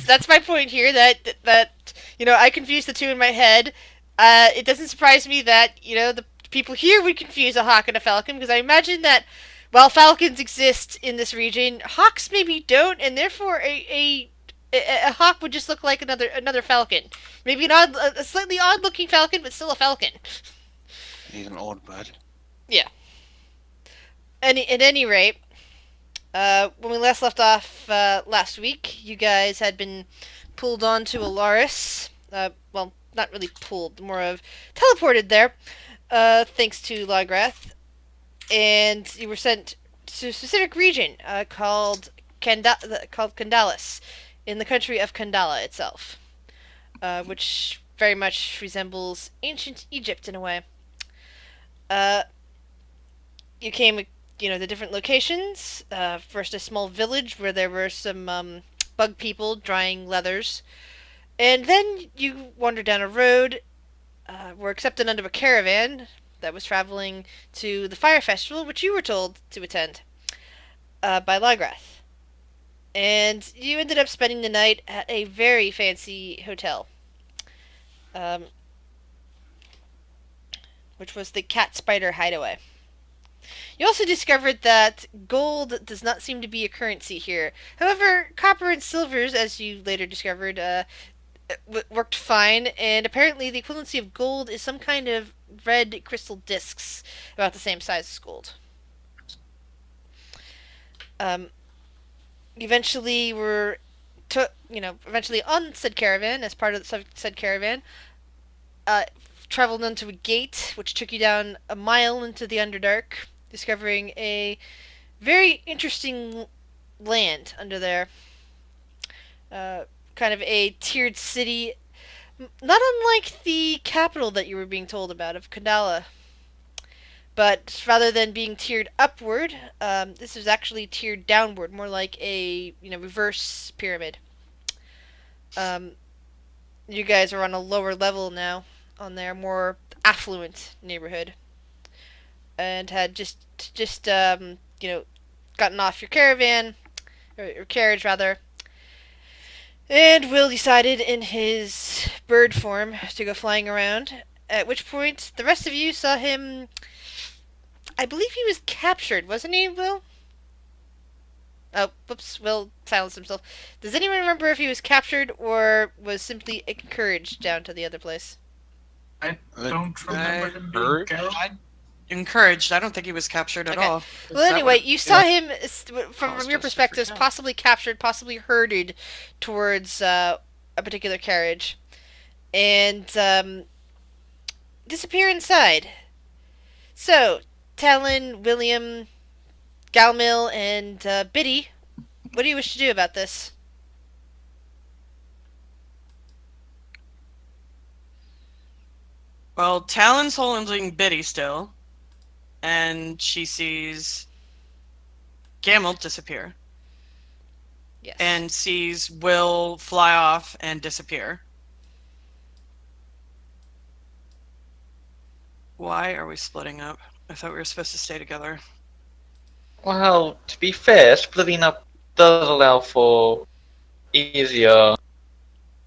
that's my point here. That I confused the two in my head. It doesn't surprise me that the people here would confuse a hawk and a falcon, because I imagine that while falcons exist in this region, hawks maybe don't, and therefore a hawk would just look like another falcon. Maybe a slightly odd looking falcon, but still a falcon. He's an old bird. Yeah. At any rate, when we last left off last week, you guys had been pulled onto Alaris. Well, not really pulled, more of teleported there, thanks to Lograth. And you were sent to a specific region called Kandalis, in the country of Kandala itself, which very much resembles ancient Egypt in a way. Uh, you came, to different locations. First, a small village where there were some bug people drying leathers. And then you wandered down a road, were accepted under a caravan that was traveling to the fire festival, which you were told to attend by Lagrath. And you ended up spending the night at a very fancy hotel, um, which was the Cat Spider Hideaway. You also discovered that gold does not seem to be a currency here. However, copper and silvers, as you later discovered, worked fine, and apparently the equivalency of gold is some kind of red crystal discs about the same size as gold. Um, eventually were eventually on said caravan, as part of the said caravan, uh, traveled onto a gate which took you down a mile into the Underdark, discovering a very interesting land under there. Kind of a tiered city, not unlike the capital that you were being told about of Kandala. But rather than being tiered upward, this was actually tiered downward, more like a reverse pyramid. Um, you guys are on a lower level now, on their more affluent neighborhood, and had just gotten off your caravan, or your carriage rather. And Will decided in his bird form to go flying around, at which point the rest of you saw him. I believe he was captured, wasn't he, Will? Oh, whoops, Will silenced himself. Does anyone remember if he was captured or was simply encouraged down to the other place? I don't remember him being Bird? captured. Encouraged. I don't think he was captured at Okay. all. Well, anyway, you saw him, from Caused your us to perspective, freak out. possibly captured, possibly herded towards a particular carriage, and disappear inside. So, Talon, William, Galmil, and Biddy, what do you wish to do about this? Well, Talon's holding Biddy still, and she sees Gamel disappear, Yes. and sees Will fly off and disappear. Why are we splitting up? I thought we were supposed to stay together. Well, to be fair, splitting up does allow for easier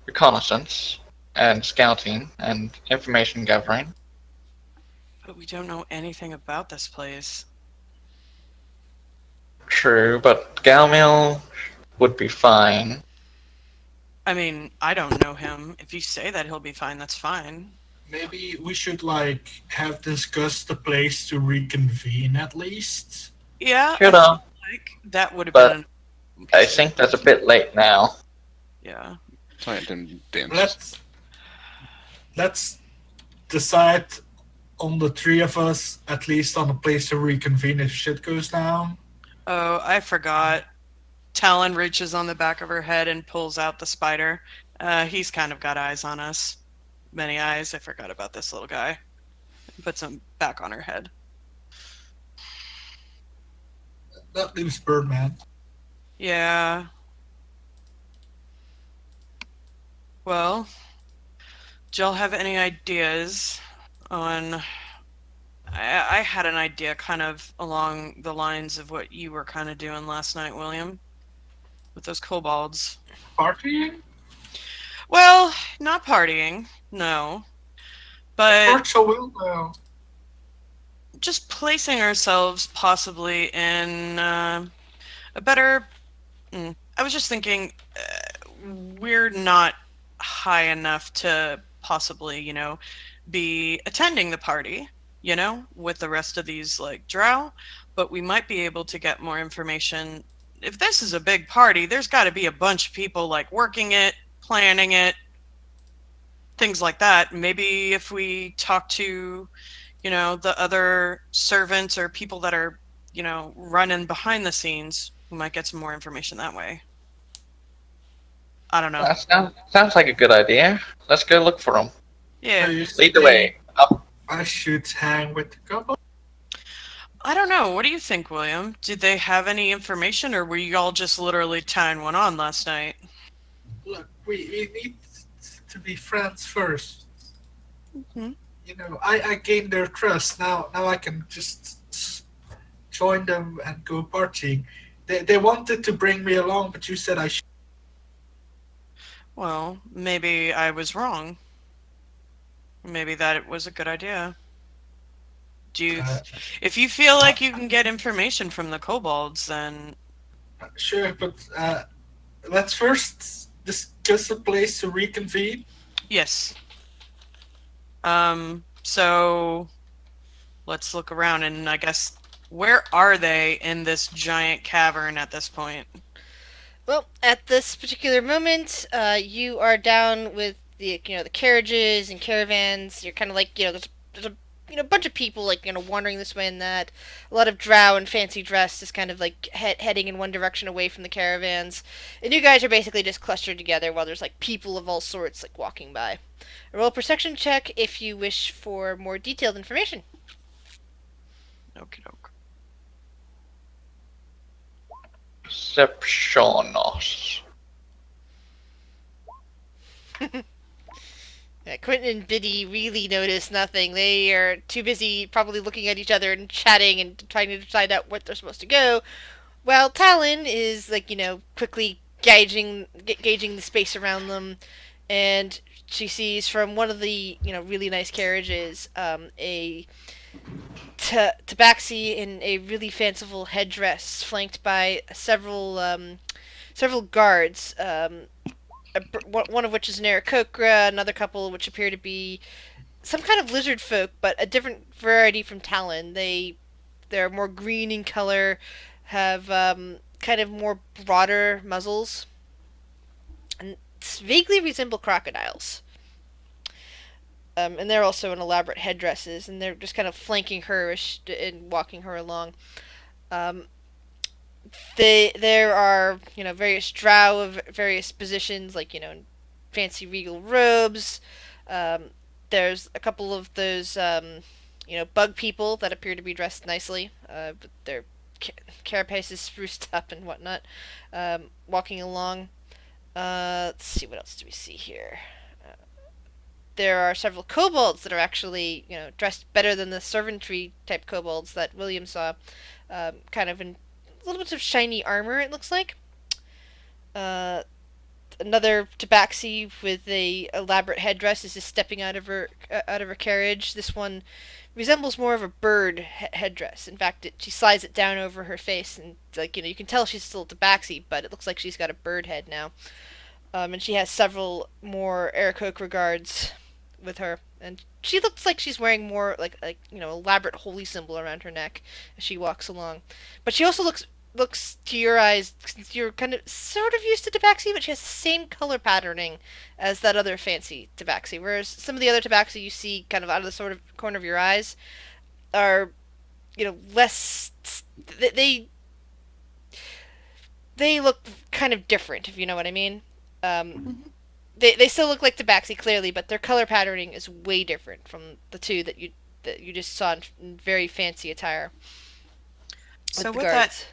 reconnaissance and scouting and information gathering. But we don't know anything about this place. True, but Galmil would be fine. I mean, I don't know him. If you say that he'll be fine, that's fine. Maybe we should have discussed the place to reconvene at least. Yeah, Should I feel like that would have but been. I think that's a bit late now. Yeah. Plant them damn. Let's decide on the three of us at least on a place to reconvene if shit goes down. Oh, I forgot. Talon reaches on the back of her head and pulls out the spider. He's kind of got eyes on us. Many eyes. I forgot about this little guy. Puts him back on her head. That leaves Birdman. Yeah. Well, do y'all have any ideas on... I had an idea kind of along the lines of what you were kind of doing last night, William. With those kobolds. Partying? Well, not partying, no. But Parts I will now. just placing ourselves possibly in a better. I was just thinking, we're not high enough to possibly, be attending the party, with the rest of these like drow, but we might be able to get more information. If this is a big party, there's got to be a bunch of people like working it, planning it, things like that. Maybe if we talk to, the other servants or people that are, running behind the scenes, we might get some more information that way. I don't know. That sounds like a good idea. Let's go look for them. Yeah. Lead the way. Up. I should hang with the couple. I don't know. What do you think, William? Did they have any information, or were you all just literally tying one on last night? Look, we need to be friends first. Mm-hmm. I gained their trust. Now I can just join them and go partying. They wanted to bring me along, but you said I should. Well, maybe I was wrong. Maybe that it was a good idea. If you feel like you can get information from the kobolds, then Sure, but let's first discuss a place to reconvene. yes. So let's look around, and I guess, where are they in this giant cavern at this point? Well, at this particular moment, you are down with the the carriages and caravans. You're kind of like there's a bunch of people like wandering this way and that. A lot of drow in fancy dress is kind of like heading in one direction away from the caravans, and you guys are basically just clustered together while there's like people of all sorts like walking by. Roll a perception check if you wish for more detailed information. Okie doke. Perceptionos. Yeah, Quentin and Biddy really notice nothing. They are too busy probably looking at each other and chatting and trying to decide out what they're supposed to go. While Talon is like, quickly gauging the space around them, and she sees from one of the, really nice carriages, a tabaxi in a really fanciful headdress, flanked by several guards. One of which is an Aarakocra, another couple which appear to be some kind of lizard folk, but a different variety from Talon. They're more green in color, have kind of more broader muzzles, and vaguely resemble crocodiles. And they're also in elaborate headdresses, and they're just kind of flanking her and walking her along. Um, there are various drow of various positions, like in fancy regal robes. There's a couple of those bug people that appear to be dressed nicely, but their carapaces spruced up and whatnot, walking along. Let's see, what else do we see here? There are several kobolds that are actually dressed better than the servantry type kobolds that William saw, kind of in a little bit of shiny armor, it looks like. Another tabaxi with a elaborate headdress is just stepping out of her carriage. This one resembles more of a bird headdress. In fact, she slides it down over her face, and like you can tell she's still a tabaxi, but it looks like she's got a bird head now. And she has several more Aarakocra guards with her, and she looks like she's wearing more like elaborate holy symbol around her neck as she walks along. But she also looks to your eyes, since you're kind of sort of used to tabaxi, but she has the same color patterning as that other fancy tabaxi. Whereas some of the other tabaxi you see kind of out of the sort of corner of your eyes are, less. They look kind of different, if you know what I mean. They still look like tabaxi clearly, but their color patterning is way different from the two that you just saw in very fancy attire. So with that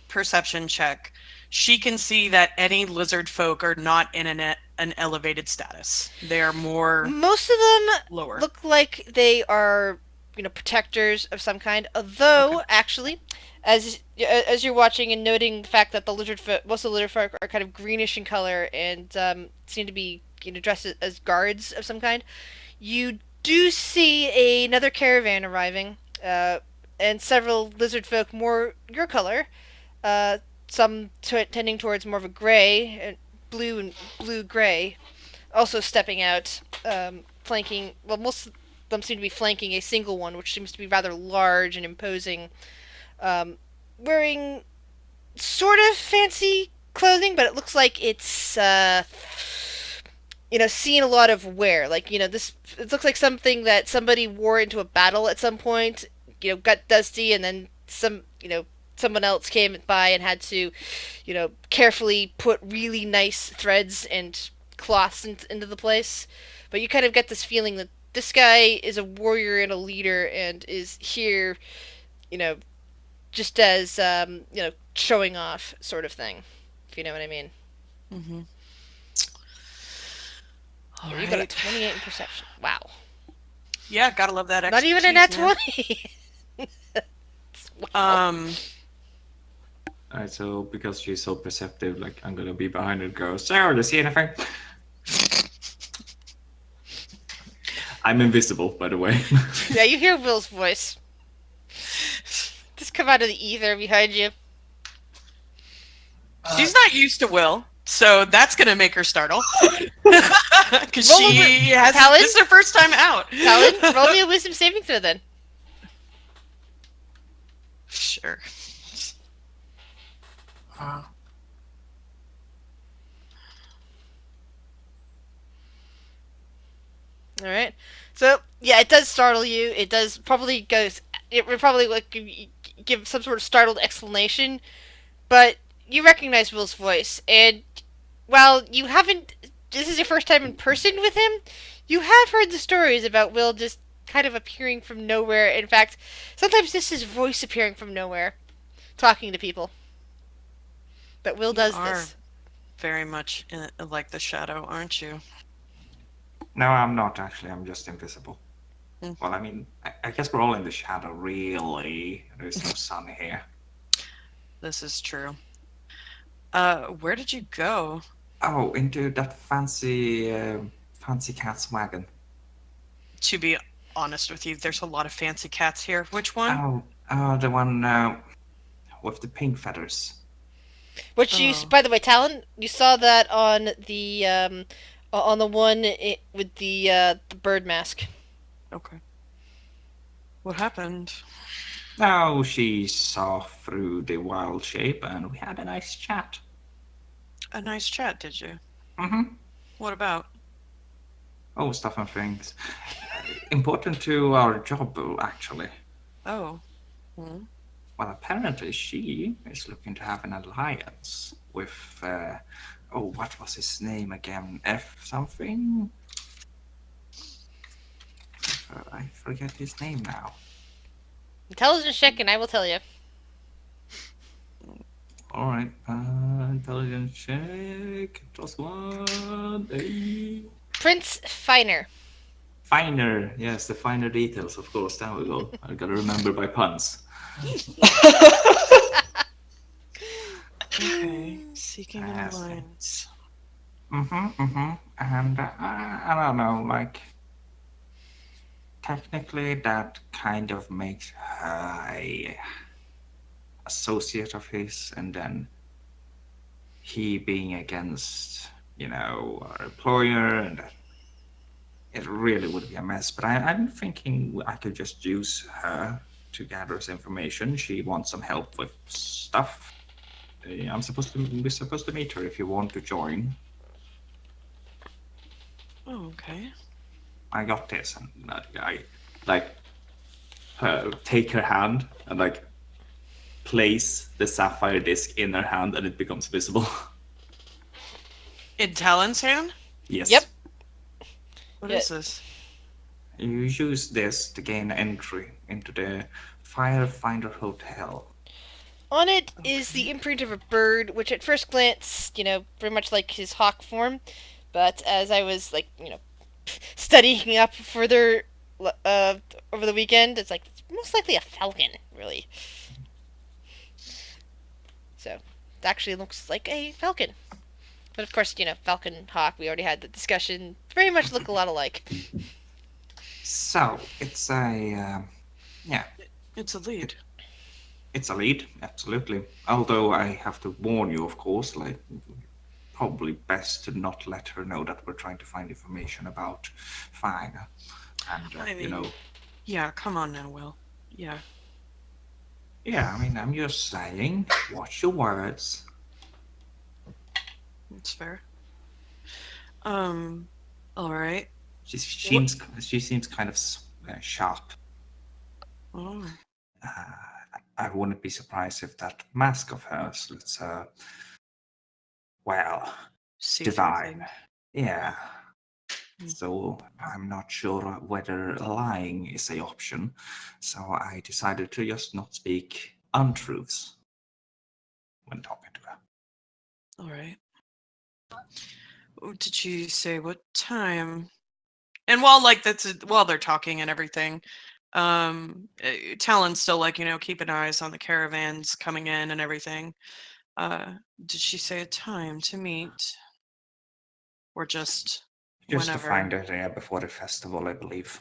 perception check, she can see that any lizard folk are not in an elevated status. They are more. Most of them lower. Look like they are, protectors of some kind. Although, actually, as you're watching and noting the fact that most of the lizard folk are kind of greenish in color and seem to be dressed as guards of some kind. You do see another caravan arriving, and several lizard folk more your color. Uh, some tending towards more of a gray, blue and blue gray, also stepping out, flanking. Well, most of them seem to be flanking a single one, which seems to be rather large and imposing, wearing sort of fancy clothing, but it looks like it's seen a lot of wear. Like, this it looks like something that somebody wore into a battle at some point. Got dusty, and then someone else came by and had to, carefully put really nice threads and cloths into the place. But you kind of get this feeling that this guy is a warrior and a leader and is here, you know, just as showing off sort of thing. If you know what I mean. Mm-hmm. All You got a right. 28 in perception. Wow. Yeah, gotta love that Not expertise. even a nat man. 20. Wow. Alright, so because she's so perceptive, like I'm gonna be behind her and go, Sarah, do you see anything? I'm invisible, by the way. Yeah, you hear Will's voice. Just come out of the ether behind you. She's not used to Will, so that's gonna make her startle. Because Roll she has Talon? this is her first time out. Talon, roll me a wisdom saving throw then. Sure. Uh, All right. So yeah, it does startle you. It does probably goes. It would probably like give some sort of startled explanation, but you recognize Will's voice, and while you haven't, this is your first time in person with him. You have heard the stories about Will just kind of appearing from nowhere. In fact, sometimes just his voice appearing from nowhere, talking to people. But Will does are this. very much like the shadow, aren't you? No, I'm not actually. I'm just invisible. Mm. Well, I mean, I guess we're all in the shadow, really. There's no sun here. This is true. Where did you go? Oh, into that fancy cat's wagon. To be honest with you, there's a lot of fancy cats here. Which one? The one with the pink feathers. Which you, Oh. by the way, Talon, you saw that on the one with the bird mask. Okay. What happened? Oh, she saw through the wild shape, and we had a nice chat. A nice chat, did you? Mm-hmm. What about? Oh, stuff and things. Important to our job, actually. Oh. Hmm. Well, apparently she is looking to have an alliance with, what was his name again? F something? I forget his name now. Intelligence check, and I will tell you. Alright, intelligence check, +1, 8. Prince Finer. Finer, yes, the finer details, of course, there we go. I gotta remember by puns. Okay. Seeking an Yes. alliance. And I don't know, like, technically that kind of makes her a associate of his, and then he being against, our employer, and it really would be a mess. But I'm thinking I could just use her to gather us information. She wants some help with stuff. We're supposed to meet her if you want to join. Oh, okay. I got this, and I take her hand and place the sapphire disc in her hand, and it becomes visible. In Talon's hand? Yes. Yep. What Yeah. is this? You use this to gain entry into the Firefinder Hotel. On it is the imprint of a bird, which at first glance, very much like his hawk form. But as I was, studying up further over the weekend, it's most likely a falcon, really. So, it actually looks like a falcon. But of course, Falcon, Hawk, we already had the discussion. Very much look a lot alike. So it's a yeah, It's a lead. it's a lead, absolutely. Although I have to warn you, of course, like probably best to not let her know that we're trying to find information about Fang, and I mean, yeah, come on now, Will. Yeah. yeah, I mean, I'm just saying, watch your words. That's fair. All right. She seems kind of sharp. Oh, I wouldn't be surprised if that mask of hers lets her, well, see divine. things. Yeah. Hmm. So I'm not sure whether lying is a option. So I decided to just not speak untruths when talking to her. All right. Oh, did she say what time? And while they're talking and everything, Talon's still like, keeping eyes on the caravans coming in and everything. Did she say a time to meet, or just Just to whenever? find her there before the festival, I believe.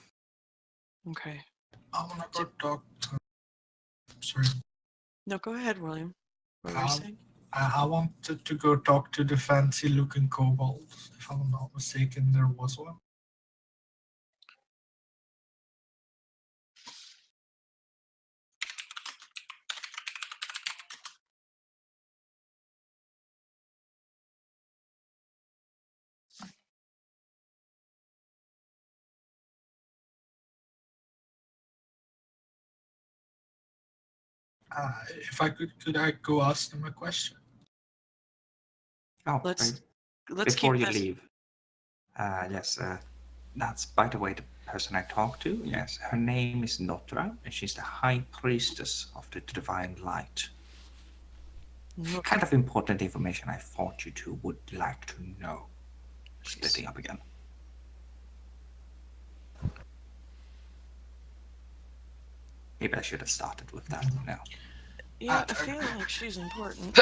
Okay. I wanna go talk to. Sorry. No, go ahead, William. What were you saying? I wanted to go talk to the fancy looking kobold. If I'm not mistaken, there was one. If I could I go ask them a question? Oh, Let's before keep you this. leave, yes, that's by the way the person I talked to. Yes, her name is Notra, and she's the high priestess of the divine light. Okay. Kind of important information I thought you two would like to know. Splitting up again. Maybe I should have started with that. No. Yeah, I feel like she's important.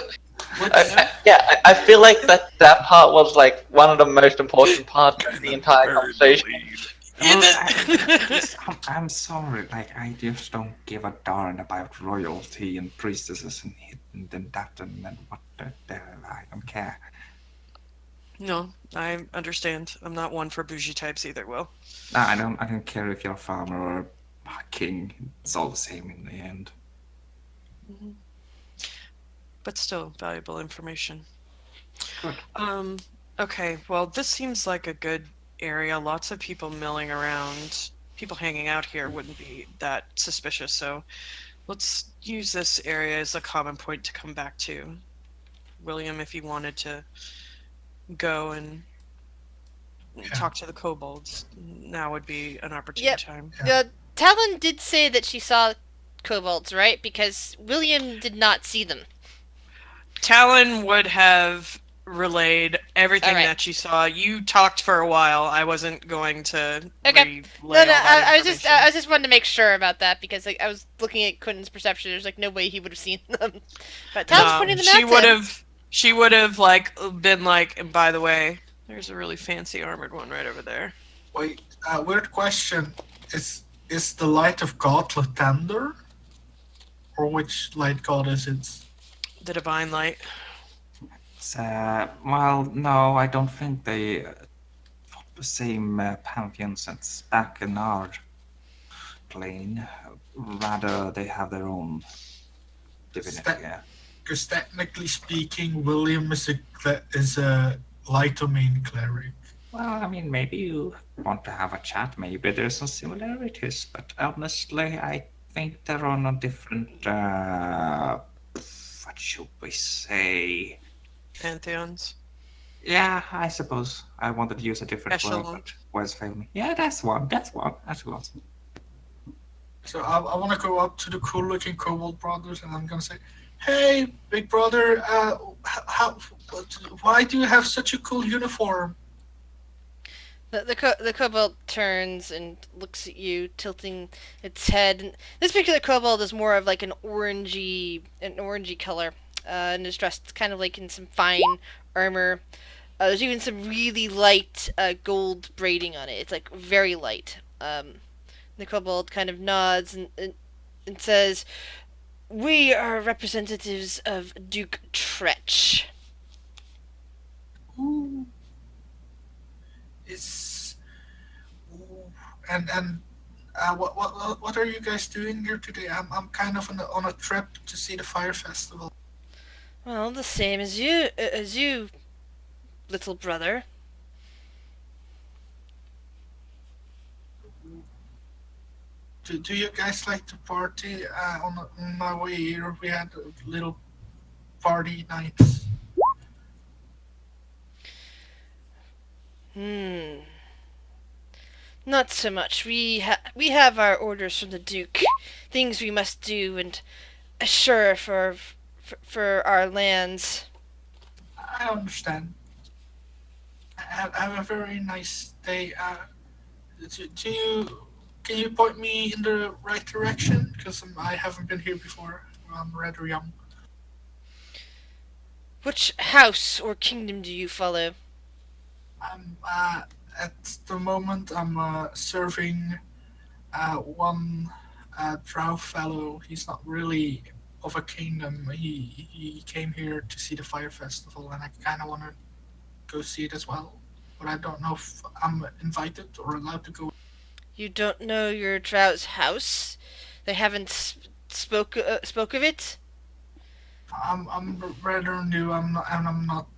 I feel like that part was like one of the most important parts of the entire conversation. I'm sorry. Like I just don't give a darn about royalty and priestesses and that and what the I don't care. No, I understand. I'm not one for bougie types either, Will. No, I don't care if you're a farmer or a king. It's all the same in the end. Mm-hmm. But still, valuable information. Good. Okay, well, this seems like a good area. Lots of people milling around. People hanging out here wouldn't be that suspicious, so let's use this area as a common point to come back to. William, if you wanted to go and talk to the kobolds, now would be an opportune time. Talon did say that she saw kobolds, right? Because William did not see them. Talon would have relayed everything that she saw. You talked for a while. I wasn't going to relay all that I information. just wanted to make sure about that because I was looking at Quentin's perception. There's no way he would have seen them. But Talon's pointing them out. She would have been like, and by the way, there's a really fancy armored one right over there. Wait, weird question. Is the light of God Latender? Or which light god is it? The divine light. Well, no, I don't think they follow the same pantheons as back in our plane. Rather, they have their own divinity. Because technically speaking, William is a Lightomane cleric. Well, I mean, maybe you want to have a chat. Maybe there's some similarities, but honestly, I think they're on a different. What should we say? Pantheons. Yeah, I suppose I wanted to use a different word, but words failed me. Yeah, that's one. So I want to go up to the cool-looking kobold brothers, and I'm gonna say, "Hey, big brother, why do you have such a cool uniform?" The kobold turns and looks at you, tilting its head. And this particular kobold is more of like an orangey color, and is dressed kind of like in some fine armor. There's even some really light gold braiding on it. It's like very light. The kobold kind of nods and says, "We are representatives of Duke Tretch." Ooh, it's ooh. And what are you guys doing here today? I'm kind of on a trip to see the fire festival. Well, the same as you, little brother. Do you guys like to party? On my way here, we had a little party night. Hmm. Not so much. We have our orders from the Duke, things we must do and assure for our lands. I understand. Have a very nice day. Do you can you point me in the right direction? Because I haven't been here before. I'm rather young. Which house or kingdom do you follow? I'm at the moment I'm serving one drow fellow. He's not really of a kingdom. He came here to see the fire festival, and I kind of want to go see it as well. But I don't know if I'm invited or allowed to go. You don't know your drow's house? They haven't spoke of it? I'm rather new. I'm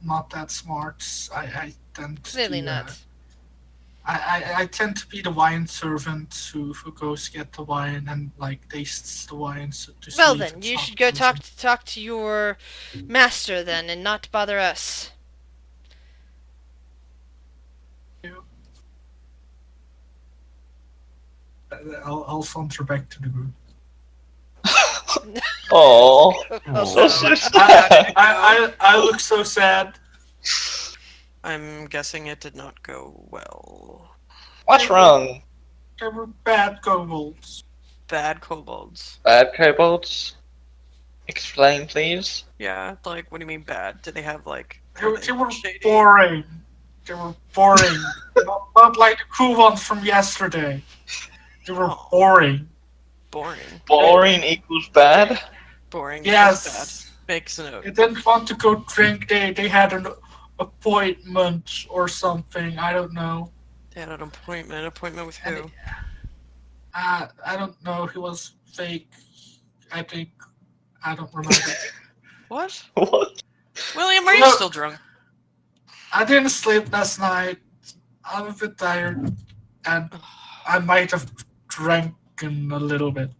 not that smart. I tend Clearly to not. I tend to be the wine servant who goes get the wine and like tastes the wine to see Well if then, it's you not should go poison. talk to your master then, and not bother us. I'll saunter back to the group. Oh, Oh, so so- sad. I look so sad. I'm guessing it did not go well. What's wrong? There were bad kobolds. Bad kobolds. Bad kobolds? Explain, please. Yeah, like, what do you mean bad? Do they have, like... They were shady? boring. They were boring. not like the cool ones from yesterday. They were Oh. boring. Boring. Boring equals bad? Boring. Yes. Bad. Makes a note. They didn't want to go drink. They had an appointment or something. I don't know. They had an appointment. Appointment with And who? I don't know. He was fake. I think. I don't remember. What? What? William, are you Look. still drunk? I didn't sleep last night. I'm a bit tired, and I might have drank a little bit.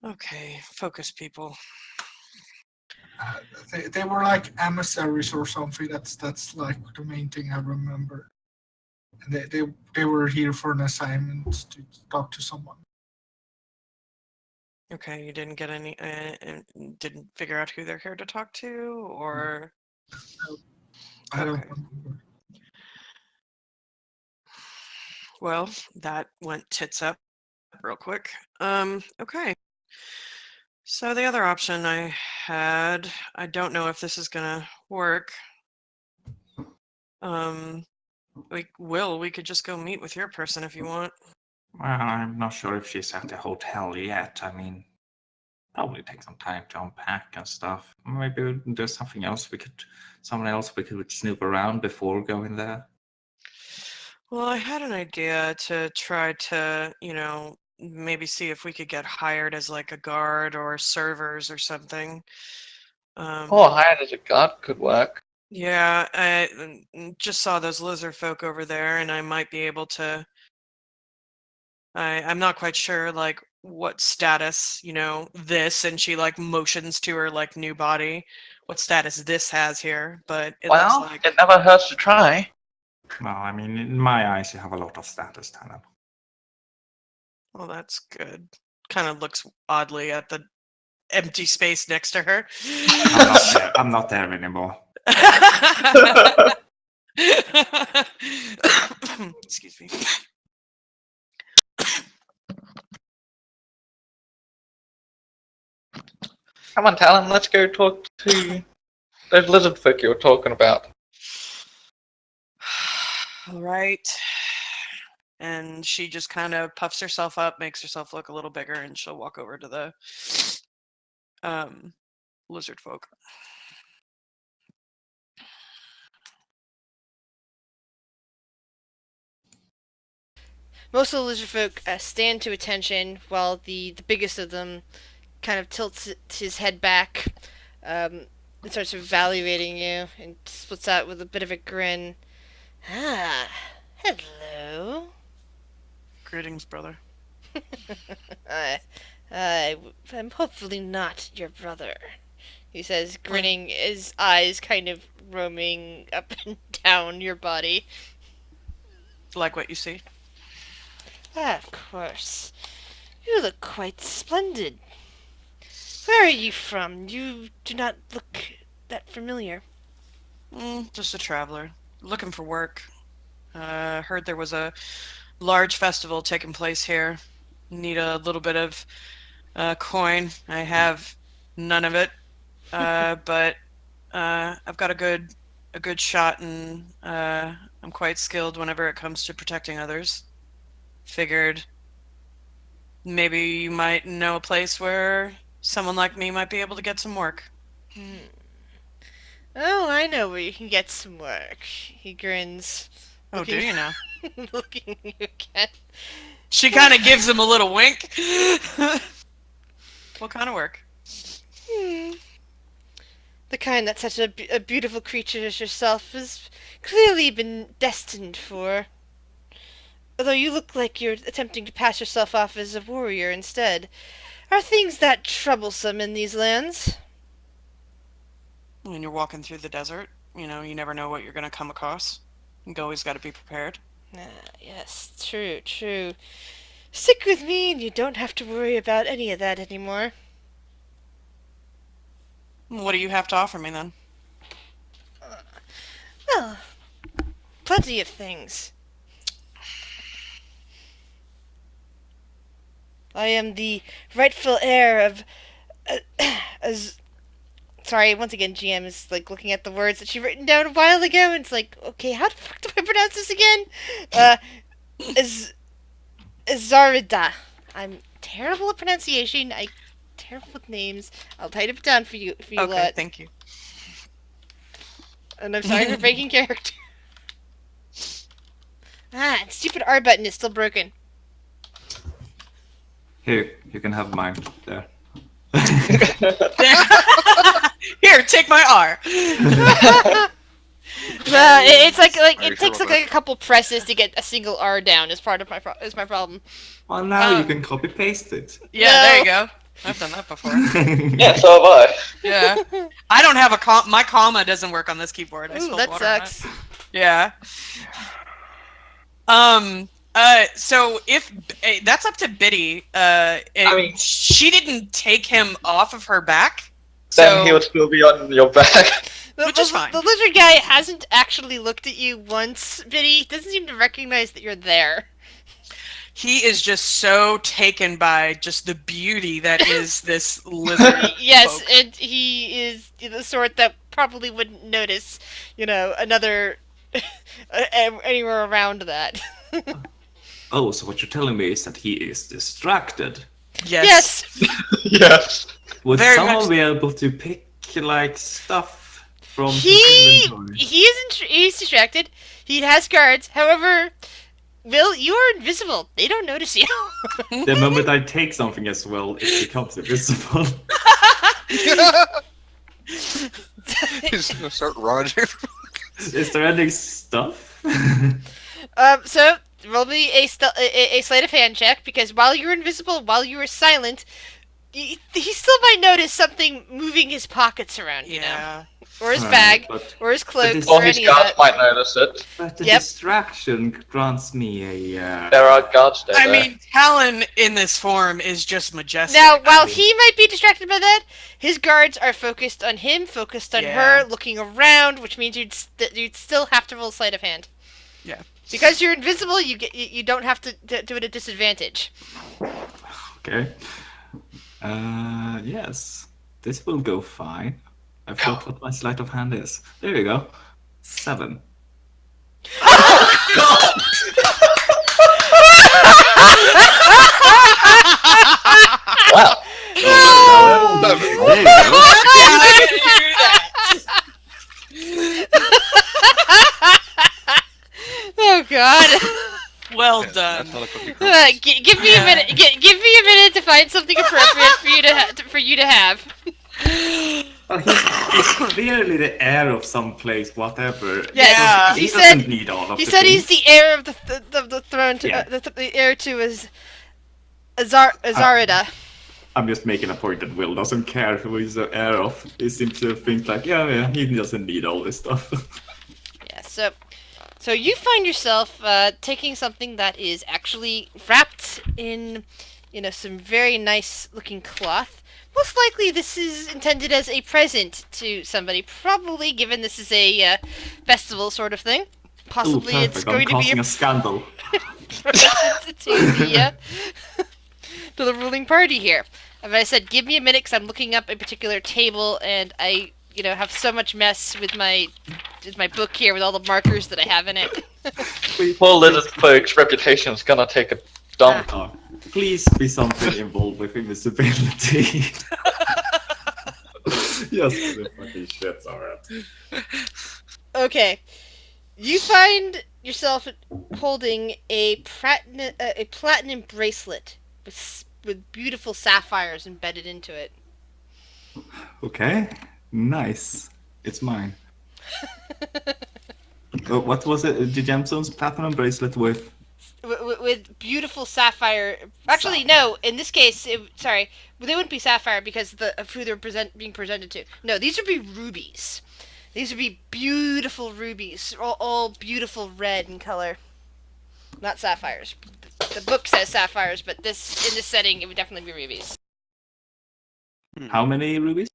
Okay, focus, people. Uh, they were like emissaries or something. That's like the main thing I remember. And they were here for an assignment to talk to someone. Okay, you didn't get any, didn't figure out who they're here to talk to, or I don't Okay. remember. well, that went tits up real quick. Okay. So the other option I had, I don't know if this is gonna work. We could just go meet with your person if you want. Well, I'm not sure if she's at the hotel yet. I mean, probably take some time to unpack and stuff. Maybe there's something else someone else we could snoop around before going there. Well, I had an idea to try to, maybe see if we could get hired as like a guard or servers or something. Oh, hired as a guard could work. Yeah, I just saw those lizard folk over there, and I might be able to. I'm not quite sure, like, what status, this, and she, like, motions to her, like, new body, what status this has here, but it looks Well, like. it never hurts to try. Well, I mean, in my eyes, you have a lot of status, Talon. Well, that's good. Kind of looks oddly at the empty space next to her. I'm not there. I'm not there anymore. Excuse me. Come on, Talon, let's go talk to those lizard folk you were talking about. All right. And she just kind of puffs herself up, makes herself look a little bigger, and she'll walk over to the lizard folk. Most of the lizard folk stand to attention, while the biggest of them kind of tilts his head back and starts evaluating you and splits out with a bit of a grin. Ah, hello. Greetings, brother. I, I'm hopefully not your brother, he says, grinning, his eyes kind of roaming up and down your body. Like what you see? Of course. You look quite splendid. Where are you from? You do not look that familiar. Just a traveler. Looking for work. Heard there was a large festival taking place here. Need a little bit of coin. I have none of it. But I've got a good shot, and I'm quite skilled whenever it comes to protecting others. Figured maybe you might know a place where someone like me might be able to get some work. Oh, I know where you can get some work. He grins. Oh, do you know? Looking at you again. She kind of gives him a little wink. What kind of work? The kind that such a beautiful creature as yourself has clearly been destined for. Although you look like you're attempting to pass yourself off as a warrior instead. Are things that troublesome in these lands? When you're walking through the desert, you never know what you're going to come across. You always got to be prepared. Yes, true. Stick with me and you don't have to worry about any of that anymore. What do you have to offer me then? Well, plenty of things. I am the rightful heir of... Sorry, once again, GM is like looking at the words that she written down a while ago, and it's like, okay, how the fuck do I pronounce this again? Zarida. I'm terrible at pronunciation. I'm terrible with names. I'll type it down for you Okay, lot. thank you. And I'm sorry for breaking character. And stupid R button is still broken. Here, you can have mine. There. Here, take my R. It's like Are you it takes sure like about a couple presses to get a single R down. Is part of my problem. Well, now you can copy paste it. Yeah, No. there you go. I've done that before. Yeah, so have I. Yeah. I don't have my comma doesn't work on this keyboard. I Ooh, spilled that water on it. sucks. Yeah. So if that's up to Biddy, mean- she didn't take him off of her back, Then so he would still be on your back. Which is fine. The lizard guy hasn't actually looked at you once, Biddy. Doesn't seem to recognize that you're there. he is just so taken by just the beauty that is this lizard. Yes, folk. and he is the sort that probably wouldn't notice, another anywhere around that. Oh, so what you're telling me is that he is distracted. Yes. Yes. Would Very someone much be able to pick, like, stuff from his He inventory? he's distracted. He has guards. However, Will, you are invisible. They don't notice you. The moment I take something as well, it becomes invisible. He's gonna start running. Is there any stuff? So roll me a sleight of hand check, because while you're invisible, while you are silent, he still might notice something moving his pockets around, Yeah. or his Right, bag, but- or his cloak, this- or Or his any of guards that. might notice it. But the Yep. distraction grants me a... There are guards there. I mean, Talon in this form is just majestic. Now, I while mean, he might be distracted by that, his guards are focused on him, focused on Yeah. her, looking around, which means you'd still have to roll sleight of hand. Yeah. Because you're invisible, you don't have to do it at disadvantage. Okay. Yes. This will go fine. I forgot what my sleight of hand is. There you go. 7. Wow. There you go. Oh God. Well Yes, done. that's not a cookie crumb. Give me a minute. Give me a minute to find something appropriate for you for you to have. Well, he's clearly the heir of some place, whatever. Yeah. He He doesn't said- need all of He the said things. he's the heir of the throne. To, Yeah. the heir to his Azarida. I'm just making a point that Will doesn't care who he's the heir of. He seems to think like, yeah, he doesn't need all this stuff. Yeah. So you find yourself taking something that is actually wrapped in, some very nice looking cloth. Most likely, this is intended as a present to somebody. Probably, given this is a festival sort of thing. Ooh, Possibly, perfect. it's I'm going to be causing a a scandal. present to the to the ruling party here. As I said, give me a minute because I'm looking up a particular table, and I, have so much mess with my book here with all the markers that I have in it. Poor lizard folks' reputation is gonna take a dump. Oh, please be something involved with invisibility. Yes, the fucking shit, alright. Okay, you find yourself holding a platinum bracelet with beautiful sapphires embedded into it. Okay, nice. It's mine. Oh, what was it? The gemstones platinum bracelet with? With beautiful sapphire. Actually, no. In this case, sorry, they wouldn't be sapphire because of who they're being presented to. No, these would be rubies. These would be beautiful rubies, all beautiful red in color. Not sapphires. The book says sapphires, but in this setting, it would definitely be rubies. How many rubies?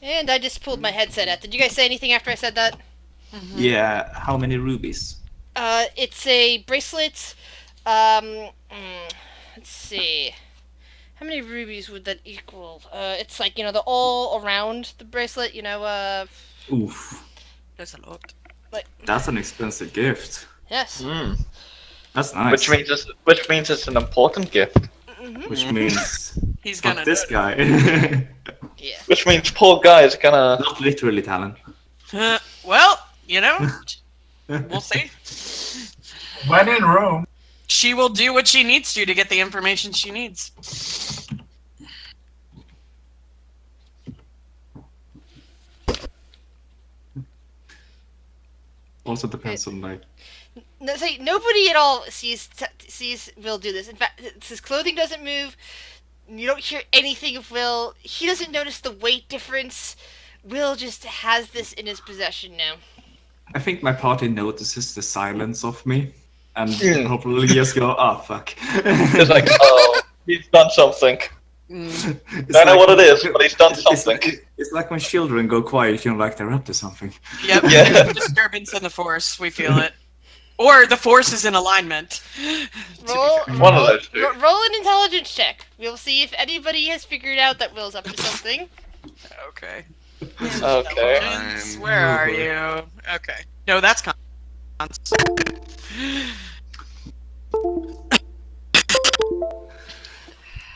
And I just pulled my headset out. Did you guys say anything after I said that? Yeah, how many rubies? It's a bracelet. Let's see. How many rubies would that equal? It's like, the all around the bracelet, Oof, There's a lot. that's an expensive gift. Yes. That's nice. Which means it's an important gift. Which means He's fuck gonna this do it. guy. Yeah. Which means poor guy is gonna. Not literally, Talon. Well, we'll see. When in Rome. She will do what she needs to get the information she needs. Also depends on like. No, say nobody at all sees Will do this. In fact, his clothing doesn't move. You don't hear anything of Will. He doesn't notice the weight difference. Will just has this in his possession now. I think my party notices the silence of me, and Hmm. probably just go, "Ah, fuck." It's like, oh, he's done something. It's I know like- what it is, but he's done It's something. it's like when children go quiet, like they're up to something. Yep. Yeah. Disturbance in the force. We feel it. Or the force is in alignment. Roll, One of those two. roll an intelligence check. We'll see if anybody has figured out that Will's up to something. Okay. Okay. Intelligence, where are you? Okay. No, that's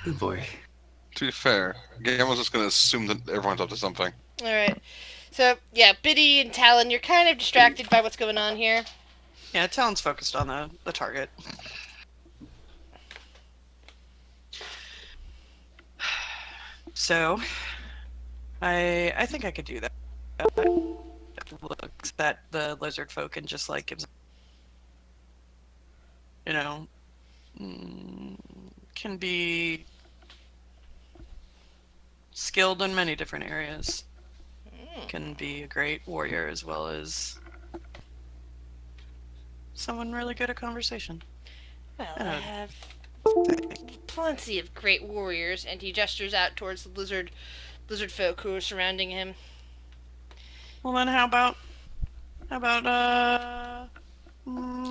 Good boy. To be fair, Game was just gonna assume that everyone's up to something. All right. So yeah, Biddy and Talon, you're kind of distracted by what's going on here. Yeah, Talon's focused on the target. So, I think I could do that. Looks at the lizard folk and just like gives, can be skilled in many different areas. Can be a great warrior as well as someone really good at conversation. Well, I have plenty of great warriors, and he gestures out towards the lizard folk who are surrounding him. Well then, how about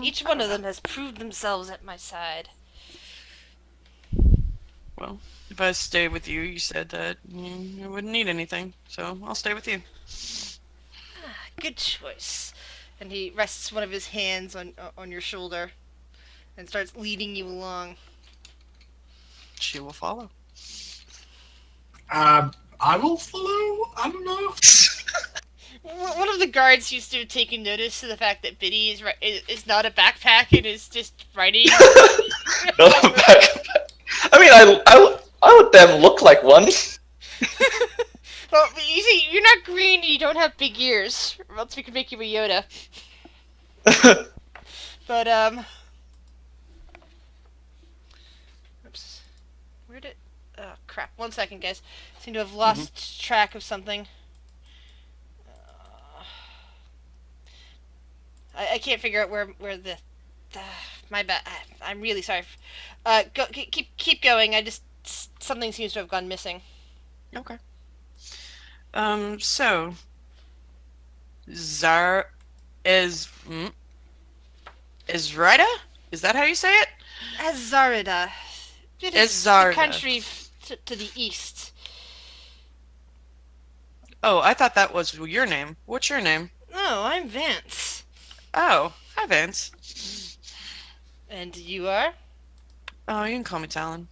Each one of them has proved themselves at my side. Well, if I stay with you, you said that you wouldn't need anything, so I'll stay with you. Good choice. And he rests one of his hands on your shoulder and starts leading you along. She will follow. I will follow. I don't know. One of the guards used to have taken notice to the fact that Biddy is not a backpack and is just riding. I mean, I would then look like one. Well, you see, you're not green and you don't have big ears, or else we could make you a Yoda. But, oops. Where did... Oh, crap. 1 second, guys. Seem to have lost track of something. I can't figure out where the... my bad. I'm really sorry. Keep going. Something seems to have gone missing. Okay. So Zar is Izrida? Is that how you say it? Azarida. It is Azarida. the country to the east. Oh, I thought that was your name. What's your name? Oh, I'm Vance. Oh, hi Vance. And you are? Oh, you can call me Talon.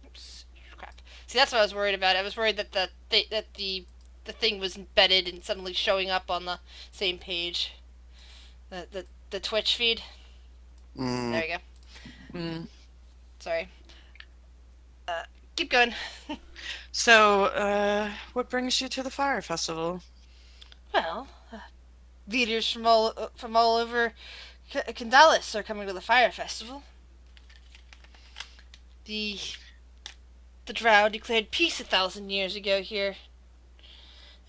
Oops, crap. See, that's what I was worried about. I was worried that the thing was embedded and suddenly showing up on the same page. The Twitch feed. There you go. Sorry. Keep going. So, what brings you to the fire festival? Well, leaders from all over Candalis are coming to the fire festival. The Drow declared peace 1,000 years ago here,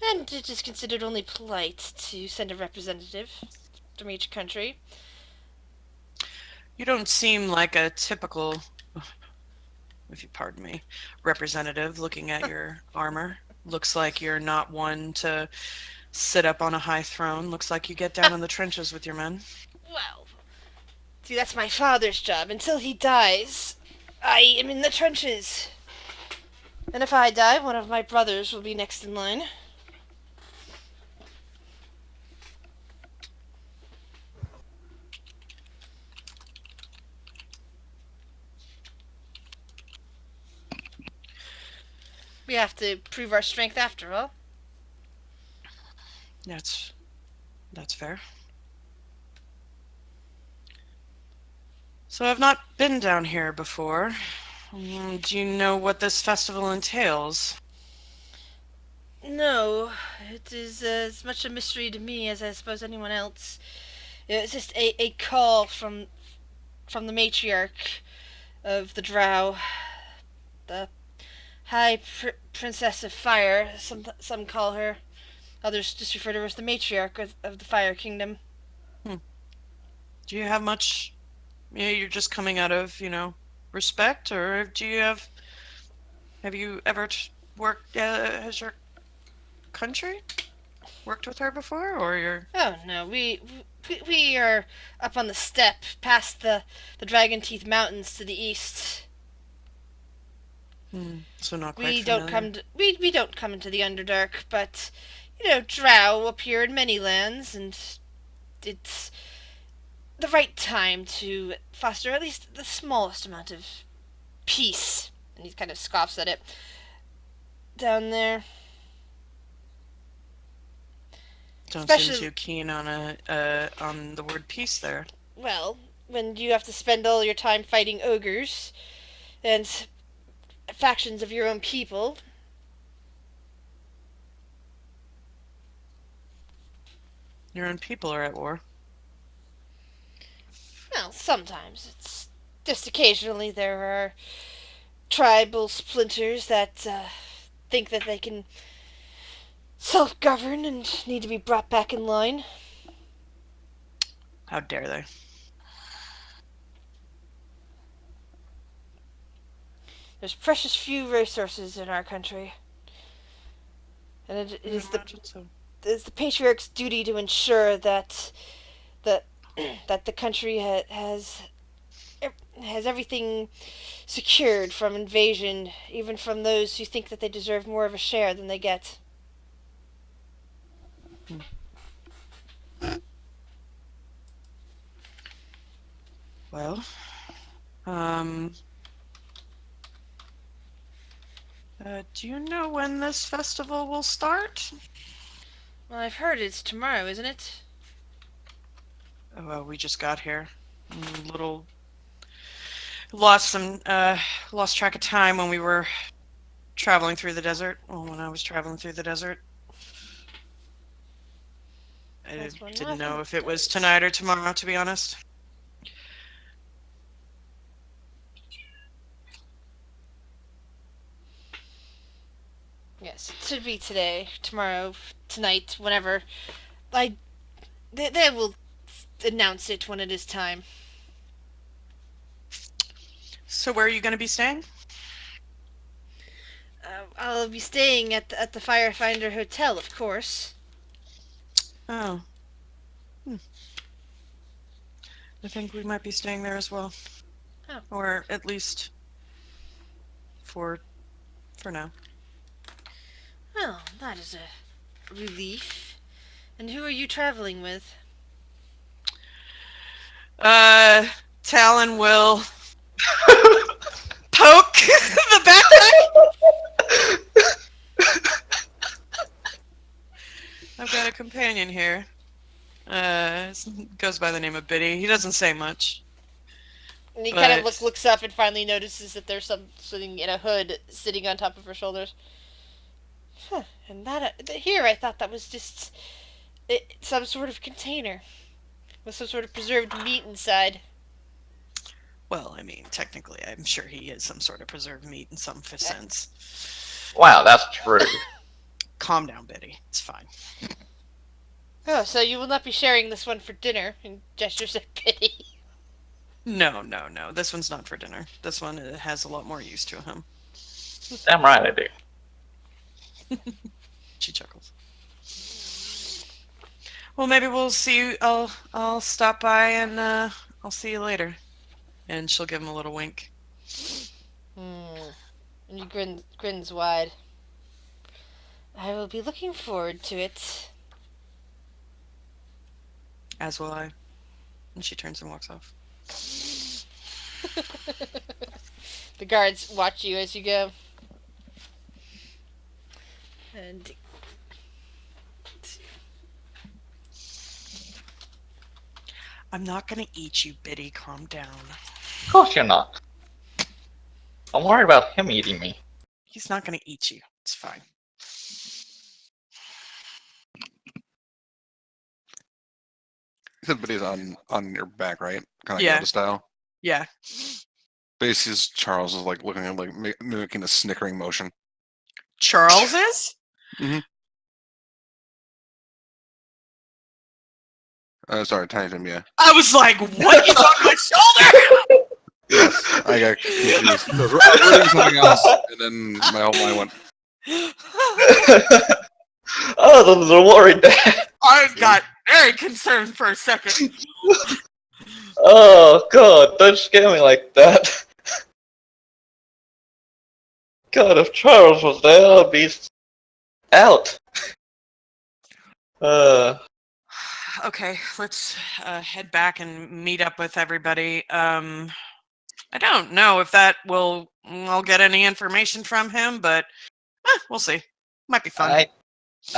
and it is considered only polite to send a representative from each country. You don't seem like a typical, if you pardon me, representative looking at your armor. Looks like you're not one to sit up on a high throne. Looks like you get down in the trenches with your men. Well, see, that's my father's job. Until he dies, I am in the trenches. And if I die, one of my brothers will be next in line. We have to prove our strength after all. That's fair. So I've not been down here before. Do you know what this festival entails? No, it is as much a mystery to me as I suppose anyone else. It's just a call from the matriarch of the Drow, the High Princess of Fire. Some call her. Others just refer to her as the matriarch of the Fire Kingdom. Do you have much? You're just coming out of, respect, or do you have you ever worked as your country? Worked with her before, or you're? Oh no, we are up on the steppe past the Dragon Teeth Mountains to the east. So not quite We familiar. don't come to, we don't come into the Underdark, but Drow appear in many lands, and it's the right time to foster at least the smallest amount of peace. And he kind of scoffs at it. Down there. Don't Especially- seem too keen on on the word peace there. Well, when you have to spend all your time fighting ogres and factions of your own people. Your own people are at war. Well, sometimes. It's just occasionally there are tribal splinters that think that they can self-govern and need to be brought back in line. How dare they? There's precious few resources in our country. And it is the patriarch's duty to ensure that the country has has everything secured from invasion, even from those who think that they deserve more of a share than they get. Well, um, do you know when this festival will start? Well, I've heard it's tomorrow, isn't it? Oh, well, we just got here. Little lost track of time when we were traveling through the desert. Well, when I was traveling through the desert, I That's one didn't know laughing if it was goat. tonight or tomorrow, to be honest. Yes, it should be today, tomorrow, tonight, whenever. I they will announce it when it is time. So where are you going to be staying? I'll be staying at the Firefinder Hotel, of course. Oh. I think we might be staying there as well. Oh. Or at least for now. Well, that is a relief. And who are you traveling with? Talon will poke the backpack. I've got a companion here. Goes by the name of Biddy. He doesn't say much. And he kind of But- looks up and finally notices that there's something in a hood sitting on top of her shoulders. Huh, and here I thought that was just some sort of container with some sort of preserved meat inside. Well, I mean, technically, I'm sure he is some sort of preserved meat in some sense. Wow, that's true. Calm down, Biddy. It's fine. Oh, so you will not be sharing this one for dinner, and gestures at pity. No. This one's not for dinner. This one has a lot more use to him. Damn right I do. She chuckles. Well, maybe we'll see you. I'll stop by and I'll see you later. And she'll give him a little wink. And he grins wide. I will be looking forward to it. As will I. And she turns and walks off. The guards watch you as you go. And I'm not gonna eat you, Biddy. Calm down. Of course you're not. I'm worried about him eating me. He's not gonna eat you. It's fine. You said Biddy's on your back, right? Kind of Yeah. Yoda style. Yeah. Basically, Charles is like looking at like mimicking a snickering motion. Charles is? Sorry, Tangent, yeah. I was like, what? He's on my shoulder! Yes, I got confused. I was reading something else, and then my whole mind went, Oh, the worried dad. I got very concerned for a second. Oh god, don't scare me like that. God, if Charles was there, I'd be out. Okay, let's head back and meet up with everybody. I don't know if I'll get any information from him, but we'll see. Might be fun. I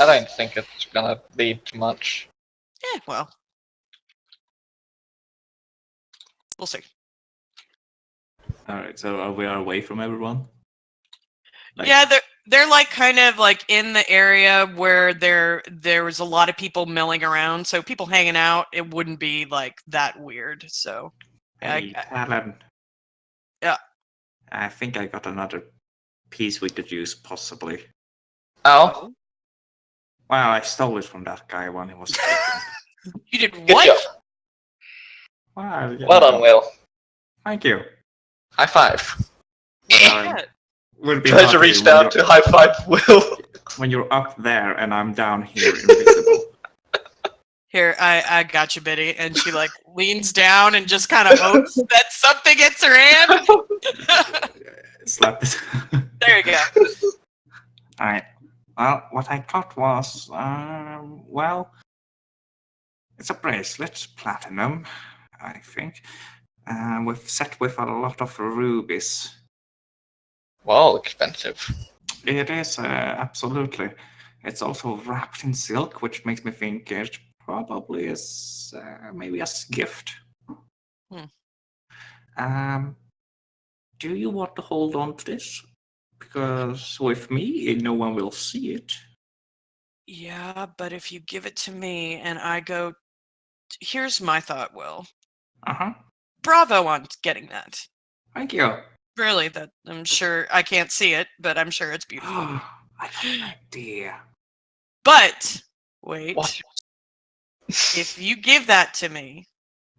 don't think it's gonna be too much. Yeah, well, we'll see. Alright, so we are away from everyone? Like- Yeah, they're like kind of like in the area where there was a lot of people milling around, so people hanging out. It wouldn't be like that weird. So, Hey, Talon. Yeah. I think I got another piece we could use, possibly. Oh, Well, I stole it from that guy when he was sleeping. you did good what? job. Well, you Well know. done, Will. Thank you. High five. Yeah. Will be Tries to hard reach do down to high five Will. when you're up there and I'm down here invisible. Here, I got you, Biddy. And she like leans down and just kind of hopes that something hits her hand. Slap it. There you go. All right. Well, what I got was, well, it's a bracelet, platinum, I think, set with a lot of rubies. Well, expensive. It is, absolutely. It's also wrapped in silk, which makes me think it probably is maybe a gift. Hmm. Do you want to hold on to this? Because with me, no one will see it. Yeah, but if you give it to me and I go, here's my thought, Will. Uh-huh. Bravo on getting that. Thank you. Really, that I'm sure I can't see it, but I'm sure it's beautiful. I got an idea. But wait, What? if you give that to me,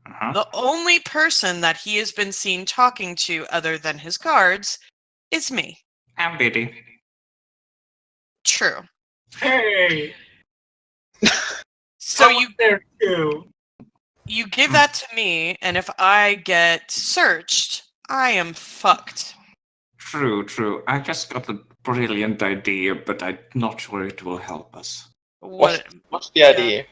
Uh-huh. the only person that he has been seen talking to other than his guards is me. I'm Biddy. True. Hey, So I was there too. you give that to me, and if I get searched, I am fucked. True. I just got a brilliant idea, but I'm not sure it will help us. What's the idea?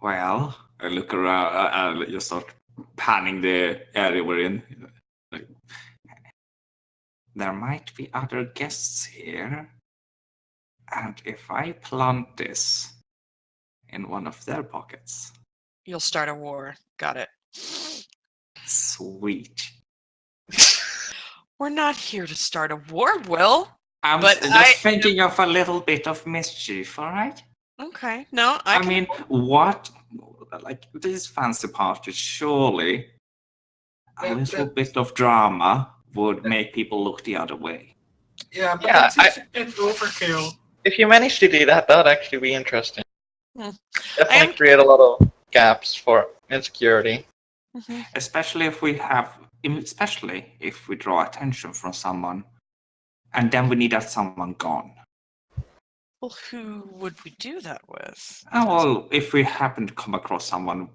Well, I look around, I just start panning the area we're in. Like, there might be other guests here, and if I plant this in one of their pockets, You'll start a war. Got it. sweet. We're not here to start a war, Will. I'm But just thinking of a little bit of mischief, all right? Okay, no, I mean, what? Like, these fancy parties, surely a little bit of drama would make people look the other way. Yeah, but Yeah, that seems a bit overkill. If you manage to do that, that would actually be interesting. Hmm. Definitely create a lot of gaps for insecurity. Mhm. Especially if we draw attention from someone, and then we need that someone gone. Well, who would we do that with? Well, if we happen to come across someone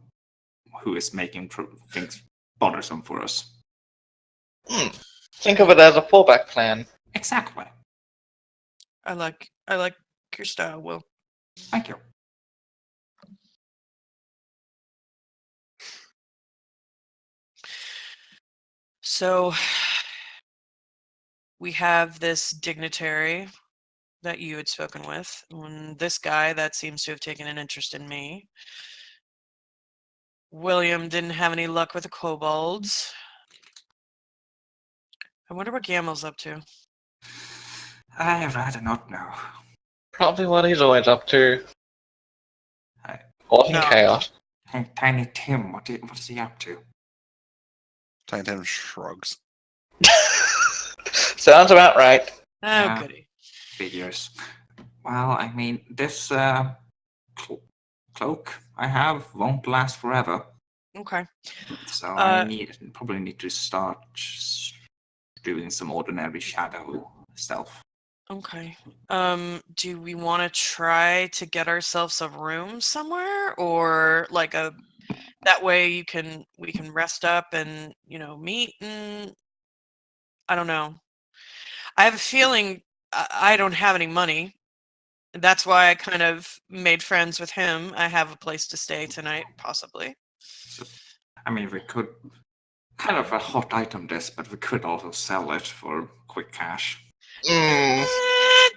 who is making things bothersome for us. Think of it as a fallback plan. Exactly. I like your style, Will. Thank you. So we have this dignitary that you had spoken with, and this guy that seems to have taken an interest in me. William didn't have any luck with the kobolds. I wonder what Gamel's up to. I'd rather not know. Probably what he's always up to. Causing No. chaos. Hey, Tiny Tim, what is he up to? Tiny Tim shrugs. Sounds about right. Oh, Yeah. goody. Figures. Well, I mean, this cloak I have won't last forever. Okay. So I probably need to start doing some ordinary shadow stealth. Okay. Do we want to try to get ourselves a room somewhere, or like that way we can rest up and meet, and I don't know. I have a feeling I don't have any money. That's why I kind of made friends with him. I have a place to stay tonight, possibly. So, I mean, we could kind of a hot item this, but we could also sell it for quick cash.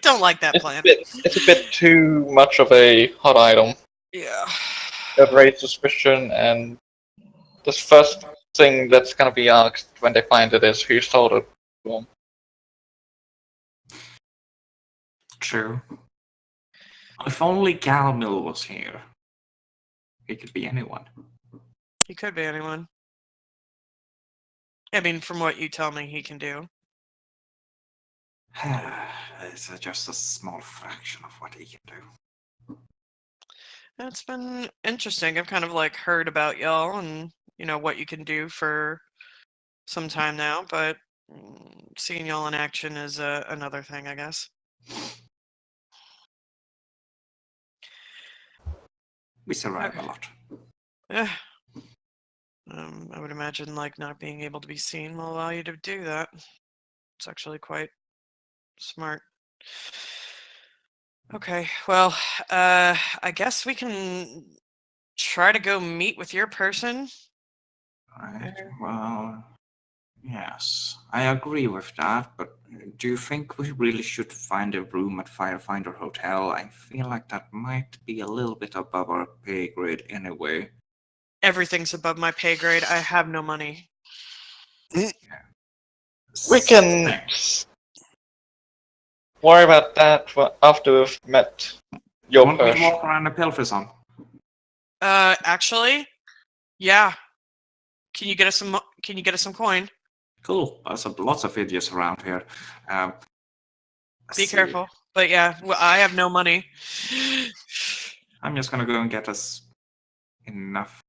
Don't like that plan. It's a bit too much of a hot item. Yeah. That raise suspicion, and the first thing that's gonna be asked when they find it is who sold it. Well, True. If only Galmil was here. He could be anyone. He could be anyone. I mean, from what you tell me he can do. It's just a small fraction of what he can do. It's been interesting. I've kind of like heard about y'all and what you can do for some time now, but seeing y'all in action is another thing, I guess. We survive Okay. a lot. Yeah. I would imagine like not being able to be seen will allow you to do that. It's actually quite smart. Okay, well, I guess we can try to go meet with your person. Right. Well, yes, I agree with that, but do you think we really should find a room at Firefinder Hotel? I feel like that might be a little bit above our pay grade anyway. Everything's above my pay grade. I have no money. We can Thanks. worry about that after we've met your Want me to person. walk around the Pilferson? Actually, yeah. Can you get us some? Can you get us some coin? Cool. There's lots of idiots around here. Be See. careful. But yeah, I have no money. I'm just gonna go and get us enough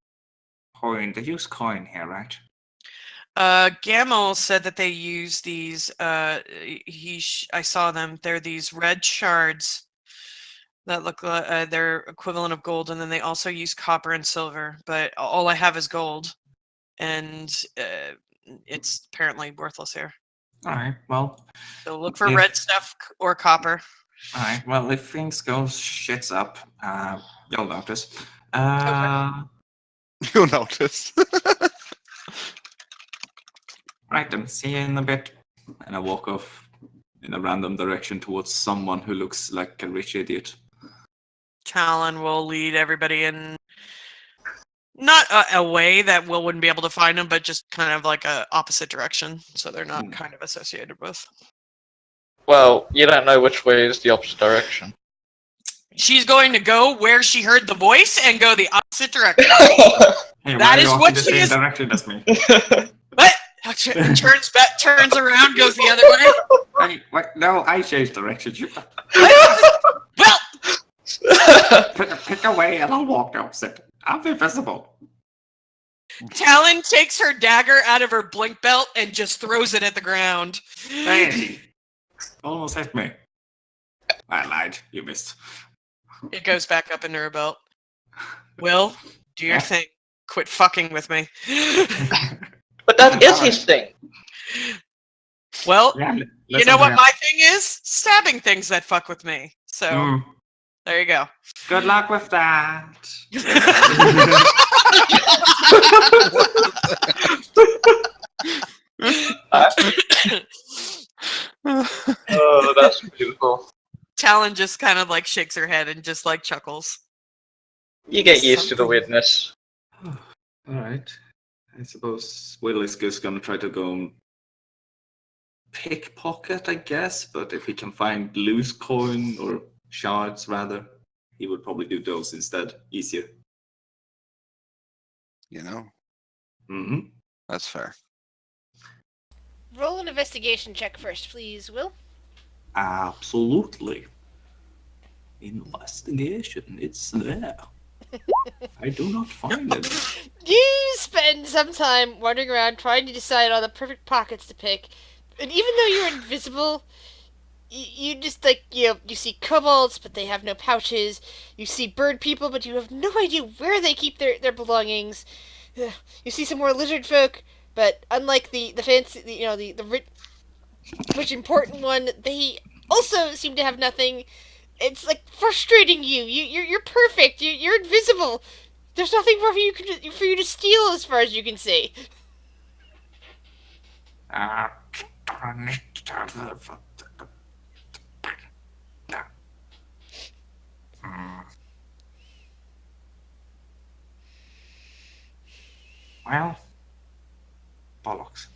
coin. They use coin here, right? Gamel said that they use these. I saw them. They're these red shards that look like they're equivalent of gold, and then they also use copper and silver. But all I have is gold, and it's apparently worthless here. All right. Well, So look for red stuff or copper. all right. Well, if things go shits up, you'll notice. You'll notice. Right then. See you in a bit. And I walk off in a random direction towards someone who looks like a rich idiot. Talon will lead everybody in, not a way that Will wouldn't be able to find them, but just kind of like a opposite direction, so they're not kind of associated with. Well, you don't know which way is the opposite direction. She's going to go where she heard the voice and go the opposite direction. Hey, That why are is you walking what the she same is- direction as me? What? Turns around, goes the other way. Hey, wait, no, I changed direction. You Well, pick a way and I'll walk the opposite. I'm invisible. Talon takes her dagger out of her blink belt and just throws it at the ground. Hey, almost hit me. I lied. You missed. It goes back up into her belt. Will, do your thing. Quit fucking with me. But that is his thing. Well, Yeah, you know what my thing is? Stabbing things that fuck with me. So, there you go. Good luck with that. Oh, that's beautiful. Talon just kind of like shakes her head and just like chuckles. You get used to the weirdness. Alright. I suppose Will is just gonna try to go and pickpocket, I guess, but if he can find loose coin or shards rather, he would probably do those instead. Easier. You know, Mm-hmm. that's fair. Roll an investigation check first, please, Will. Absolutely. Investigation, it's there. I do not find it. You spend some time wandering around trying to decide on the perfect pockets to pick, and even though you're invisible, you just like you see kobolds, but they have no pouches. You see bird people, but you have no idea where they keep their belongings. You see some more lizard folk, but unlike the fancy, the rich important one, they also seem to have nothing. It's like frustrating you. You're perfect. You're invisible. There's nothing more for you to steal, as far as you can see. Well, bollocks.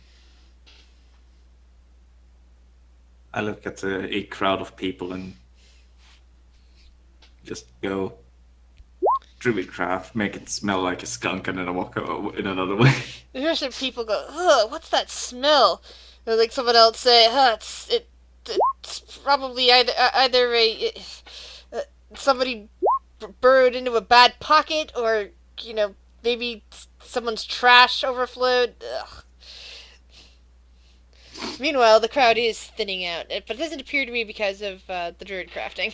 I look at a crowd of people and just go Druidcraft, make it smell like a skunk, and then I walk in another way. There's some people go, ugh, what's that smell? Or like someone else say, it's probably either somebody burrowed into a bad pocket, or maybe someone's trash overflowed. Ugh. Meanwhile, the crowd is thinning out, but it doesn't appear to be because of the druid crafting.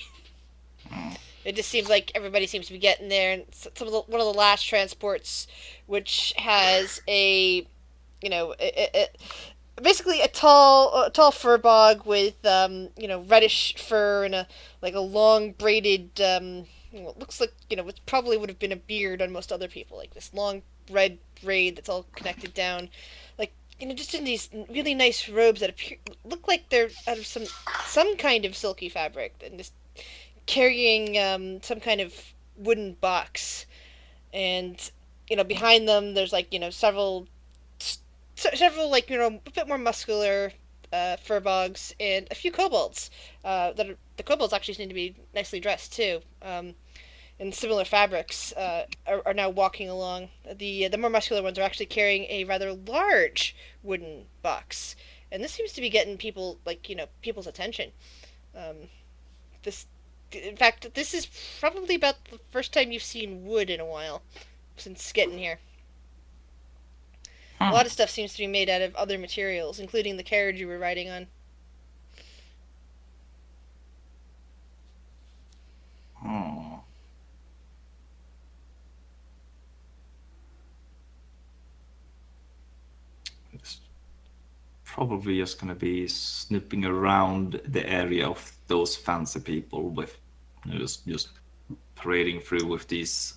It just seems like everybody seems to be getting there, and one of the last transports, which has a, you know, basically a tall fur bog with reddish fur and a long braided it looks like it probably would have been a beard on most other people, like this long red braid that's all connected down, like just in these really nice robes that look like they're out of some kind of silky fabric, and just carrying some kind of wooden box, and behind them there's several a bit more muscular fur bogs and a few kobolds. The kobolds actually seem to be nicely dressed too, in similar fabrics. Are now walking along. The more muscular ones are actually carrying a rather large wooden box, and this seems to be getting people's attention. Um, this, in fact, this is probably about the first time you've seen wood in a while since getting here. A lot of stuff seems to be made out of other materials, including the carriage you were riding on. Oh. It's probably just gonna be snooping around the area of those fancy people with just parading through with these,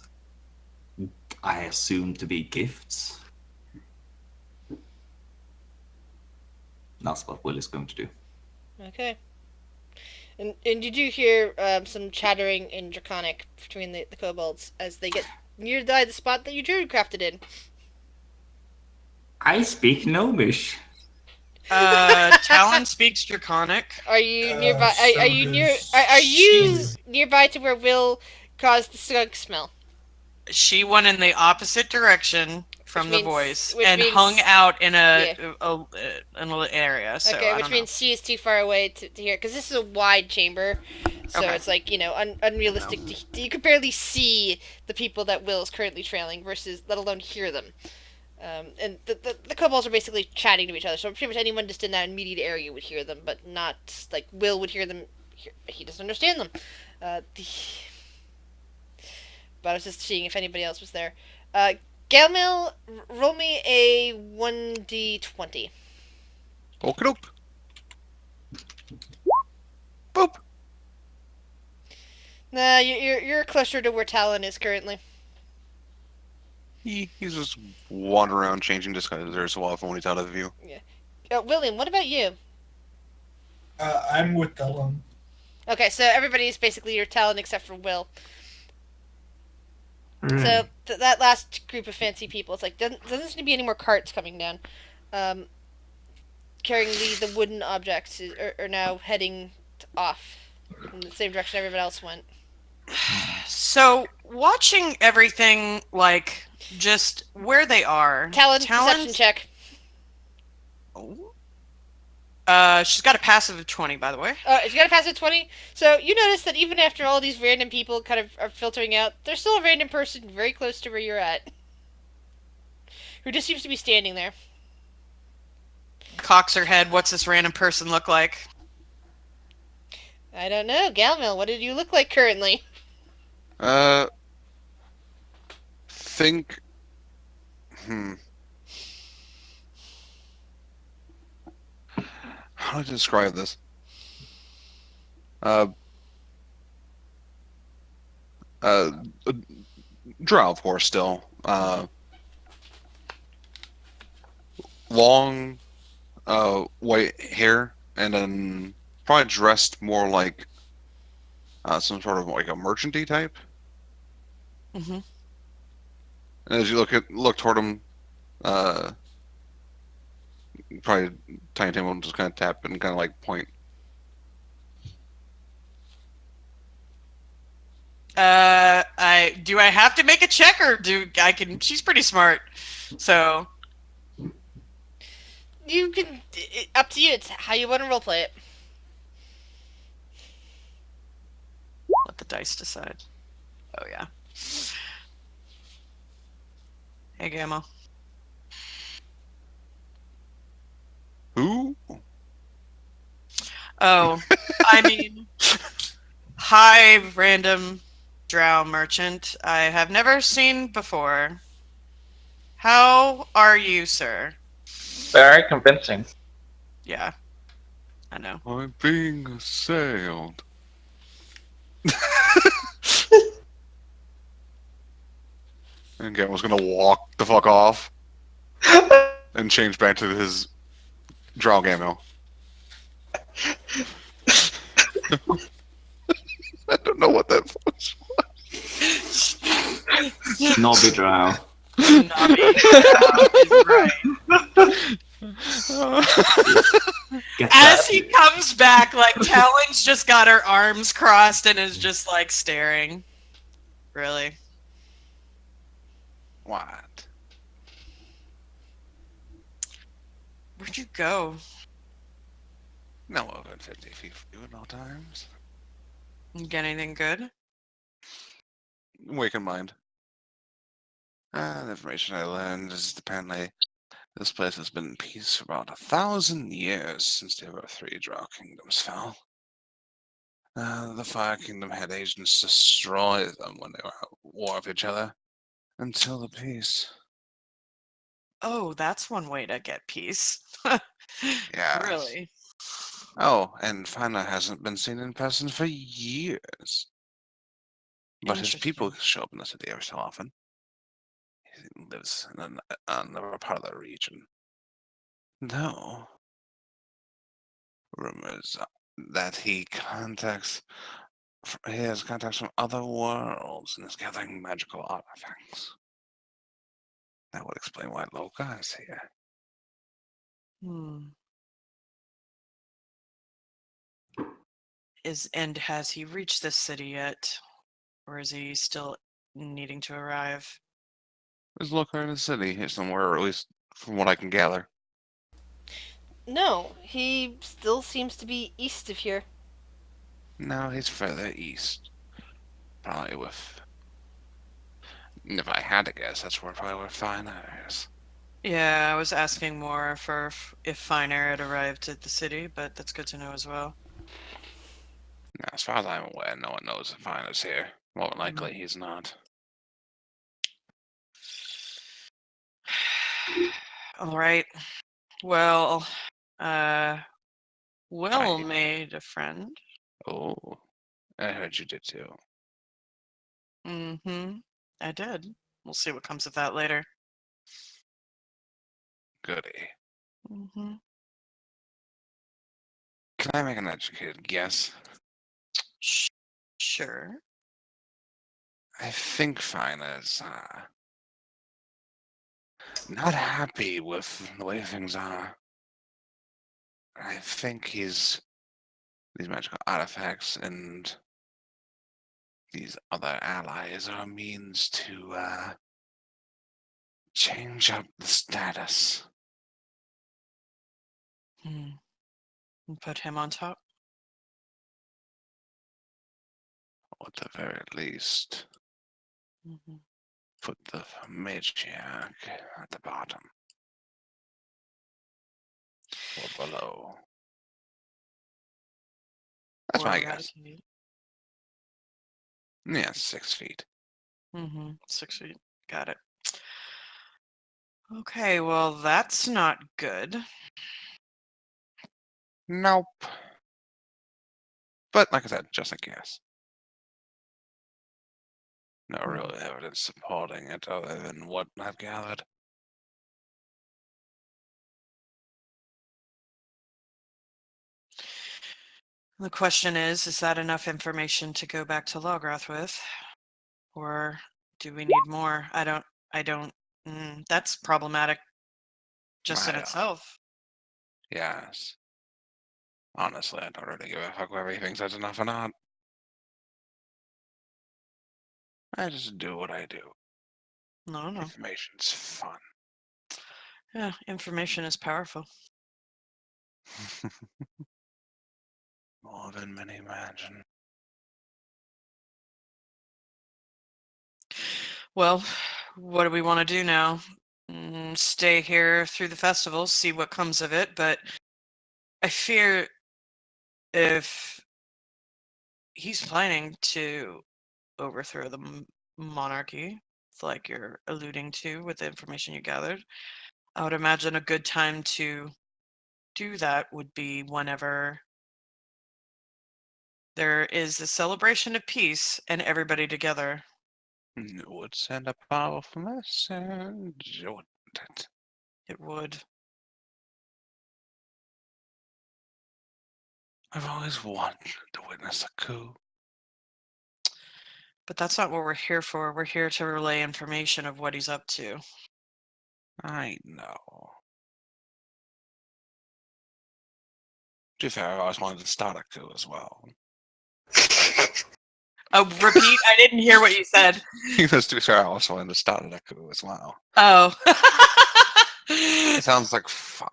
I assume to be gifts. That's what Will is going to do. Okay. And you do hear some chattering in Draconic between the kobolds as they get near the spot that you druid crafted in. I speak Gnomish. Talon speaks Draconic. Are you nearby? So Are you near? does Are you she. nearby to where Will caused the skunk smell? She went in the opposite direction from the means- voice which and means- hung out in Yeah. a little area. So Okay, I which don't means she is too far away to hear, because this is a wide chamber, so Okay. it's like unrealistic. You could barely see the people that Will is currently trailing, versus let alone hear them. And the kobolds are basically chatting to each other, so pretty much anyone just in that immediate area would hear them, but not like Will would hear them. He doesn't understand them. But I was just seeing if anybody else was there. Galmil, roll me a 1d20. Okie doke. Boop. Nah, you're closer to where Talon is currently. He's just wandering around changing disguises every so often when he's out of view. William, what about you? I'm with Dylan. Okay, so everybody's basically your Talon except for Will. So that last group of fancy people, it's like doesn't seem to be any more carts coming down, carrying the wooden objects are now heading off in the same direction everybody else went. So watching everything, like just where they are. Talon, perception check. She's got a passive of 20, by the way. If you got to pass a 20, so you notice that even after all these random people kind of are filtering out, there's still a random person very close to where you're at, who just seems to be standing there. Cocks her head. What's this random person look like? I don't know, Galmil. What did you look like currently? Think. How do I describe this? Drow, of course, still. Long, white hair, and then probably dressed more like some sort of like a merchanty type. Mm-hmm. And as you look toward him, probably Tiny Tim will just kind of tap and kind of like point. Do I have to make a check, or do I can? She's pretty smart, so You can. Up to you. It's how you want to roleplay it. let the dice decide. Oh yeah. Hey, Gamma. Who? Oh, I mean, hi, random drow merchant I have never seen before. How are you, sir? Very convincing. Yeah, I know. I'm being assailed. And Gavin was gonna walk the fuck off and change back to his drow gamma. I don't know what that was. Snobby drow. Snobby drow is right. Get As that? he comes back, like Talon's just got her arms crossed and is just like staring. Really? What? Where'd you go? No, more than 50 feet from you at all times. You get anything good? Wake in mind. The information I learned is apparently this place has been in peace for about 1,000 years since the other three drow kingdoms fell. The Fire Kingdom had agents destroy them when they were at war with each other until the peace. Oh, that's one way to get peace. Yes. Really? Oh, and Fana hasn't been seen in person for years. But his people Interesting. show up in the city every so often. He lives in another part of the region. No. Rumors that he has contacts from other worlds and is gathering magical artifacts. That would explain why Loka is here. Hmm. Has he reached this city yet? Or is he still needing to arrive? There's Loka in the city here somewhere, or at least from what I can gather. No, he still seems to be east of here. No, he's further east. Probably with. If I had to guess, that's probably where Fina is. Yeah, I was asking more for if Finer had arrived at the city, but that's good to know as well. Now, as far as I'm aware, no one knows if Fina's here. More than likely, he's not. All right. Well, Will Fine. made a friend. Oh, I heard you did too. Mm-hmm. I did. We'll see what comes of that later. Goody. Mm-hmm. Can I make an educated guess? Sure. I think Fina's not happy with the way things are. I think these magical artifacts and these other allies are a means to change up the status. Hmm. And put him on top. Or at the very least, Mm-hmm. put the matriarch at the bottom. Or below. That's Or my guess. eradicate. Yeah, 6 feet. Mm-hmm. 6 feet. Got it. Okay, well, that's not good. Nope. But like I said, just a guess. No real evidence supporting it other than what I've gathered. The question is that enough information to go back to Logroth with? Or do we need more? That's problematic just in Well, itself. yes. Honestly, I don't really give a fuck whether he thinks that's enough or not. I just do what I do. No. Information's fun. Yeah, information is powerful. More than many imagine. Well, what do we want to do now? Stay here through the festival, see what comes of it, but I fear if he's planning to overthrow the monarchy, like you're alluding to with the information you gathered. I would imagine a good time to do that would be whenever there is a celebration of peace and everybody together. It would send a powerful message, wouldn't it? It would. I've always wanted to witness a coup. But that's not what we're here for. We're here to relay information of what he's up to. I know. To be fair, I always wanted to start a coup as well. Oh, repeat? I didn't hear what you said. Because to be fair, I also wanted to start a coup as well. Oh. It sounds like fun.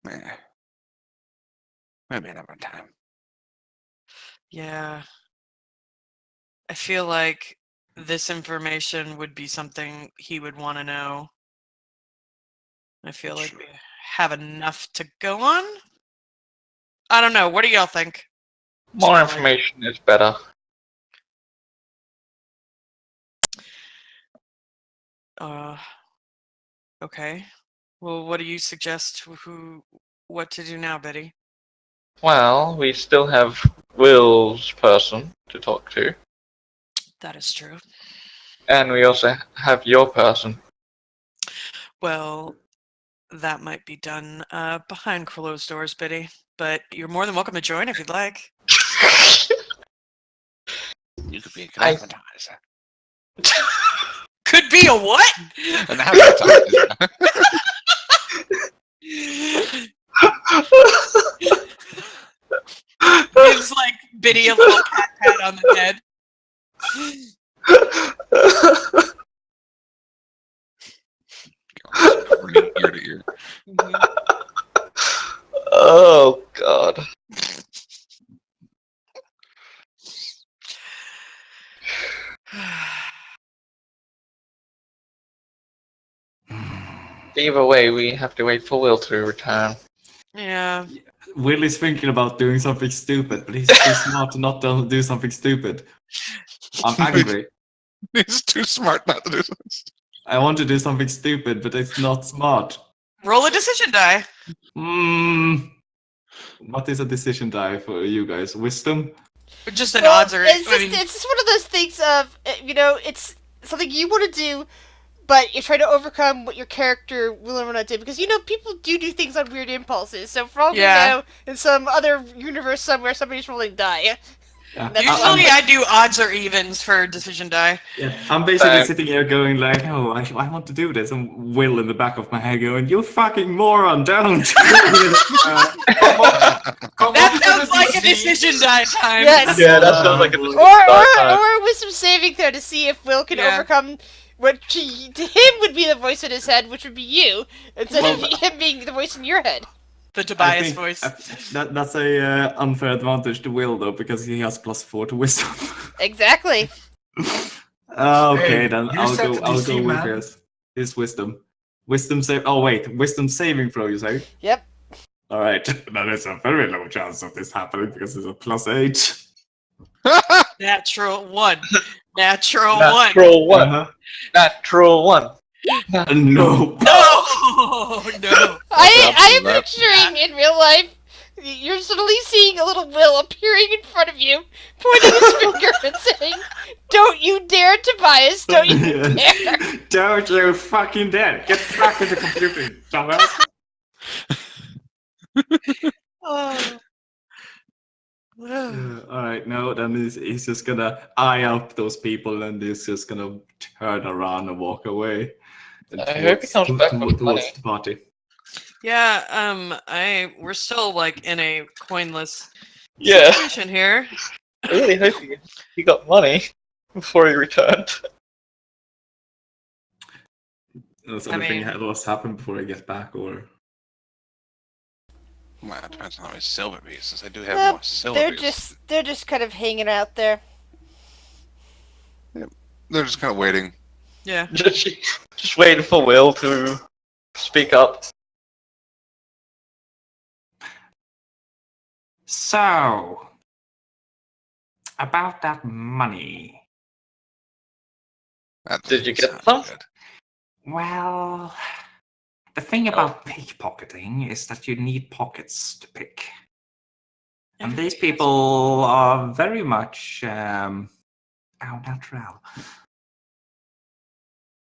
Eh. Maybe another time. Yeah. I feel like this information would be something he would want to know. I feel like we have enough to go on. I don't know. What do y'all think? More information is better. Okay. Well, what do you suggest? What to do now, Betty? Well, we still have Will's person to talk to, That is true. and we also have your person. Well, that might be done behind closed doors, Betty. But you're more than welcome to join if you'd like. You could be a good I- advertiser. Could be a what? An advertiser. Gives like Biddy a little pat on the head. Grinning ear to ear. Oh God. Either way, we have to wait for Will to return. Yeah. Will is thinking about doing something stupid, but he's too smart to not do something stupid. I'm angry. He's too smart not to do this. I want to do something stupid, but it's not smart. Roll a decision die. What is a decision die for you guys? Wisdom? Just an odds or it's just one of those things of, it's something you want to do, but you're trying to overcome what your character will or not do. Because, people do things on weird impulses. So for all you know, in some other universe somewhere, somebody's rolling die. Yeah. Usually I do odds or evens for decision die. Yeah, I'm basically sitting here going like, oh, I want to do this, and Will in the back of my head going, you fucking moron, don't! That sounds like a decision die time. Yes. Yeah, that sounds like a Or wisdom saving throw to see if Will can overcome what to him would be the voice in his head, which would be you, instead of him being the voice in your head. The Tobias voice. That's a unfair advantage to Will though, because he has +4 to wisdom. Exactly. Okay, Hey, then you I'll said go. to I'll DC, go with man. his wisdom. Wisdom save. Oh wait, wisdom saving throw. You say? Yep. All right. Then it's a very low chance of this happening because it's a +8. Natural 1. Natural 1. Natural 1. Uh-huh. Natural 1. No. No! No. I am picturing in real life, you're suddenly seeing a little Will appearing in front of you, pointing his finger and saying, "Don't you dare, Tobias! Don't you dare!" Don't you fucking dare! Get back into computing, dumbass! Oh. Alright, no, then he's just gonna eye up those people and he's just gonna turn around and walk away. I hope he comes back with towards money. the party. Yeah, we're still like in a coinless Yeah, situation here. I really hope he got money before he returned. Does I anything mean- else happen before I get back, or? Well, it depends on how many silver pieces. I do have Nope, more silver pieces. They're just kind of hanging out there. They're just kind of waiting. Yeah. Just waiting for Will to speak up. So, about that money. That Did you doesn't get sound some? good. Well, the thing about pickpocketing is that you need pockets to pick. And these Everybody has people are very much au natural.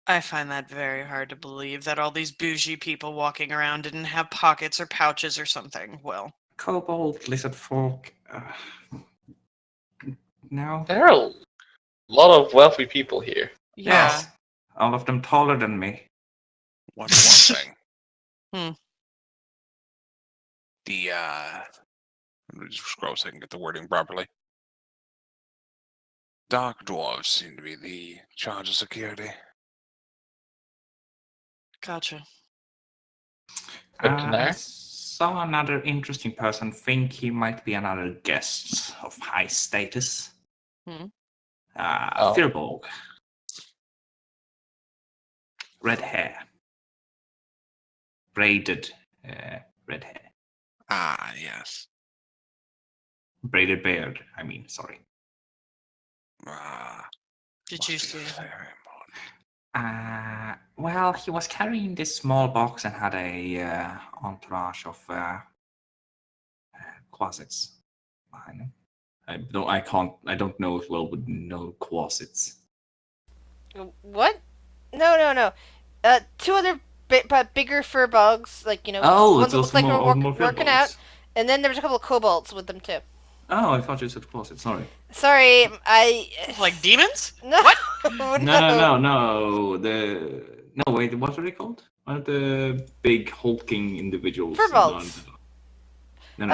I find that very hard to believe that all these bougie people walking around didn't have pockets or pouches or something. Well, Kobold, lizard folk. No. There are a lot of wealthy people here. yeah. Yes. All of them taller than me. One thing. Hmm. The let me just scroll so I can get the wording properly. Dark dwarves seem to be the charge of security. Gotcha. Good to know. I saw another interesting person think he might be another guest of high status. Hmm. Oh. Firbolg. Red hair. Braided red hair. Ah, yes. Braided beard, I mean, sorry. Ah, Did you must be see? very important. Well, he was carrying this small box and had a entourage of closets behind him. I don't know if Will would know closets. What? No. Two other but bigger fur bugs, like Oh, ones it's that looked also like they were more working Firbolgs. out, and then there was a couple of kobolds with them too. Oh, I thought you said closets. Sorry. Sorry, I Like demons? no. What? No. No, wait. What are they called? What are the big hulking individuals? Furbolgs. No.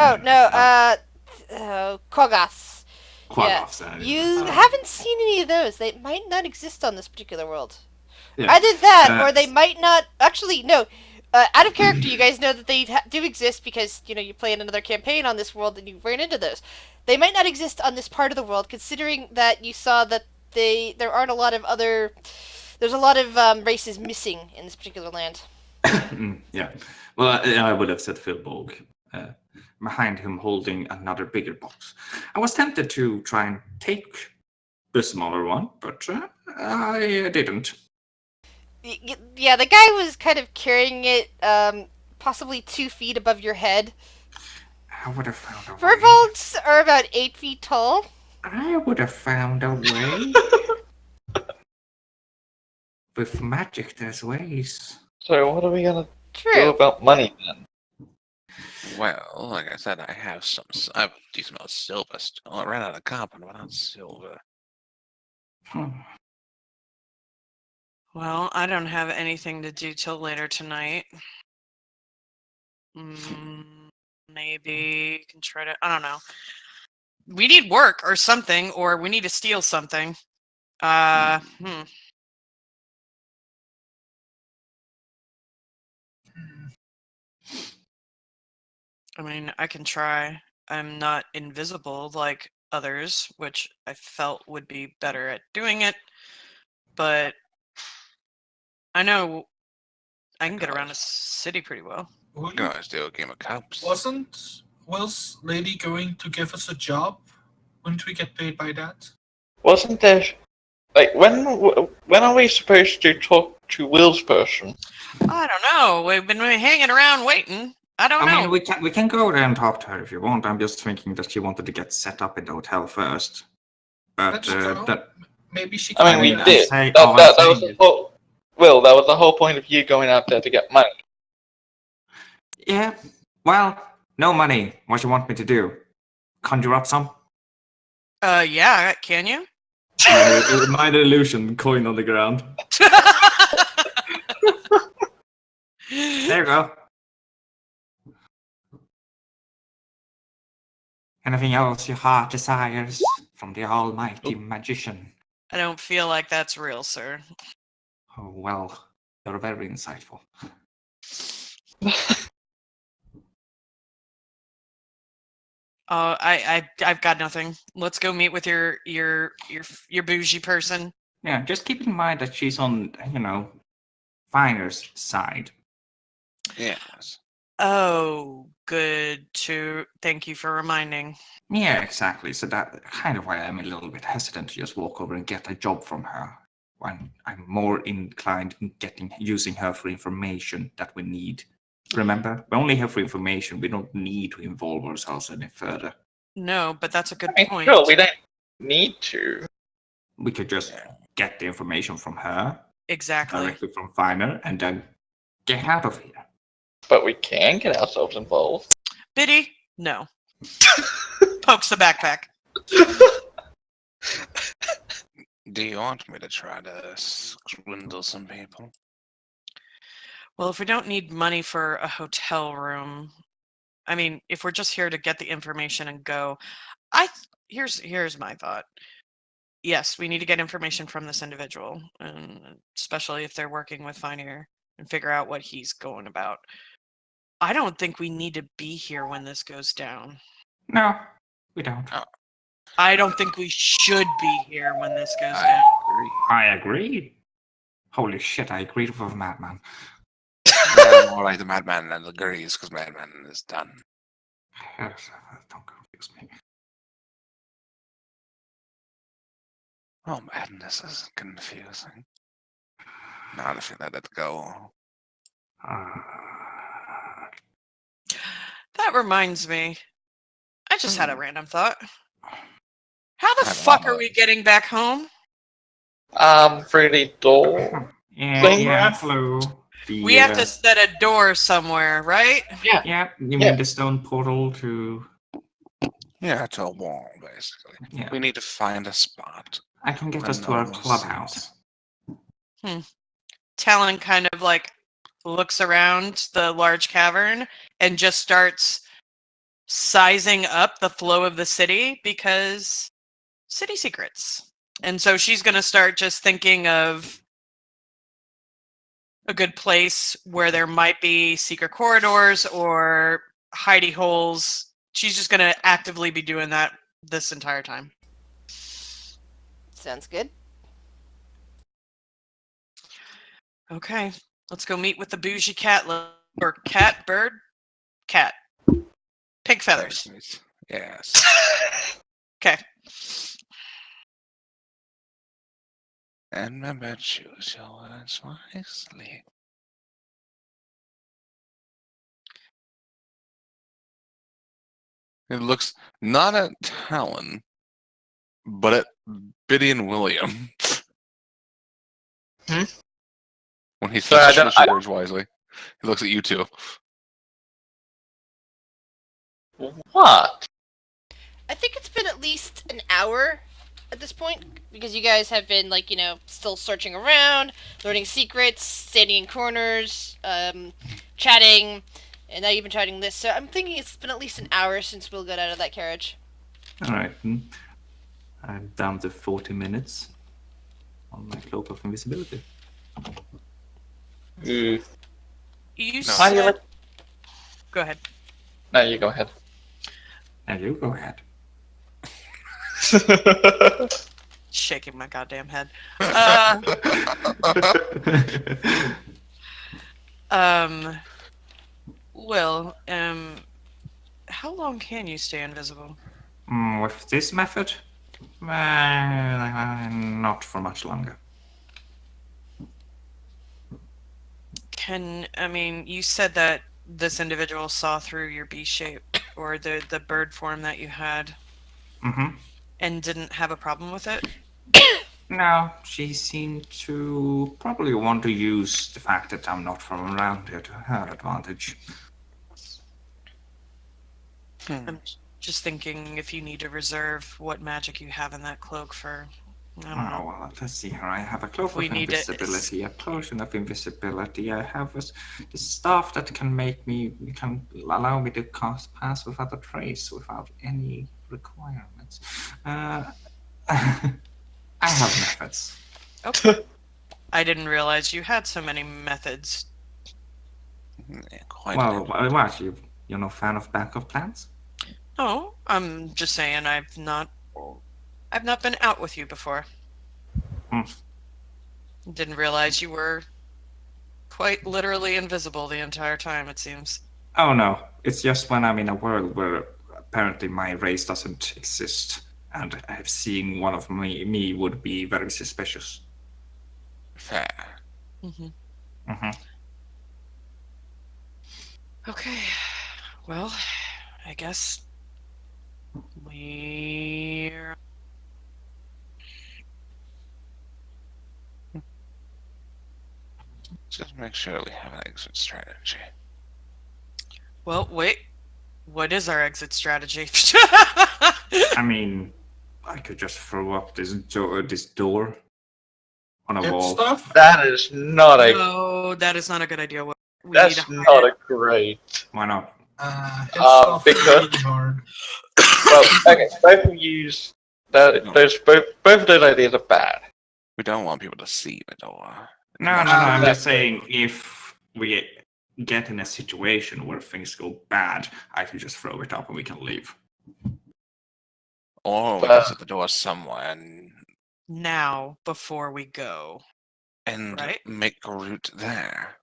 Kogas. Quaggoths. You Oh. haven't seen any of those. They might not exist on this particular world. Yeah. Either that, or Uh, they might not. Actually, no. Out of character, you guys know that they do exist because you play in another campaign on this world and you ran into those. They might not exist on this part of the world, considering that you saw that there aren't a lot of other. There's a lot of races missing in this particular land. Yeah. Well, I would have said Firbolg. Behind him holding another bigger box. I was tempted to try and take the smaller one, but I didn't. Yeah, the guy was kind of carrying it, possibly 2 feet above your head. I would have found a way. Furbolgs are about 8 feet tall. I would have found a way. With magic, there's ways. So what are we gonna do True. about money then? Well, like I said, I have a decent amount of silver still. I ran out of copper, but not silver. Well, I don't have anything to do till later tonight. Maybe can try to. I don't know. We need work or something, or we need to steal something. I mean, I can try. I'm not invisible like others, which I felt would be better at doing it. But I know I can get around a city pretty well. We can always do a game of cups. Wasn't Will's lady going to give us a job? Wouldn't we get paid by that? Wasn't there like when are we supposed to talk to Will's person? I don't know. We've been hanging around waiting. I don't know. I mean, we can go there and talk to her if you want. I'm just thinking that she wanted to get set up in the hotel first. But Let's go. that Maybe she. I Can mean, we I'm did. saying- That I'm was saying the is- whole. Will, that was the whole point of you going out there to get money. Yeah. Well, no money. What you want me to do? Conjure up some? Yeah, can you? Minor illusion coin on the ground. There you go. Anything else your heart desires from the almighty magician? I don't feel like that's real, sir. Oh, well, you're very insightful. I've got nothing. Let's go meet with your bougie person. Yeah, just keep in mind that she's on, Finer's side. Yes. Oh, thank you for reminding. Yeah, exactly. So that kind of why I'm a little bit hesitant to just walk over and get a job from her. When I'm more inclined in using her for information that we need. Remember, we're only here for information. We don't need to involve ourselves any further. No, but that's a good I mean, point. sure, we don't need to. We could just get the information from her Exactly. directly from Finer and then get out of here. But we can get ourselves involved. Biddy, no. Pokes the backpack. Do you want me to try to swindle some people? Well, if we don't need money for a hotel room, I mean, if we're just here to get the information and go, here's my thought. Yes, we need to get information from this individual, and especially if they're working with Finer, and figure out what he's going about. I don't think we need to be here when this goes down. No, we don't. I don't think we should be here when this goes I down. agree. I agree. Holy shit, I agreed with a madman. Yeah, more like the madman that agrees because madman is done. Don't confuse me. Oh, madness is confusing. Not if you let it go. That reminds me. I just had a random thought. How the I fuck love are we it. getting back home? Through the door. Yeah, hello. We have to set a door somewhere, right? Yeah, you mean the stone portal to... Yeah, to a wall, basically. Yeah. We need to find a spot. I can get where us to no our one will clubhouse. see us. Talon kind of like looks around the large cavern and just starts sizing up the flow of the city because city secrets. And so she's going to start just thinking of a good place where there might be secret corridors or hidey holes. She's just going to actively be doing that this entire time. Sounds good. Okay, let's go meet with the bougie cat or cat bird cat. Pink feathers. Yes. Okay. And remember, choose your words wisely. It looks not at Talon, but at Biddy and William. Hmm? When he Sorry, says choose your words wisely, he looks at you two. What? I think it's been at least an hour at this point, because you guys have been, like, still searching around, learning secrets, standing in corners, chatting, and now you've been chatting this, so I'm thinking it's been at least an hour since Will got out of that carriage. Alright, I'm down to 40 minutes on my cloak of invisibility. Ooh. You Why do you said... like... Go ahead. No, you go ahead. And you go ahead. Shaking my goddamn head. Will, how long can you stay invisible? With this method? Not for much longer. You said that this individual saw through your bee shape, or the bird form that you had, and didn't have a problem with it? No, she seemed to probably want to use the fact that I'm not from around here to her advantage. I'm just thinking if you need to reserve what magic you have in that cloak for... I don't know. Well, let's see here. I have a cloak of invisibility, a potion of invisibility. I have the staff that can allow me to cast pass without a trace, without any requirements. I have methods. Okay. I didn't realize you had so many methods. Yeah, quite Well, what? You're no fan of backup plans? Oh, I'm just saying I've not been out with you before. Didn't realize you were quite literally invisible the entire time, it seems. Oh no, it's just when I'm in a world where apparently my race doesn't exist, and seeing one of me would be very suspicious. Fair. Mm-hmm. Mm-hmm. Okay. Well, I guess we're. Just make sure we have an exit strategy. Well, wait. What is our exit strategy? I mean, I could just throw up this door on a Hit wall. stuff? That is not a. No, that is not a good idea. We need to That's hide not it. a great. Why not? Hit stuff Because- really hard. Well, okay, both of use that. Those both of those ideas are bad. We don't want people to see the door. No. I'm just saying, if we get in a situation where things go bad, I can just throw it up and we can leave. Or we But- can set the door somewhere Now, before we go. and Right? make a route there.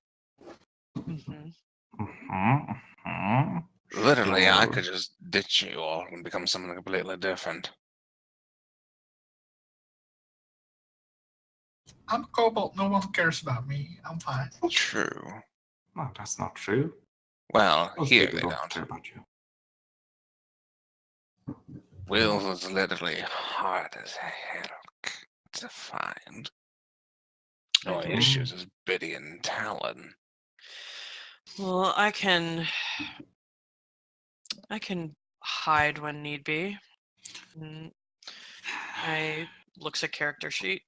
Mm-hmm. Mm-hmm. Literally, I Sure. could just ditch you all and become something completely different. I'm Cobalt. No one cares about me. I'm fine. True. No, that's not true. Well, Most here people they don't don't. care about you. Will was literally hard as hell to find. No Mhm. issues as Biddy and Talon. Well, I can hide when need be. I looks at character sheet.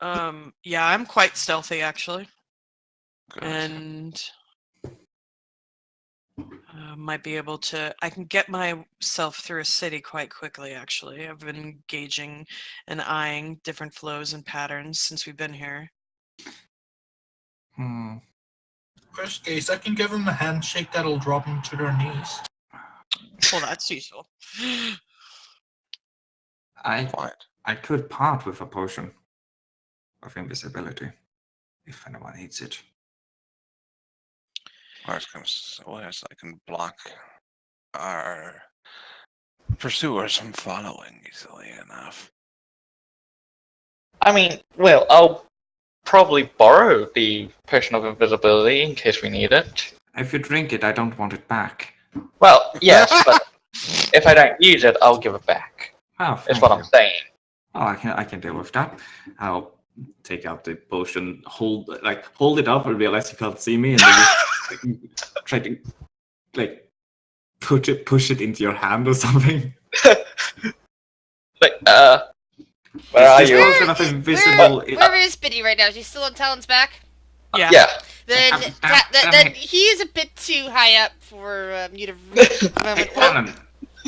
Yeah, I'm quite stealthy actually, Good. and might be able to. I can get myself through a city quite quickly. Actually, I've been gauging and eyeing different flows and patterns since we've been here. Hmm. Worst case, I can give them a handshake that'll drop them to their knees. Well, that's useful. Quiet. I could part with a potion of invisibility if anyone needs it. Worst comes to worst, I can block our pursuers from following easily enough. I mean, well, I'll probably borrow the potion of invisibility in case we need it. If you drink it, I don't want it back. Well, yes, but if I don't use it, I'll give it back. Oh, Is thank what you. I'm saying. Oh, I can deal with that. I'll take out the potion, hold it up, and realize you can't see me, and then just try to push it into your hand or something. Like, where are Is this you? potion of invisible? Where is Biddy right now? She's still on Talon's back? Yeah. Yeah. Then, Damn it. he is a bit too high up for you to reach at the moment.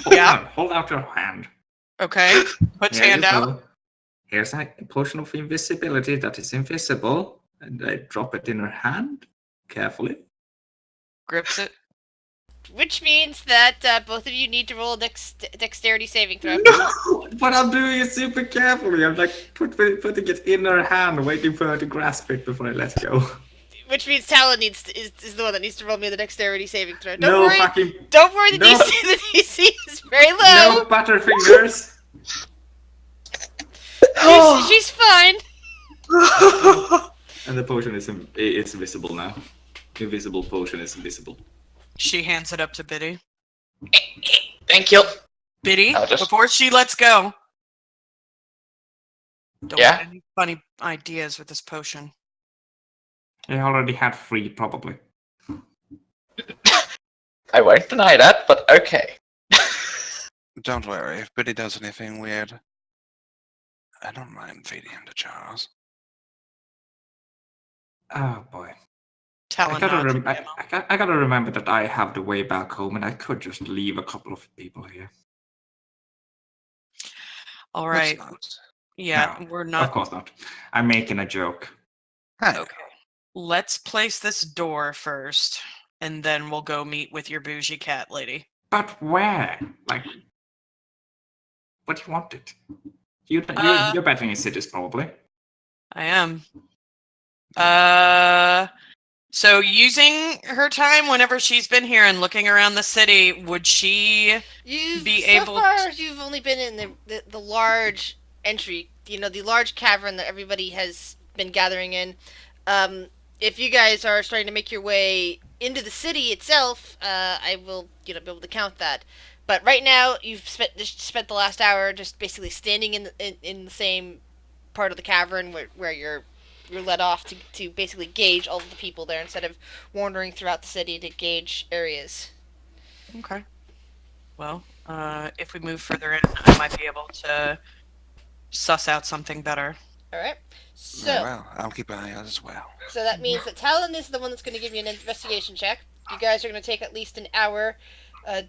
Well, Talon, hold out your hand. Okay. Puts Here you hand out. go. Here's a potion of invisibility that is invisible, and I drop it in her hand carefully. Grips it. which means that both of you need to roll a dexterity saving throw. No, but I'm doing it super carefully. I'm like putting it in her hand, waiting for her to grasp it before I let go. Which means Talon is the one that needs to roll me the dexterity saving throw. Don't No worry. fucking Don't worry. The no. DC the DC is very low. no butterfingers. She's fine. And the potion is it's invisible now. Invisible potion is invisible. She hands it up to Biddy. Thank you. Biddy, I'll just- before she lets go. Don't Yeah? get any funny ideas with this potion. I already had 3 probably. I won't deny that, but okay. Don't worry, if Biddy does anything weird, I don't mind feeding him to Charles. Oh boy. Talon I gotta, nods rem- at him. I gotta remember that I have the way back home, and I could just leave a couple of people here. All Let's right. not. Yeah, No, we're Of not. course not. I'm making a joke. Hey, Okay. Let's place this door first, and then we'll go meet with your bougie cat lady. But where? Like, what do you want it? You're better in cities, probably. I am. So using her time whenever she's been here and looking around the city, would she be So able far, you've only been in the large entry, the large cavern that everybody has been gathering in. Um, if you guys are starting to make your way into the city itself, I will, be able to count that. But right now, you've spent the last hour just basically standing in the same part of the cavern where you're let off to basically gauge all of the people there instead of wandering throughout the city to gauge areas. Okay. Well, if we move further in, I might be able to suss out something better. All right. Very So, well. I'll keep an eye out as well. so that means that Talon is the one that's going to give you an investigation check. You guys are going to take at least an hour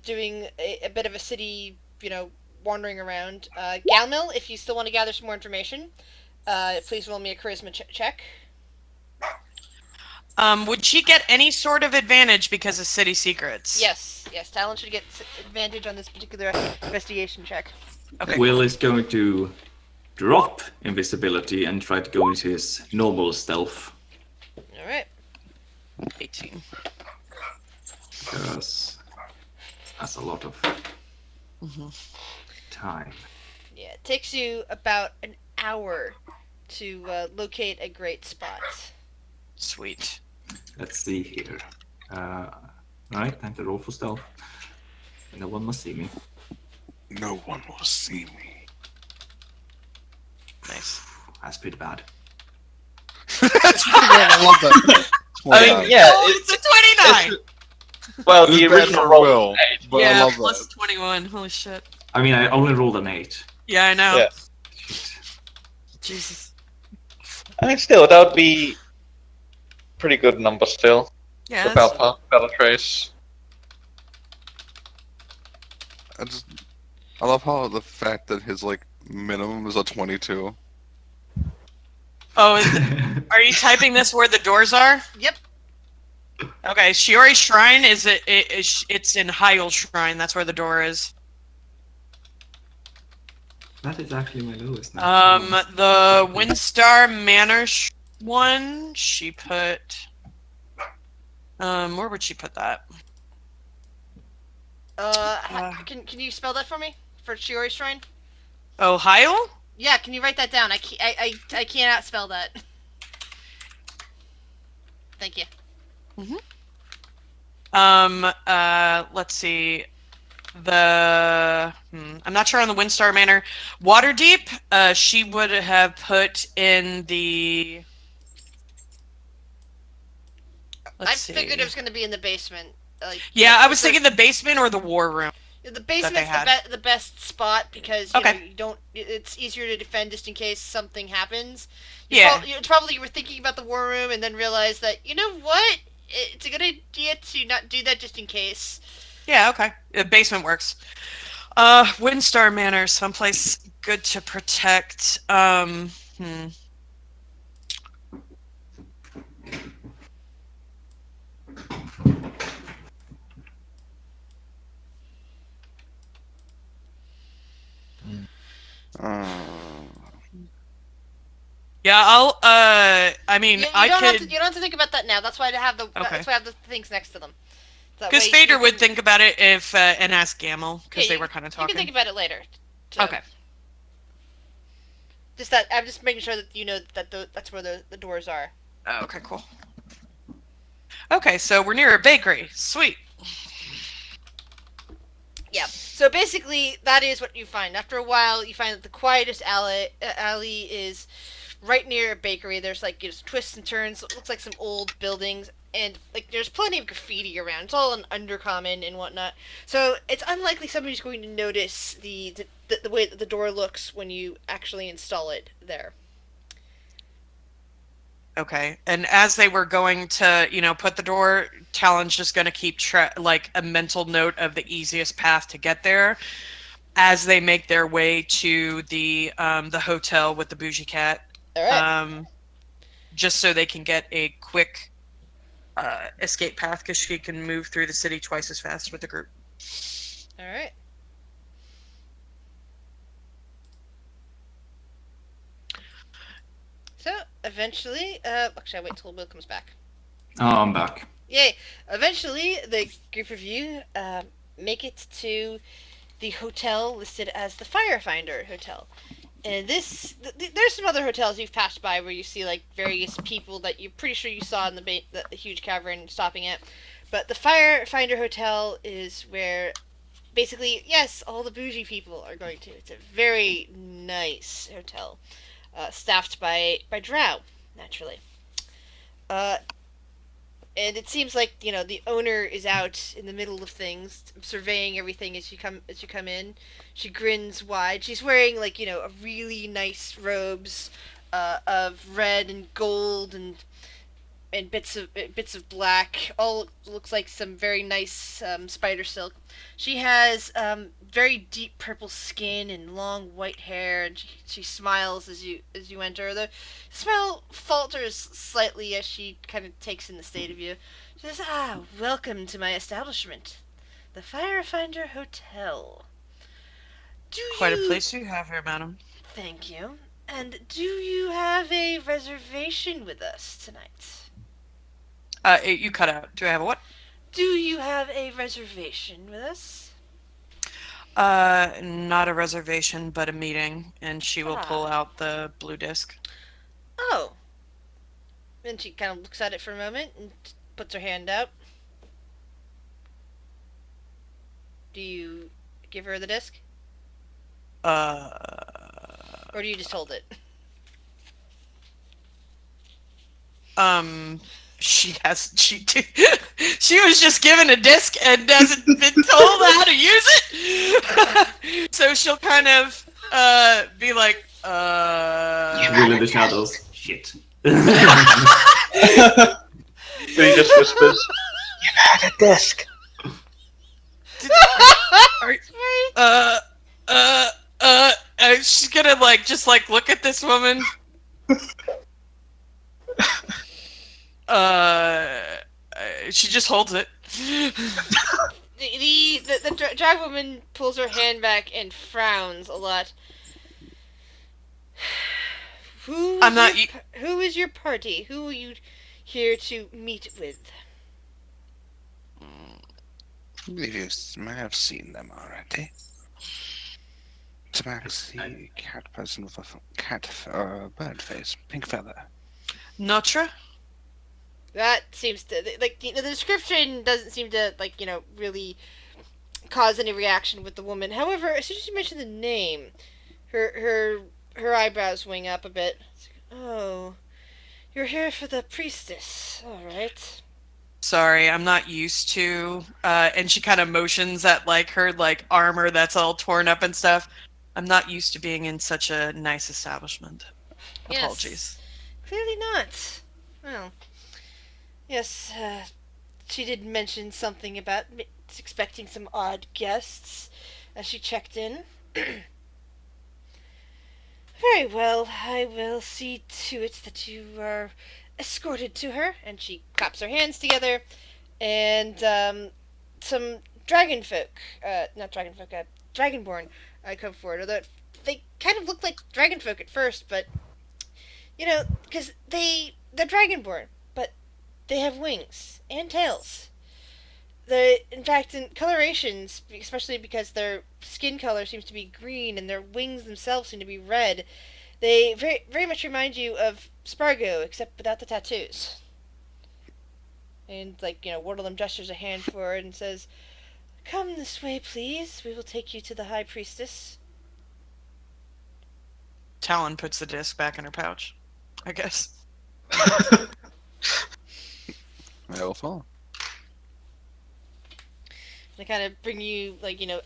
doing a bit of a city, wandering around. Galmil, if you still want to gather some more information, please roll me a charisma check. Would she get any sort of advantage because of city secrets? Yes, Talon should get advantage on this particular investigation check. Okay. Will is going to drop invisibility and try to go into his normal stealth. All right. 18. Because that's a lot of time. Yeah, it takes you about an hour to locate a great spot. Sweet. Let's see here. Right, time to roll for stealth. No one must see me. No one will see me. Nice. That's pretty bad. That's pretty bad. I love that. I mean, yeah. Oh, it's a 29! Well, It's the bad original for roll Will, was 8. but I Yeah, love plus that. 21. Holy shit. I mean, I only rolled an 8. Yeah, I know. Yeah. Jesus. I mean, still, that would be pretty good number still. Yeah, Without Bellatrace. I love how the fact that his minimum is a 22. Oh, are you typing this where the doors are? Yep. Okay, Shiori Shrine it's in Hyel Shrine. That's where the door is. That is actually my lowest now. The Windstar Manor one, she put. Where would she put that? Can you spell that for me for Shiori Shrine? Oh, Hyel? Yeah, can you write that down? I cannot spell that. Thank you. Let's see. I'm not sure on the Windstar Manor. Waterdeep, she would have put in the. I figured it was going to be in the basement. Yeah, I was thinking the basement or the war room. The basement's the best spot because you don't. It's easier to defend just in case something happens. You were thinking about the war room and then realized that what, it's a good idea to not do that just in case. Yeah, okay. The basement works. Windstar Manor, someplace good to protect. Yeah, I'll. I mean, You don't have to think about that now. That's why I have That's why I have the things next to them. Because Fader would think about it if and ask Gamel because they were kind of talking. You can think about it later. Okay. Just that I'm just making sure that you know that that's where the doors are. Oh, okay, cool. Okay, so we're near a bakery. Sweet. Yeah. So basically, that is what you find. After a while, you find that the quietest alley is right near a bakery. There's twists and turns. It looks like some old buildings, and there's plenty of graffiti around. It's all an undercommon and whatnot. So it's unlikely somebody's going to notice the way that the door looks when you actually install it there. Okay, and as they were going to, put the door, Talon's just going to keep a mental note of the easiest path to get there as they make their way to the hotel with the bougie cat. All right. Just so they can get a quick escape path because she can move through the city twice as fast with the group. All right. So eventually, actually, I wait till Will comes back. Oh, I'm back. Yay! Eventually, the group of you make it to the hotel listed as the Firefinder Hotel. And there's some other hotels you've passed by where you see like various people that you're pretty sure you saw in the huge cavern stopping at. But the Firefinder Hotel is where basically, yes, all the bougie people are going to. It's a very nice hotel, staffed by Drow, naturally. Uh, and it seems like the owner is out in the middle of things, surveying everything as you come in. She grins wide. She's wearing like a really nice robes, of red and gold and bits of black. All looks like some very nice spider silk. She has very deep purple skin and long white hair, and she smiles as you enter. The smile falters slightly as she kind of takes in the state of you. She says, "Ah, welcome to my establishment, the Firefinder Hotel. Do Quite a you? place you have here, madam. Thank you. And do you have a reservation with us tonight?" You cut out. Do I have a what? Do you have a reservation with us? Not a reservation, but a meeting, and she will pull Ah. out the blue disc. Oh. And she kind of looks at it for a moment and puts her hand out. Do you give her the disc? Uh, Or do you just hold it? she has she she was just given a disc and hasn't been told how to use it. So she'll kind of be like Will in the shadows. Shit. So he just whispers, "You had a desk." she's gonna just look at this woman. She just holds it. The drag woman pulls her hand back and frowns a lot. Who is your party? Who are you here to meet with? I believe you may have seen them already. Tabaxi, cat person with a bird face, pink feather. Notre? That seems to the description doesn't seem to really cause any reaction with the woman. However, as soon as you mention the name, her eyebrows wing up a bit. It's like, oh, you're here for the priestess. All right. Sorry, I'm not used to. And she kind of motions at her armor that's all torn up and stuff. I'm not used to being in such a nice establishment. Yes. Apologies. Clearly not. Well, yes, she did mention something about expecting some odd guests as she checked in. Very well, I will see to it that you are escorted to her. And she claps her hands together, and some dragon folk, not dragon folk, dragonborn, come forward. Although they kind of look like dragon folk at first, but because they're dragonborn, but they have wings and tails. In fact, in colorations, especially because their skin color seems to be green and their wings themselves seem to be red, they very, very much remind you of Spargo, except without the tattoos. And, one of them gestures a hand forward and says, "Come this way, please. We will take you to the High Priestess." Talon puts the disc back in her pouch, I guess. Well, fall. They kind of bring you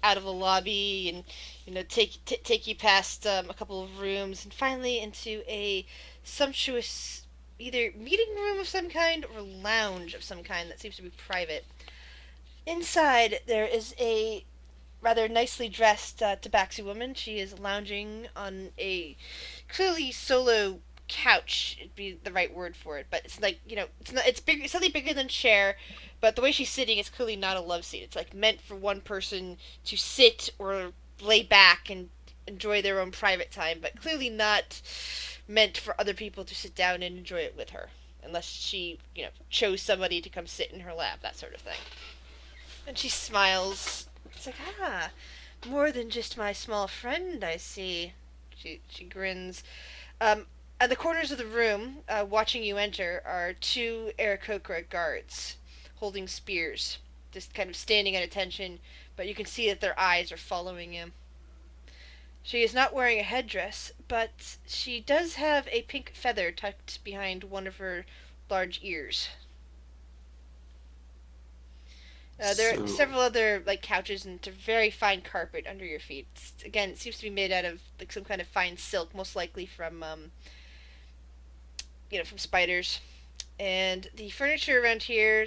out of a lobby and take you past a couple of rooms and finally into a sumptuous either meeting room of some kind or lounge of some kind that seems to be private. Inside there is a rather nicely dressed tabaxi woman. She is lounging on a clearly solo couch. It'd be the right word for it, but it's it's not. It's big. It's slightly bigger than chair, but the way she's sitting is clearly not a love seat. It's meant for one person to sit or lay back and enjoy their own private time, but clearly not meant for other people to sit down and enjoy it with her. unless she, chose somebody to come sit in her lap, that sort of thing. And she smiles. It's like, more than just my small friend, I see. She grins. At the corners of the room, watching you enter, are two Aarakocra guards holding spears, just kind of standing at attention, but you can see that their eyes are following you. She is not wearing a headdress, but she does have a pink feather tucked behind one of her large ears. There are So, several other couches and very fine carpet under your feet. Again, it seems to be made out of some kind of fine silk, most likely from from spiders. And the furniture around here,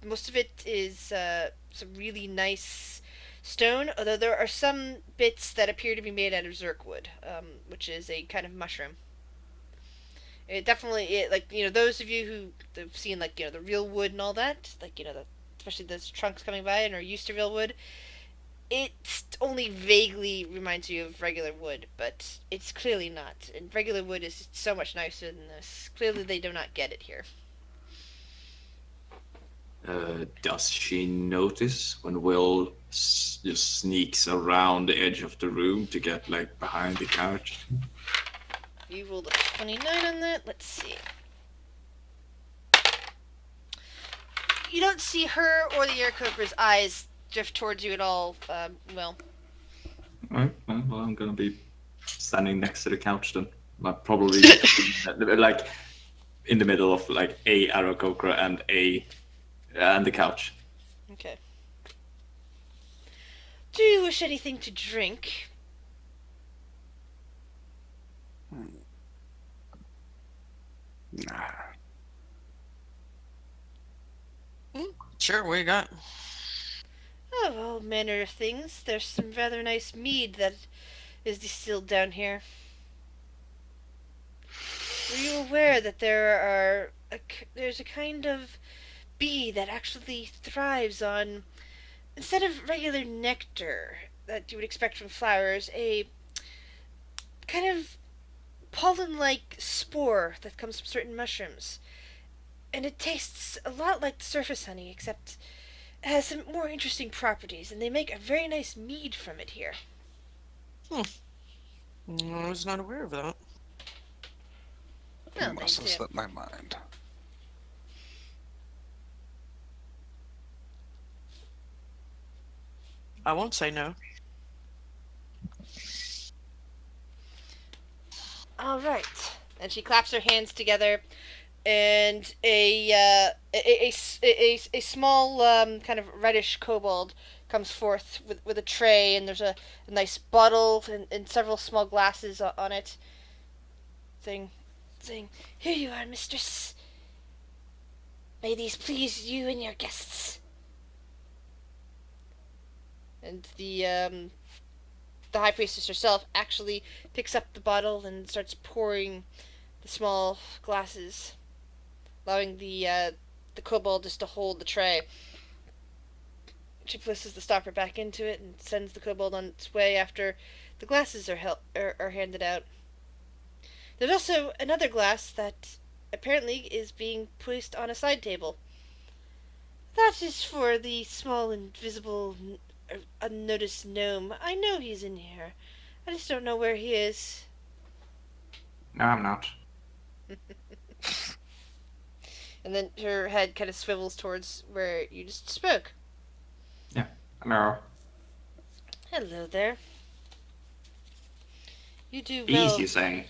most of it is some really nice stone, although there are some bits that appear to be made out of zirkwood, which is a kind of mushroom. It definitely, those of you who have seen, the real wood and all that, especially those trunks coming by and are used to real wood, it only vaguely reminds you of regular wood, but it's clearly not. And regular wood is so much nicer than this. Clearly they do not get it here. does she notice when Will just sneaks around the edge of the room to get behind the couch? You rolled a 29 on that. Let's see. You don't see her or the Aarakocra's eyes drift towards you at all, Will. Alright, well, I'm gonna be standing next to the couch then. Probably in the middle of a Aarakocra and the couch. Okay. Do you wish anything to drink? Nah. Sure, what you got? Oh, all manner of things. There's some rather nice mead that is distilled down here. Were you aware that there's a kind of bee that actually thrives on, instead of regular nectar that you would expect from flowers, a kind of pollen-like spore that comes from certain mushrooms? And it tastes a lot like the surface honey, except it has some more interesting properties, and they make a very nice mead from it here. I was not aware of that. Well, It must have they do. slipped my mind. I won't say no. All right. And she claps her hands together, and a small kind of reddish kobold comes forth with a tray, and there's a nice bottle and several small glasses on it, saying, "Here you are, mistress. May these please you and your guests." And the high priestess herself actually picks up the bottle and starts pouring the small glasses, allowing the kobold just to hold the tray. She places the stopper back into it and sends the kobold on its way after the glasses are handed out. There's also another glass that apparently is being placed on a side table. That is for the small, invisible, unnoticed gnome. I know he's in here. I just don't know where he is. No, I'm not. And then her head kind of swivels towards where you just spoke. Yeah, no. Hello there. You do well. Bees, you say?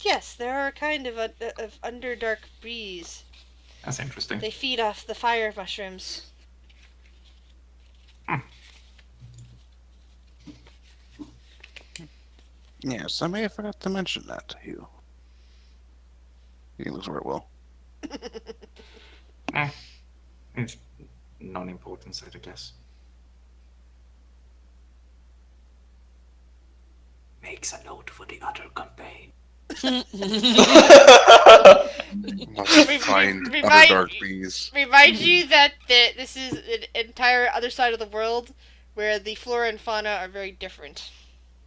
Yes, there are a kind of underdark bees. That's interesting. They feed off the fire mushrooms. Yes, I may have forgot to mention that to you. He looks where it will. It's non-important, I guess. Makes a note for the other campaign. Must find remind- Underdark bees. Remind you that this is an entire other side of the world where the flora and fauna are very different.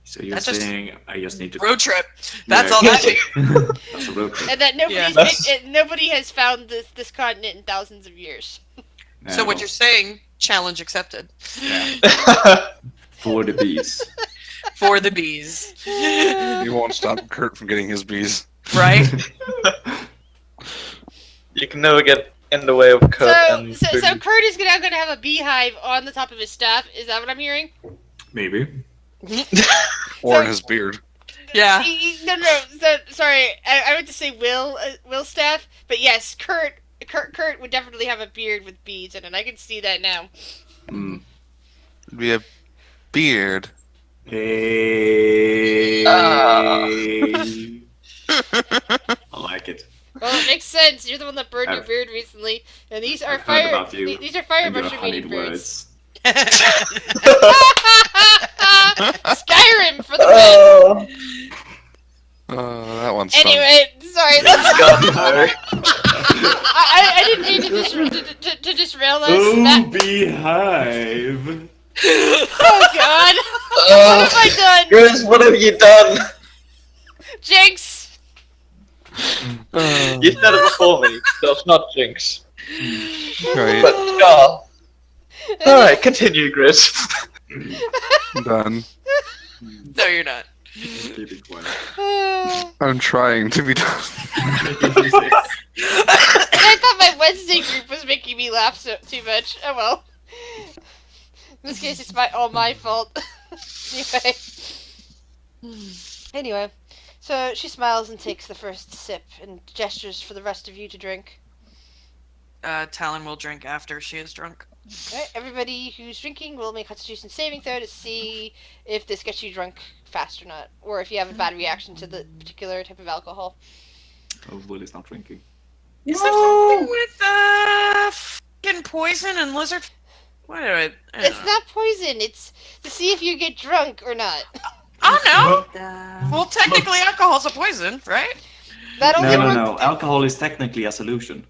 So you're That's just- saying I just need to Road trip. That's Yeah, all that takes. That's a road trip. And that That's- nobody has found this continent in thousands of years. So what you're saying, challenge accepted. For the bees. For the bees. You won't stop Kurt from getting his bees. Right? You can never get in the way of Kurt and So Boogie. Kurt is now going to have a beehive on the top of his staff. Is that what I'm hearing? Maybe. Or in his beard. Yeah. No. So, sorry, I meant to say Will staff, but yes, Kurt would definitely have a beard with beads in it. I can see that now. Mm. It'd be a beard. Hey. Ah. I like it. Well, it makes sense. You're the one that burned your I've- beard recently, and these are I've heard fire. about you These are fire and your mushroom eating honeyed birds. words. Skyrim for the win. Oh, That one's fun. Anyway, sorry. God, no. I didn't mean to disrail us. That- beehive. oh God! What Oh, have I done? Grizz, what have you done? Jinx! You said it before me, so it's not Jinx. Right, But Scar. Alright, continue, Grizz. done. No, you're not. Keep it quiet. I'm trying to be done. I thought my Wednesday group was making me laugh too much. Oh well. In this case, it's all my fault. Anyway, so she smiles and takes the first sip and gestures for the rest of you to drink. Talon will drink after she is drunk. Alright, everybody who's drinking will make a Constitution saving throw to see if this gets you drunk fast or not, or if you have a bad reaction to the particular type of alcohol. Oh, Willie's not drinking. Is there something with fucking poison and lizard? What do I don't It's know. not poison. It's to see if you get drunk or not. Oh no. Look, Well, technically, alcohol's a poison, right? That only works. No. Alcohol is technically a solution.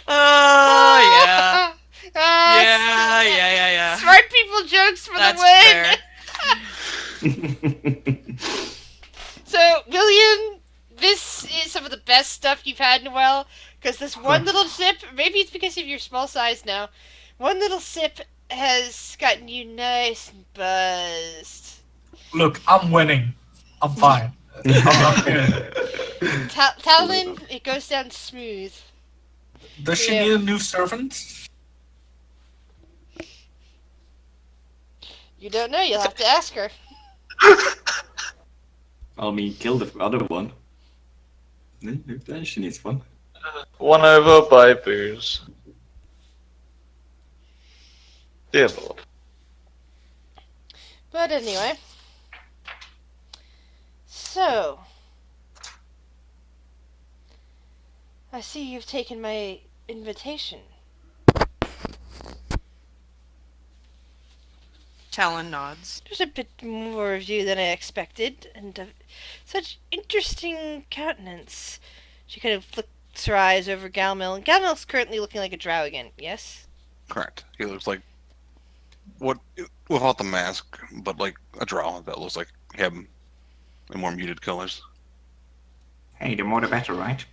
Oh yeah. Ah, Yeah. Smart people jokes for That's the win. fair. So, William, this is some of the best stuff you've had in a while. Because this one little sip, maybe it's because of your small size now, one little sip has gotten you nice and buzzed. look, I'm winning. I'm fine. I'm good. Talon, it goes down smooth. Does she Yeah. need a new servant? You don't know, you'll have to ask her. I mean, kill the other one. Then she needs one. Won over by booze. Dear Lord. But anyway. So. I see you've taken my invitation. Talon nods. There's a bit more of you than I expected, and such interesting countenance. She kind of flicks her eyes over Galmil, and Galmil's currently looking like a drow again, yes? Correct. He looks like without the mask, but like a drow that looks like him in more muted colors. Hey, the more the better, right?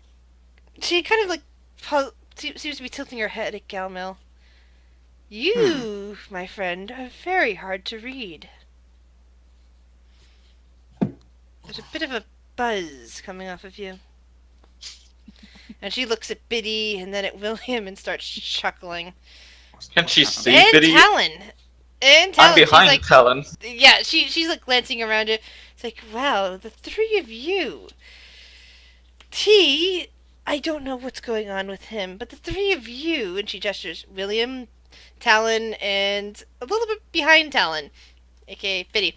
She kind of like seems to be tilting her head at Galmil. You, my friend, are very hard to read. There's a bit of a buzz coming off of you. And she looks at Biddy and then at William and starts chuckling. Can she What's see And Biddy? Talon. And Talon. I'm behind She's like, Talon. yeah, she's like glancing around it. It's like, wow, the three of you. T, I don't know what's going on with him, but the three of you, and she gestures, William, Talon, and a little bit behind Talon, aka Biddy.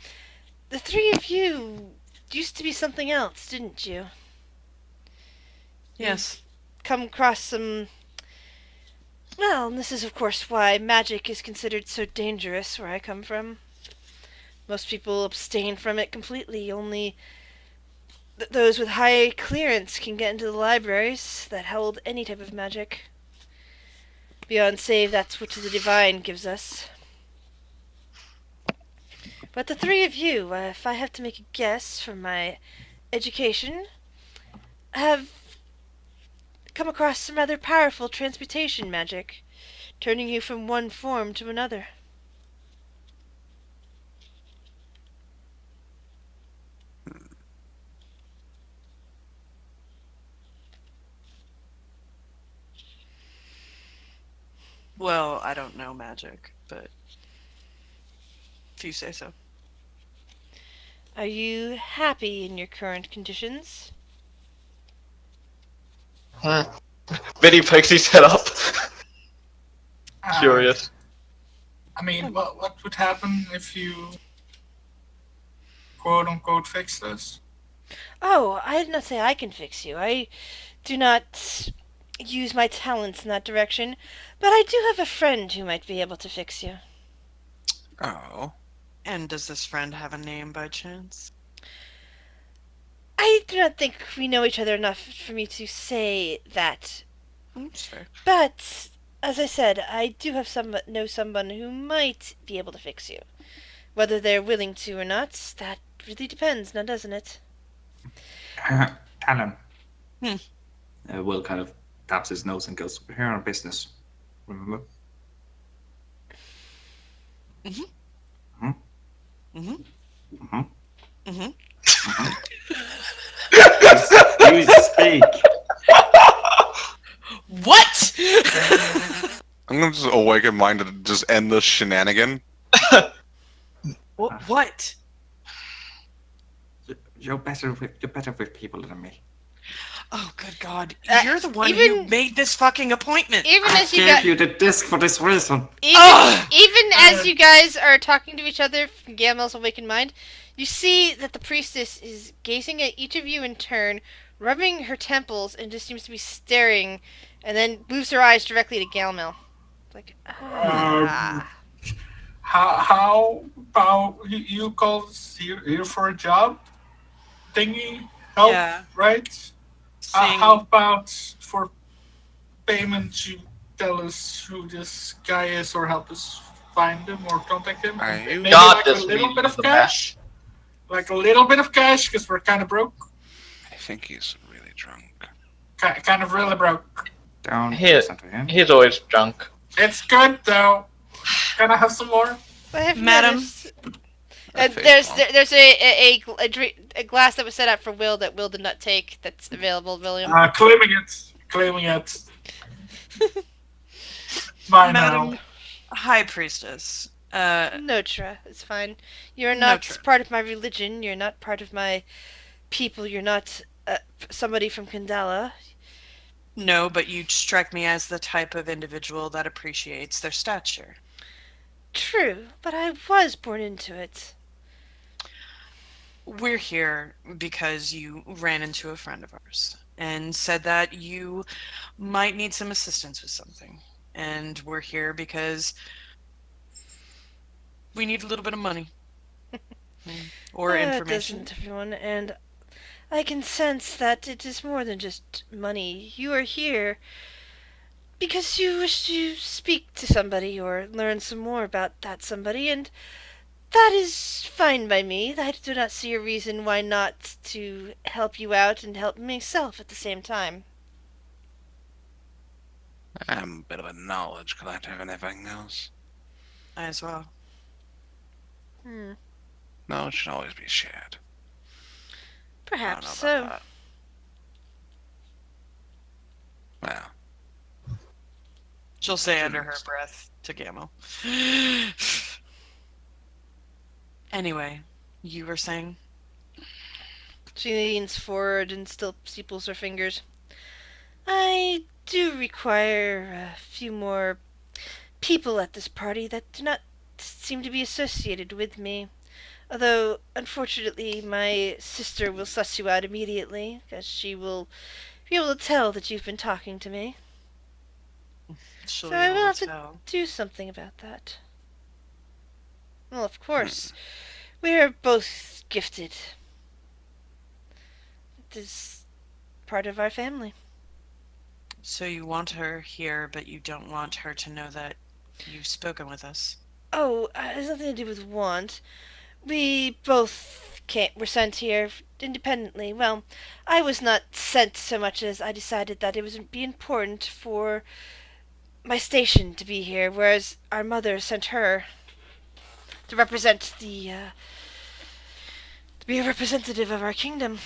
The three of you used to be something else, didn't you? Yes. Come across some. Well, and this is of course why magic is considered so dangerous where I come from. Most people abstain from it completely. Only those with high clearance can get into the libraries that hold any type of magic. beyond save that's what the divine gives us. But the three of you, if I have to make a guess from my education, have come across some rather powerful transmutation magic, turning you from one form to another. Well, I don't know magic, but if you say so. Are you happy in your current conditions? Vinny picks his head up. Curious. I mean, what would happen if you quote unquote fix this? Oh, I did not say I can fix you. I do not use my talents in that direction, but I do have a friend who might be able to fix you. Oh. And does this friend have a name by chance? I do not think we know each other enough for me to say that. That's fair. But, as I said, I do have know someone who might be able to fix you. Whether they're willing to or not, that really depends, now doesn't it? Talon. Hmm. Will kind of taps his nose and goes, "We're here on business. Remember?" Mm-hmm. Hmm. Mm-hmm. Hmm. Mm-hmm. You speak. What? I'm gonna just awaken mine to just end this shenanigan. What? You're better with people than me. Oh, good God. Uh, You're the one who even- made this fucking appointment. Even I as you gave guys, you the disc for this reason. even as you guys are talking to each other from Gamel's awakened mind, you see that the priestess is gazing at each of you in turn, rubbing her temples, and just seems to be staring, and then moves her eyes directly to Gamel. Like, How about you called here for a job thingy? Help, Yeah. right? Seeing- How about for payment you tell us who this guy is or help us find him or contact him? Are And you- maybe God, like a this little means bit of the cash? Like a little bit of cash because we're kind of broke. I think he's really drunk. Kind of really broke. Don't Here. listen to him. He's always drunk. It's good though. Can I have some more? I have Madam. noticed- That face there's palm. there's a glass that was set out for Will that Will did not take. That's available, William. Claiming it. Claiming it. Bye Madam now. High Priestess. Notra, it's fine. You're not Notra. part of my religion. You're not part of my people. You're not somebody from Kandala. No, but you strike me as the type of individual that appreciates their stature. True, but I was born into it. We're here because you ran into a friend of ours and said that you might need some assistance with something. And we're here because we need a little bit of money. Or information. Doesn't everyone? And I can sense that it is more than just money. You are here because you wish to speak to somebody or learn some more about that somebody, and that is fine by me. I do not see a reason why not to help you out and help myself at the same time. I'm a bit of a knowledge collector, if anything else. I as well. Knowledge should always be shared. I don't know Perhaps about so. that. Well, She'll say under her breath to Gamo. Anyway, you were saying? She leans forward and still steeples her fingers. I do require a few more people at this party that do not seem to be associated with me. Although, unfortunately, my sister will suss you out immediately, because she will be able to tell that you've been talking to me. She'll So I be will able have to to tell. do something about that. Well, of course. We are both gifted. It is part of our family. So you want her here, but you don't want her to know that you've spoken with us. Oh, it has nothing to do with want. We both were sent here independently. Well, I was not sent so much as I decided that it would be important for my station to be here, whereas our mother sent her to represent to be a representative of our kingdom.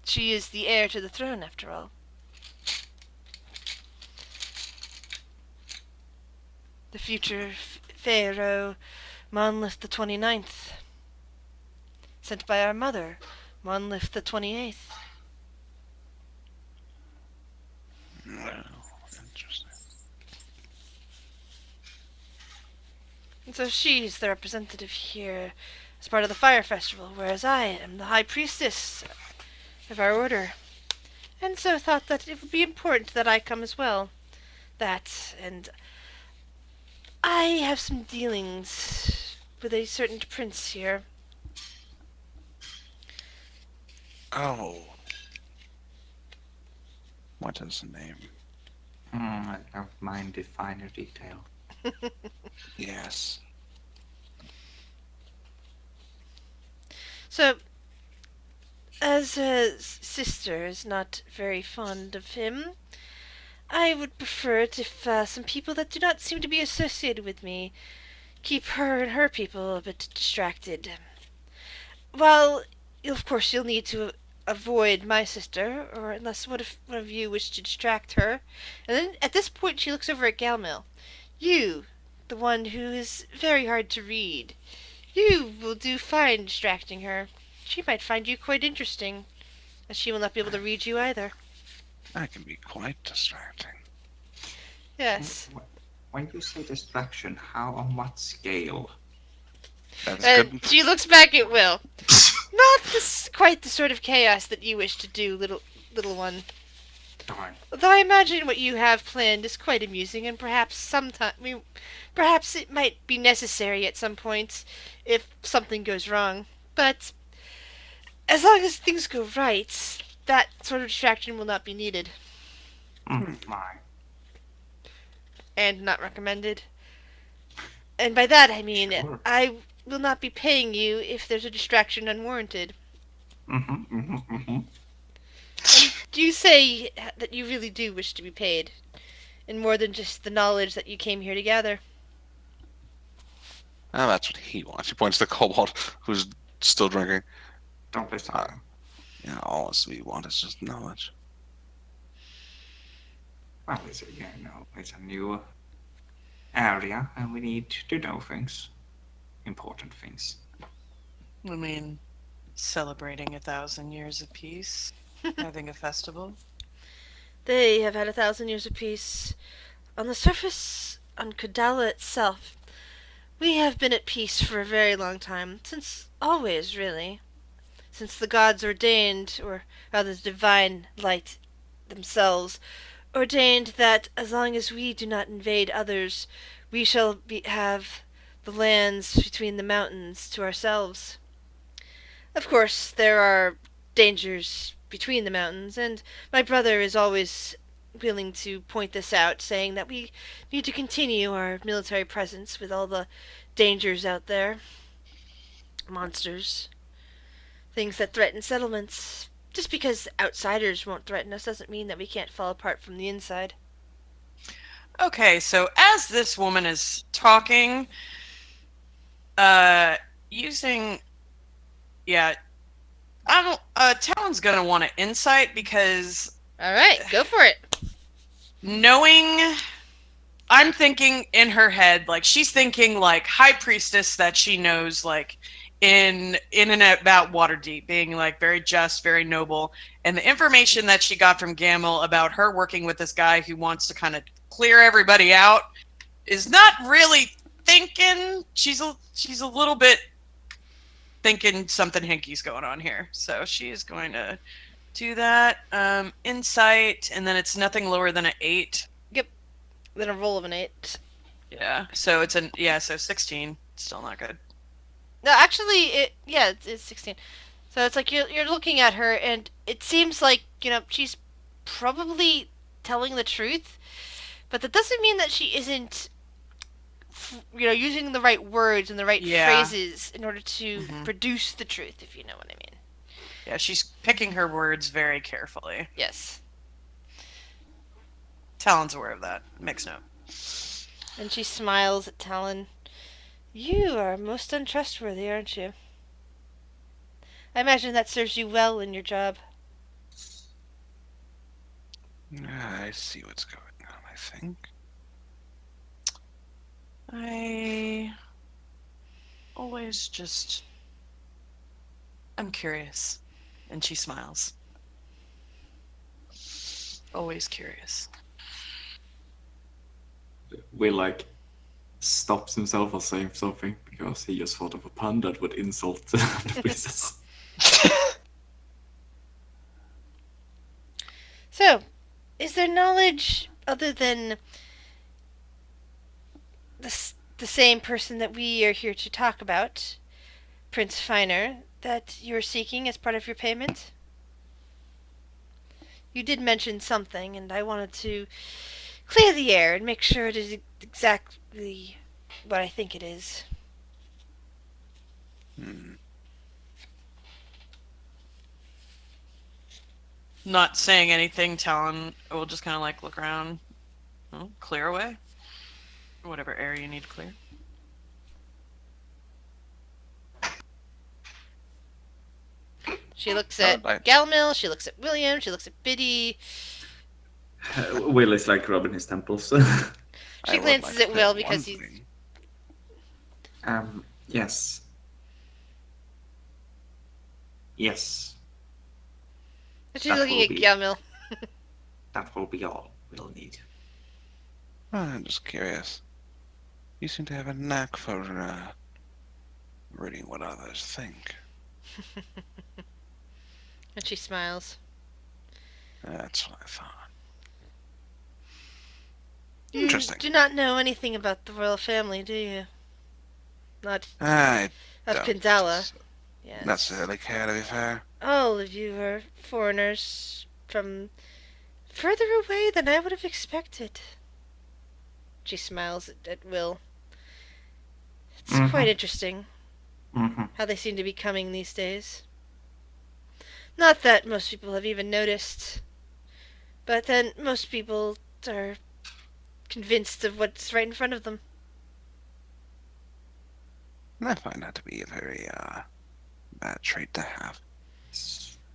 She is the heir to the throne, after all. The future Pharaoh Monlith the 29th, sent by our mother, Monlith the 28th. Well, interesting. And so she's the representative here as part of the fire festival, whereas I am the high priestess of our order. And so thought that it would be important that I come as well. That, and I have some dealings with a certain prince here. Oh. What is the name? I don't mind the finer detail. Yes. So, as his sister is not very fond of him, I would prefer it if some people that do not seem to be associated with me keep her and her people a bit distracted. Well, of course, you'll need to avoid my sister, or unless one of you wish to distract her. And then at this point, she looks over at Galmil. You, the one who is very hard to read. You will do fine distracting her. She might find you quite interesting, as she will not be able to read you either. That can be quite distracting. Yes. When you say distraction, how, on what scale? That's And good. she looks back at Will. Not quite the sort of chaos that you wish to do, little one. Darn. Though I imagine what you have planned is quite amusing, and perhaps perhaps it might be necessary at some point if something goes wrong. But as long as things go right, that sort of distraction will not be needed My. and not recommended. And by that I mean Sure. I will not be paying you if there's a distraction unwarranted. Do you say that you really do wish to be paid, in more than just the knowledge that you came here to gather? Oh, that's what he wants. He points to the kobold, who's still drinking. Don't listen to him. Yeah, all we want is just knowledge. Well, it's a new area, and we need to know things. Important things. I mean, celebrating 1,000 years of peace, having a festival. They have had 1,000 years of peace. On the surface, on Kodala itself, we have been at peace for a very long time. Since always, really. Since the gods ordained, or rather the divine light themselves, ordained that as long as we do not invade others, we shall have the lands between the mountains to ourselves. Of course, there are dangers between the mountains, and my brother is always willing to point this out, saying that we need to continue our military presence with all the dangers out there. Monsters. Things that threaten settlements. Just because outsiders won't threaten us doesn't mean that we can't fall apart from the inside. Okay, so as this woman is talking, using, yeah, Talon's gonna want an insight because Alright, go for it. knowing, I'm thinking in her head, like she's thinking like high priestess that she knows, like in and about Waterdeep, being like very just, very noble, and the information that she got from Gamel about her working with this guy who wants to kind of clear everybody out is not really thinking. She's a little bit thinking something hinky's going on here, so she is going to do that. Insight, and then it's nothing lower than an 8. Then a roll of an 8. Yeah, so so 16. Still not good. No, actually, it's 16. So it's like you're looking at her, and it seems like, she's probably telling the truth, but that doesn't mean that she isn't, using the right words and the right Yeah. phrases in order to produce the truth, if you know what I mean. Yeah, she's picking her words very carefully. Yes. Talon's aware of that. Makes note. And she smiles at Talon. You are most untrustworthy, aren't you? I imagine that serves you well in your job. I see what's going on, I think. I always I'm curious. And she smiles. Always curious. Will like stops himself from saying something because he just thought of a pun that would insult the princess. So, is there knowledge other than the same person that we are here to talk about, Prince Finer, that you're seeking as part of your payment? You did mention something, and I wanted to clear the air and make sure it is exactly what I think it is. Not saying anything, Talon will just kind of like look around. Oh, clear away. Whatever air you need to clear. She looks at Galmil, she looks at William, she looks at Biddy. Will is like rubbing his temples. She glances at Will because he's... Yes. Yes. She's looking at Galmil. That will be all we'll need. I'm just curious. You seem to have a knack for reading what others think. And she smiles. That's what I thought. You Interesting. do not know anything about the royal family, do you? Not I of don't Kandala. Yes. necessarily care, to be fair. All of you are foreigners from further away than I would have expected. She smiles at Will. It's quite interesting how they seem to be coming these days. Not that most people have even noticed, but then most people are convinced of what's right in front of them. I find that to be a very bad trait to have.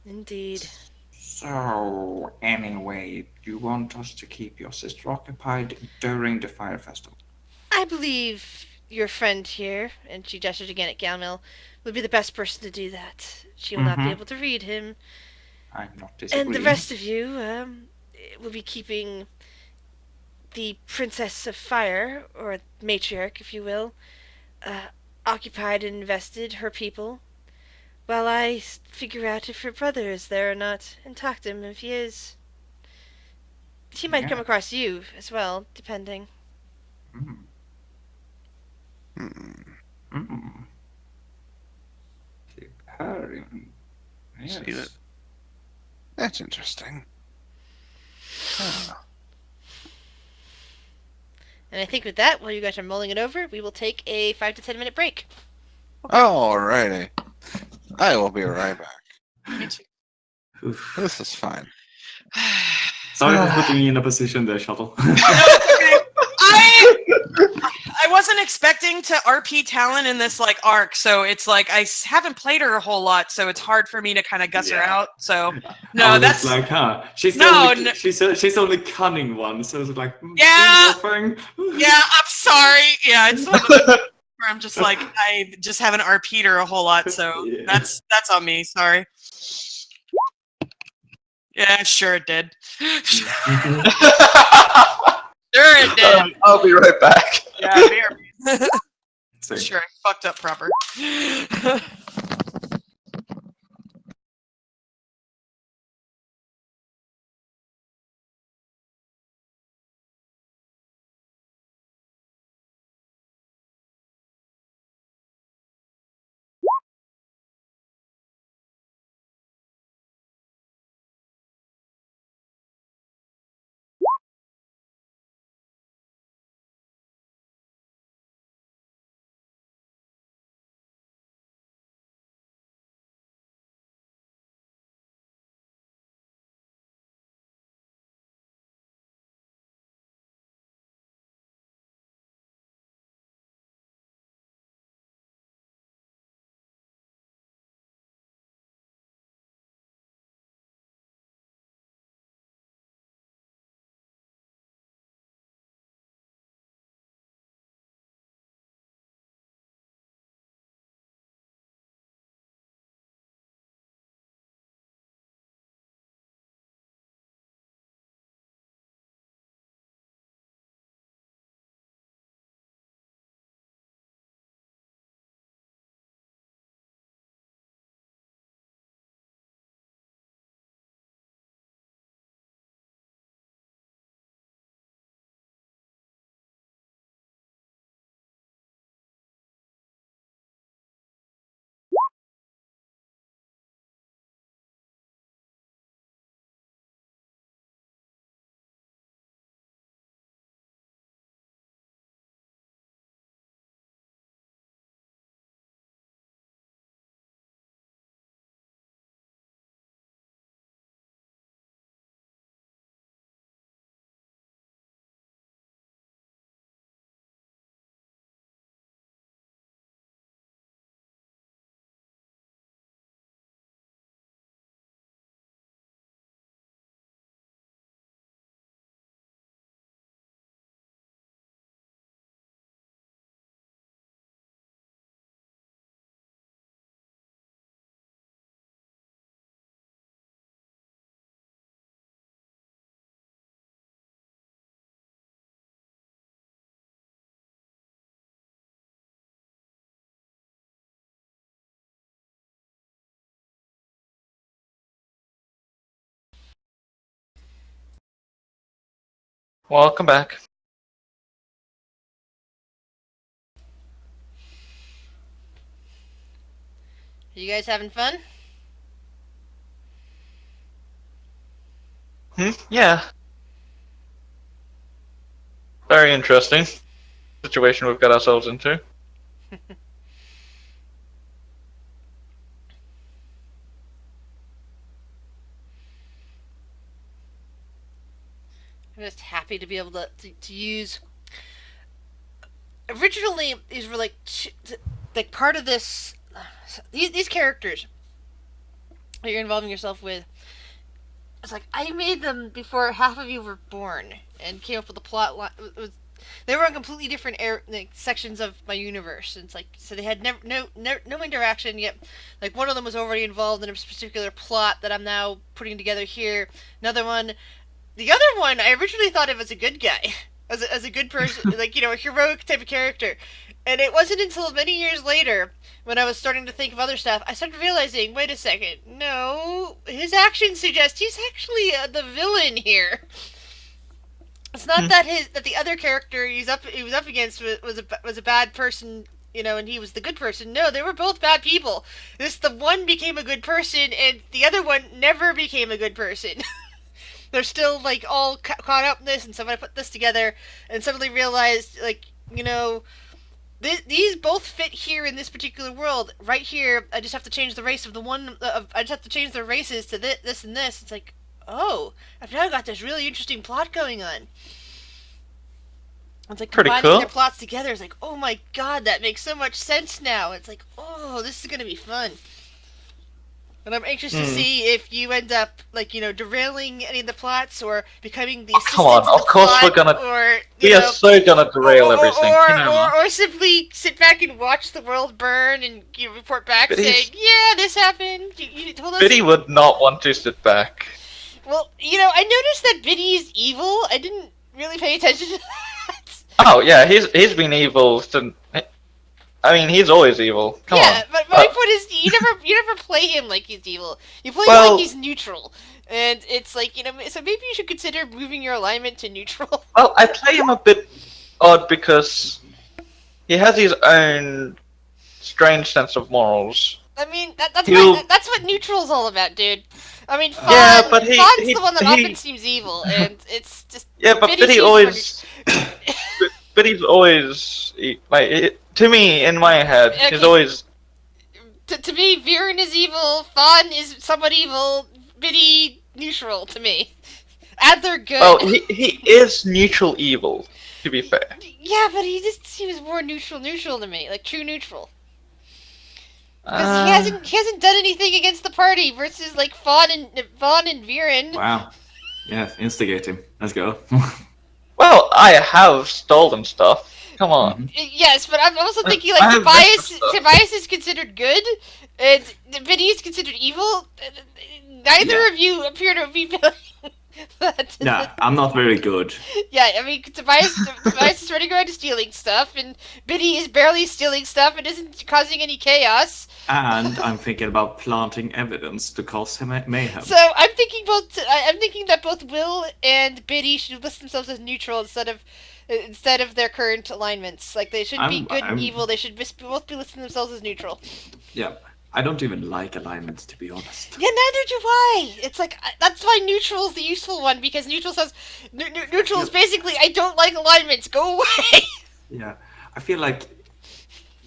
Indeed. So, anyway, you want us to keep your sister occupied during the fire festival? I believe your friend here, and she gestures again at Galmil, would be the best person to do that. She will not be able to read him. I'm not disagreeing. And the rest of you will be keeping the Princess of Fire, or matriarch, if you will, occupied and invested, her people, while I figure out if her brother is there or not, and talk to him if he is. He might come across you as well, depending. Keep her in. Yes. See that? That's interesting. And I think with that, while you guys are mulling it over, we will take a 5 to 10 minute break. Alrighty. I will be right back. Me too. Oof. This is fine. Sorry for putting me in a position there, Shuttle. I wasn't expecting to RP Talon in this like arc, so it's like I haven't played her a whole lot, so it's hard for me to kind of guss her out. So no, that's like, huh? She's she's only cunning one, so it's like yeah, thing. Yeah. I'm sorry. Yeah, it's one of those where I'm just like I just haven't RP'd her a whole lot, so that's on me. Sorry. Yeah, sure it did. Sure it did. I'll be right back. Yeah, sure, I fucked up proper. Welcome back. You guys having fun? Yeah. Very interesting situation we've got ourselves into. I'm just happy to be able to use. Originally, these were like part of this. These characters that you're involving yourself with. It's like I made them before half of you were born, and came up with a plot line. They were on completely different sections of my universe. And it's like so they had no interaction yet. Like one of them was already involved in a particular plot that I'm now putting together here. Another one, the other one, I originally thought of as a good guy, as a good person, like a heroic type of character. And it wasn't until many years later, when I was starting to think of other stuff, I started realizing, wait a second, no, his actions suggest he's actually the villain here. It's not that the other character he was up against was a bad person, and he was the good person. No, they were both bad people. The one became a good person, and the other one never became a good person. They're still like all caught up in this, and so when I put this together, and suddenly realized, these both fit here in this particular world. Right here, I just have to change the race of the one. I just have to change their races to this and this. It's like, oh, I've now got this really interesting plot going on. It's like Pretty combining cool. their plots together. It's like, oh my god, that makes so much sense now. It's like, oh, this is gonna be fun. And I'm anxious to see if you end up, derailing any of the plots or becoming the assistant come on, to the of course plot, we're gonna. or We are so gonna derail everything. or simply sit back and watch the world burn and report back But he's- saying, yeah, this happened. You told us. Biddy would not want to sit back. Well, I noticed that Biddy is evil. I didn't really pay attention to that. Oh yeah, he's been evil since. I mean, he's always evil. Come Yeah, on. but my point is, you never play him like he's evil. You play him Well- like he's neutral, and it's like so maybe you should consider moving your alignment to neutral. Well, I play him a bit odd because he has his own strange sense of morals. I mean, that's He'll- that's what neutral's all about, dude. I mean, Fawn, Yeah, but he- Fawn's he- the one that he- often seems evil, and it's just Yeah, but Biddy Biddy seems always. Biddy's always to me in my head. Okay. He's always. to me, Viren is evil, Fawn is somewhat evil, Biddy neutral to me. Adler good. Well, he is neutral evil. To be fair. Yeah, but he just seems more neutral to me, like true neutral. Because he hasn't done anything against the party versus like Fawn and Viren. Wow. Yeah, instigate him. Let's go. Well, I have stolen stuff. Come on. Yes, but I'm also thinking I have Tobias is considered good, and Vinny is considered evil. Neither Yeah. of you appear to be feeling that. Yeah, I'm not very good. Yeah, I mean, Tobias is running around stealing stuff, and Biddy is barely stealing stuff and isn't causing any chaos. And I'm thinking about planting evidence to cause him mayhem. So I'm thinking that both Will and Biddy should list themselves as neutral instead of their current alignments. Like they shouldn't be good and I'm- evil. They should both be listing themselves as neutral. Yeah, I don't even like alignments, to be honest. Yeah, neither do I. It's like that's why neutral is the useful one because neutral says neutral is basically I don't like alignments. Go away. Yeah, I feel like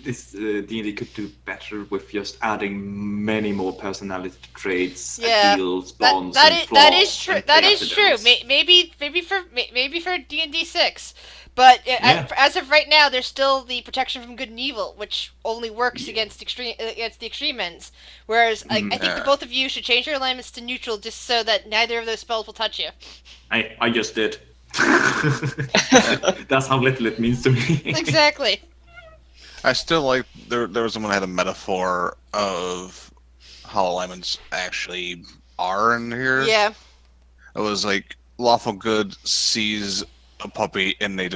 this D&D could do better with just adding many more personality traits, Yeah, ideals, bonds, and that is flaws true. and That is true. things. Maybe for D&D 6, but Yeah. as of right now, there's still the protection from good and evil, which only works against the extreme ends. Whereas I think Yeah. the both of you should change your alignments to neutral, just so that neither of those spells will touch you. I just did. That's how little it means to me. Exactly. I still like there was someone that had a metaphor of how alignments actually are in here. Yeah. It was like lawful good sees a puppy and they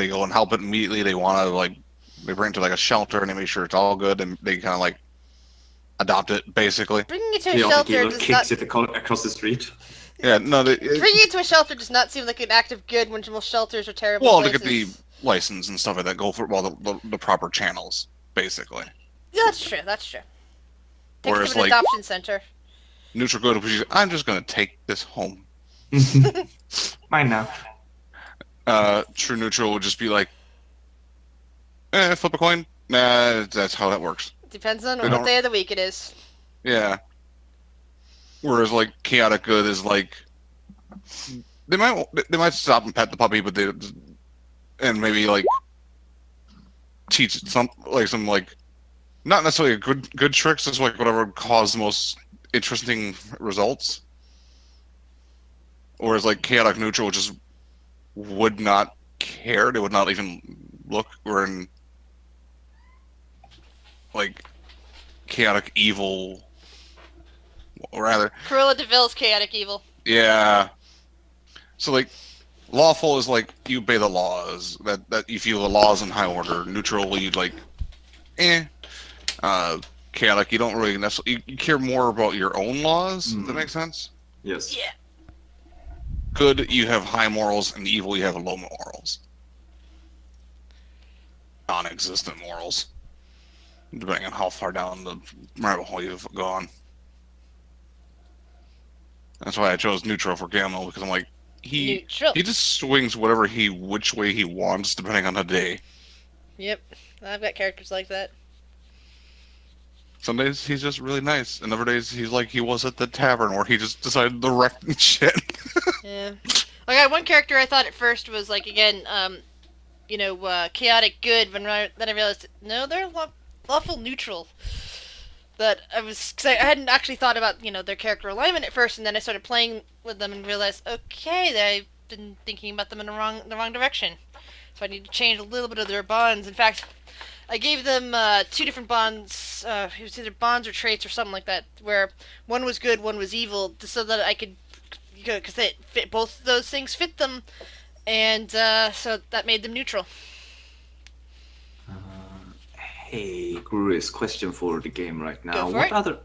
go and help it immediately. They want to they bring it to like a shelter and they make sure it's all good and they kind of adopt it basically. Bringing it to a Chaotic shelter Evil does kicks not. it across the street. Yeah, no, Bringing it to a shelter does not seem like an act of good when most shelters are terrible well, to places. get the license and stuff like that, go for the proper channels, basically. Yeah, that's true. That's true. Take it Whereas, to an like, adoption center. neutral good, I'm just gonna take this home. Mine now. True neutral would just be like, flip a coin. Nah, that's how that works. Depends on They what don't- day of the week it is. Yeah. Whereas, like, chaotic good is like, they might stop and pet the puppy, but and maybe like teach it some like not necessarily good tricks, just like whatever would cause the most interesting results. Whereas like chaotic neutral just would not care. They would not even look. Or in like chaotic evil, or rather, Cruella de Vil's chaotic evil. yeah. So like lawful is like you obey the laws. That you feel the laws in high order. Neutral, you like, chaotic, you don't really necessarily you care more about your own laws. Does that make sense? Yes. Yeah. Good, you have high morals, and evil, you have low morals. Non-existent morals, depending on how far down the rabbit hole you've gone. That's why I chose neutral for Gamel, because I'm like, Neutral. he just swings which way he wants, depending on the day. Yep. I've got characters like that. Some days he's just really nice, and other days he's like he was at the tavern where he just decided to wreck shit. Yeah. Like, I had one character I thought at first was, like, again, chaotic good, but then I realized, no, they're lawful neutral. But because I hadn't actually thought about, their character alignment at first, and then I started playing with them and realized, okay, I've been thinking about them in the wrong direction. So I need to change a little bit of their bonds. In fact, I gave them 2 different bonds. It was either bonds or traits or something like that, where one was good, one was evil, so that I could, because they fit, both of those things fit them, and so that made them neutral. Hey, curious question for the game right now. Go for it.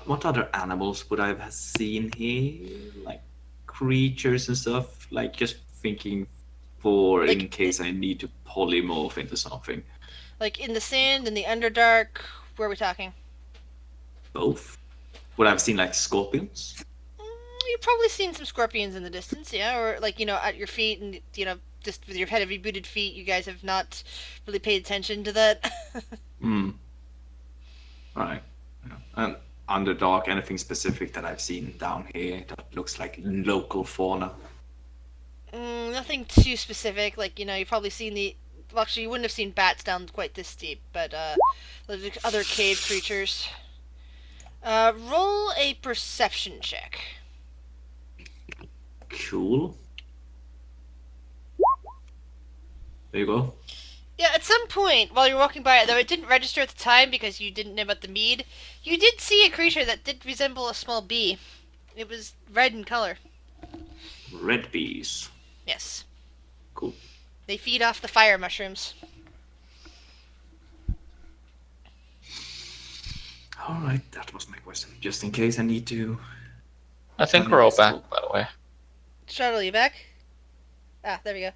What other animals would I have seen here? Like creatures and stuff? Like just thinking for in case I need to polymorph into something. Like in the sand, in the Underdark, where are we talking? Both. Would I have seen like scorpions? You've probably seen some scorpions in the distance, yeah, or like, at your feet, and just with your heavy booted feet, you guys have not really paid attention to that. Right. Yeah. And Underdark, anything specific that I've seen down here that looks like local fauna? Nothing too specific. Like, you've probably seen well, actually, you wouldn't have seen bats down quite this deep, but the other cave creatures. Roll a perception check. Cool. There you go. Yeah, at some point while you're walking by it, though it didn't register at the time because you didn't know about the mead, you did see a creature that did resemble a small bee. It was red in color. Red bees. Yes. Cool. They feed off the fire mushrooms. Alright, that was my question. Just in case I need to... I think we're all back, by the way. Shuttle, you back? Ah, there we go.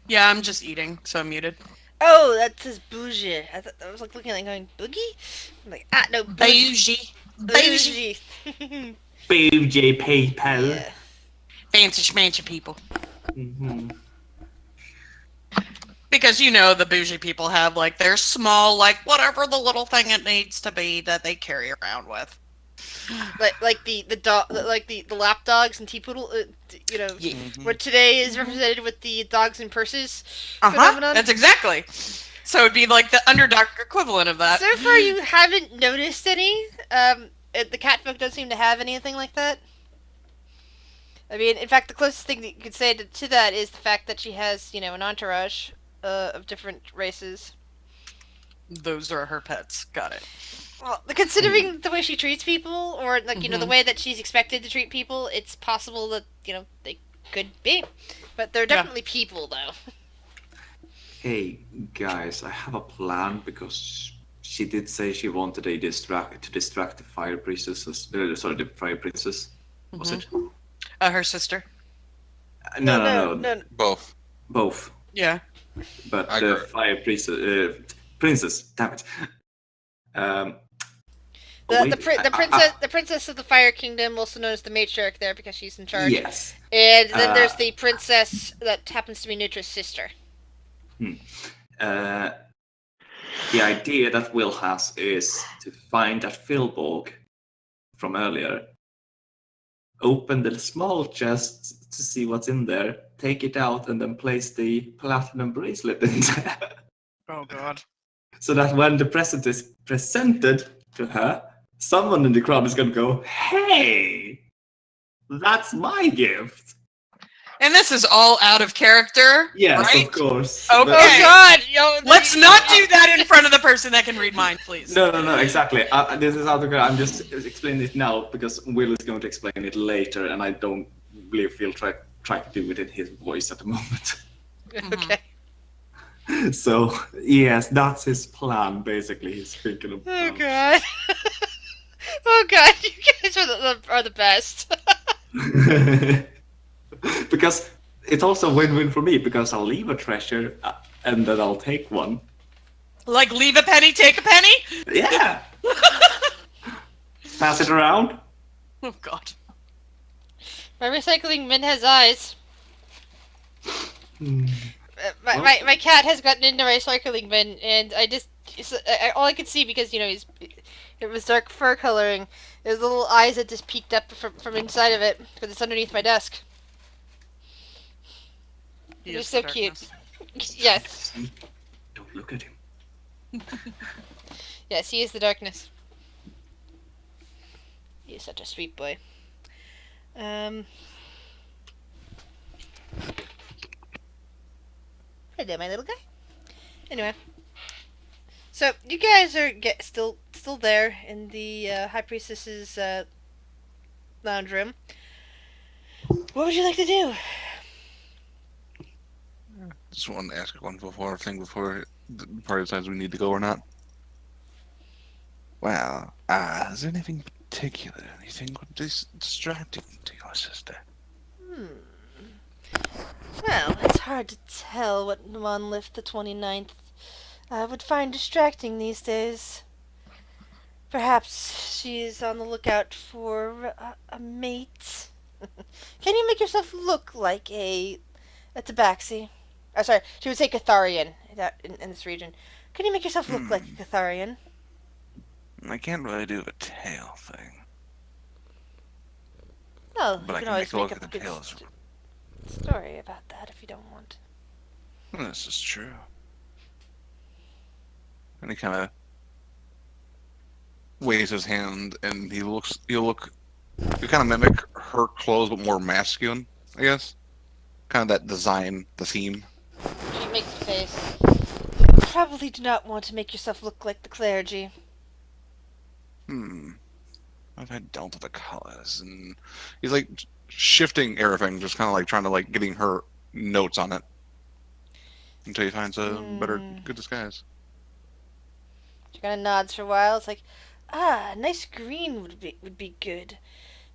Yeah, I'm just eating, so I'm muted. Oh, that says bougie. I was like looking at it going, boogie? I'm like, no, bougie. Bougie. Bougie. BJ PayPal. Yeah. Fancy schmancy people. Mm-hmm. Because the bougie people have like their small, like whatever the little thing it needs to be that they carry around with. Like the dog, like the lap dogs and tea poodle, Yeah. what today is represented with the dogs and purses phenomenon. That's exactly. So it'd be like the Underdark equivalent of that. So far, you haven't noticed any. The catfolk don't seem to have anything like that. I mean, in fact, the closest thing that you could say to that is the fact that she has, an entourage of different races. Those are her pets. Got it. Well, considering the way she treats people, or like the way that she's expected to treat people, it's possible that they could be, but they're definitely people, though. Hey, guys, I have a plan because she did say she wanted to distract the fire princess. The fire princess. Was it? Her sister. No, no, no, no, no. Both. both. Yeah. But I the agree. fire princess, damn it. Um, The wait, the princess of the Fire Kingdom, also known as the matriarch, there because she's in charge. yes. And then Uh, there's the princess that happens to be Nutra's sister. Uh, the idea that Will has is to find that Philborg from earlier, open the small chest to see what's in there, take it out, and then place the platinum bracelet in there. Oh God. So that when the present is presented to her, someone in the crowd is going to go, "Hey, that's my gift." And this is all out of character. Yes, right? of course. Okay. Oh God! Yo, Let's not do that in front of the person that can read mind, please. No, exactly. This is out of. I'm just explaining it now because Will is going to explain it later, and I don't really feel try to do it in his voice at the moment. Okay. So yes, that's his plan. Basically, he's thinking of. Oh God. Oh God! You guys are the best. Because it's also a win-win for me because I'll leave a treasure and then I'll take one. Like leave a penny, take a penny? Yeah. Pass it around. Oh God. My recycling bin has eyes. My cat has gotten into my recycling bin, and all I could see, because it was dark fur coloring. There's little eyes that just peeked up from inside of it because it's underneath my desk. He You're is so the cute. darkness. Yes, Don't look at him. yes, he is the darkness. He is such a sweet boy. Hello, my little guy. Anyway, so you guys are still there in the High Priestess's lounge room. What would you like to do? Just want to ask one before the party decides we need to go or not. Well, is there anything particular, anything distracting to your sister? Well, it's hard to tell what Monlith the 29th would find distracting these days. Perhaps she's on the lookout for a mate. Can you make yourself look like a tabaxi? Oh, sorry, she would say Catharian in this region. Can you make yourself look like a Catharian? I can't really do a tail thing, Well, but you I can can always make it make look up like a the good tail is. story about that if you don't want. This is true. And he kind of waves his hand, and he kind of mimic her clothes, but more masculine, I guess. Kind of that design, the theme. She makes a face. You probably do not want to make yourself look like the clergy. I've dealt with the colors, and he's like shifting everything, just kind of like trying to like getting her notes on it until he finds a better, good disguise. She kind of nods for a while. It's like, a nice green would be good.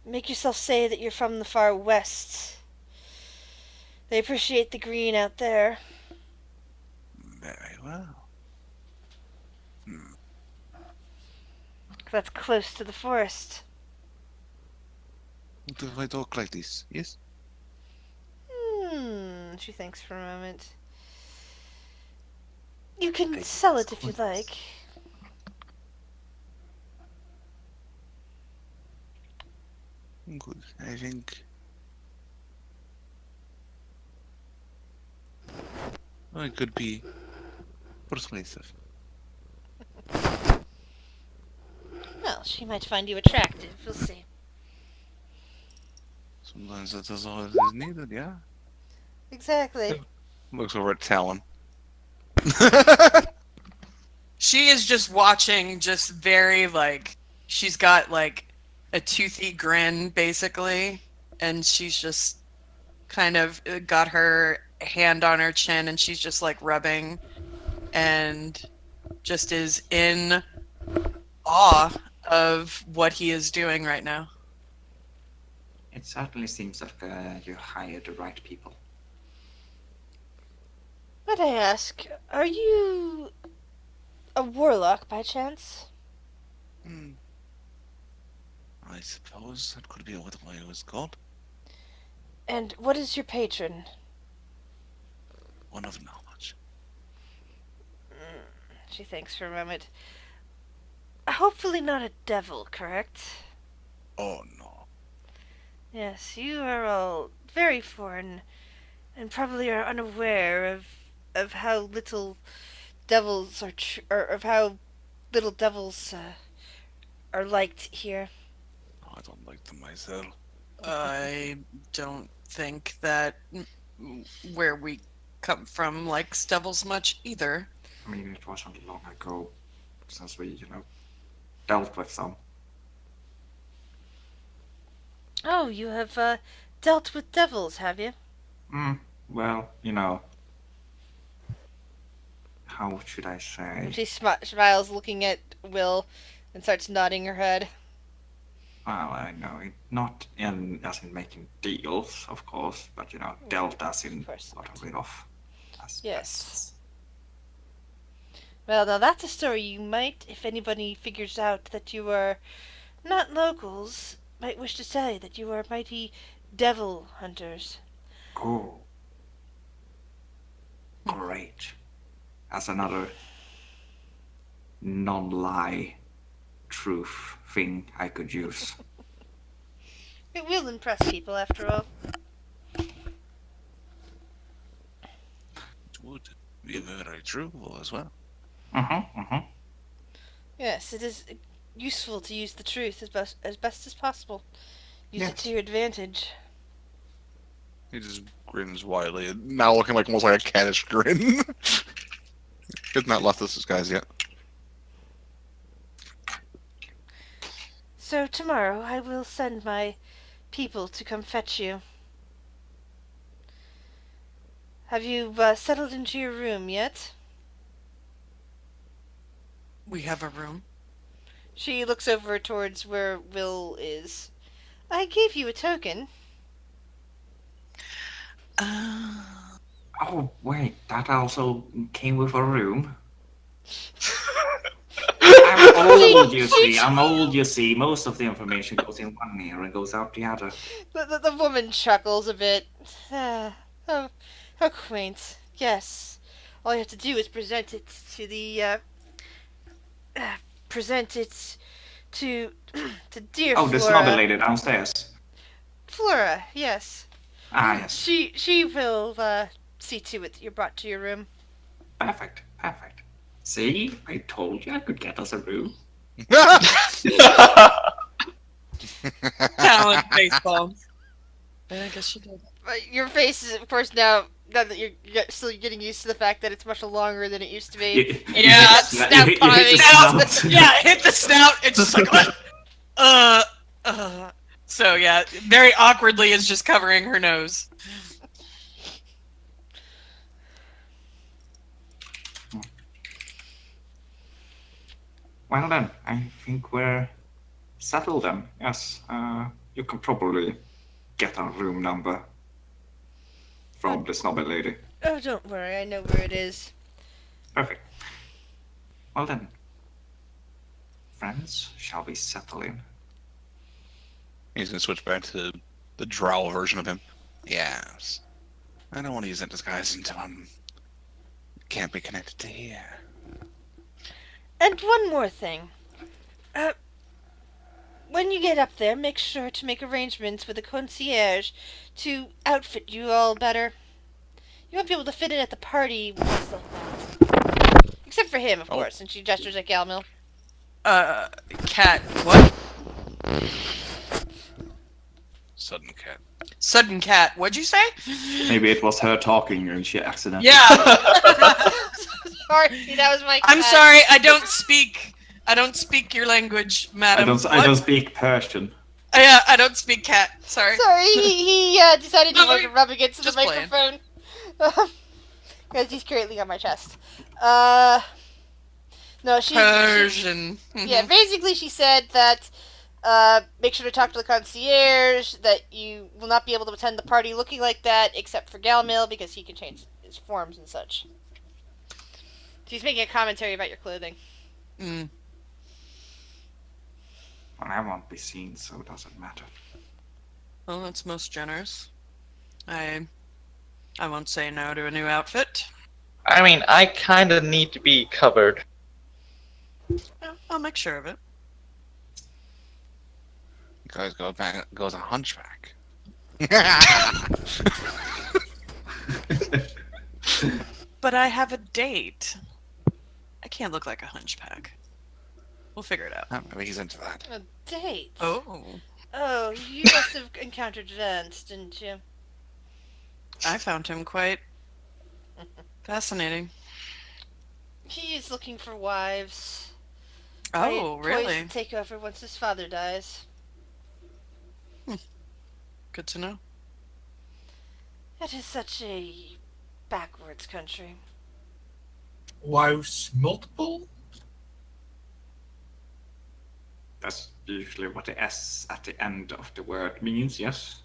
Make yourself say that you're from the far west. They appreciate the green out there. Very well. 'Cause that's close to the forest. Do I talk like this? Yes. She thinks for a moment. You can sell it if you like. Good. I think I could be persuasive. Well, she might find you attractive. We'll see. Sometimes that is all that is needed, yeah? Exactly. Looks over at Talon. She is just watching, just very like she's got like a toothy grin basically, and she's just kind of got her hand on her chin, and she's just like rubbing, and just is in awe of what he is doing right now. It certainly seems like you hired the right people. Might I ask, are you a warlock by chance? Hmm. I suppose that could be what I was called. And what is your patron? One of knowledge. She thinks for a moment. Hopefully not a devil, correct? Oh no. Yes, you are all very foreign, and probably are unaware of how little devils or of how little devils are liked here. I don't like them myself. I don't think that where we come from likes devils much either. I mean, it wasn't long ago since we, dealt with some. Oh, you have dealt with devils, have you? Well, how should I say? She smiles, looking at Will, and starts nodding her head. Well, I know it, not as in making deals, of course, but dealt as in Of course sort not. of rid of as Yes. pests. Well, now that's a story you might, if anybody figures out that you are not locals, might wish to say that you are mighty devil hunters. Oh, great! As another non-lie truth thing I could use. It will impress people, after all. It would be very true as well. Yes, it is useful to use the truth as best as possible. Use it Yes. to your advantage. He just grins widely, now looking like almost like a cattish grin. He has not left us disguise yet. So tomorrow I will send my people to come fetch you. Have you settled into your room yet? We have a room. She looks over towards where Will is. I gave you a token. Oh, wait, that also came with a room? I'm old, you see. Most of the information goes in one ear and goes out the other. The woman chuckles a bit. How quaint. Yes. All you have to do is present it to the, present it to, to dear Oh, Flora. the snobby lady downstairs. Flora, yes. Ah, yes. She will, see to it that you're brought to your room. Perfect. See, I told you I could get us a room. Talent baseball. I guess she did. Your face is, of course, now that you're still getting used to the fact that it's much longer than it used to be. Yeah, snap you hit the popping. snout. Yeah, hit the snout. It's just like, what? So yeah, very awkwardly is just covering her nose. Well then, I think we're settled then. Yes, you can probably get our room number from the snobby lady. Oh, don't worry, I know where it is. Perfect. Well then, friends, shall we settle in? He's gonna switch back to the drow version of him. Yes. I don't want to use that disguise until can't be connected to here. And one more thing. When you get up there, make sure to make arrangements with a concierge to outfit you all better. You won't be able to fit in at the party with stuff like that. Except for him, of course, and she gestures at Galmil. Cat, what? Sudden cat. Sudden cat, what'd you say? Maybe it was her talking and she accidentally... Yeah. Sorry, that was my cat. I'm sorry, I don't speak your language, madam. I don't speak Persian. Yeah, I don't speak cat. Sorry. Sorry, he decided to like rub against the Just playing. microphone. Because he's currently on my chest. No, she... Persian. Yeah, basically she said that Make sure to talk to the concierge that you will not be able to attend the party looking like that, except for Galmil, because he can change his forms and such. She's making a commentary about your clothing. Mm. Well, I won't be seen, so it doesn't matter. Well, that's most generous. I won't say no to a new outfit. I mean, I kind of need to be covered. I'll make sure of it. You guys goes a hunchback. But I have a date. I can't look like a hunchback. We'll figure it out. Oh, maybe he's into that. A date? Oh, Oh, you must have encountered Vance, didn't you? I found him quite fascinating. He is looking for wives. Oh, Poised really? to take over once his father dies. Good to know. It is such a backwards country. Wives multiple? That's usually what the S at the end of the word means, yes?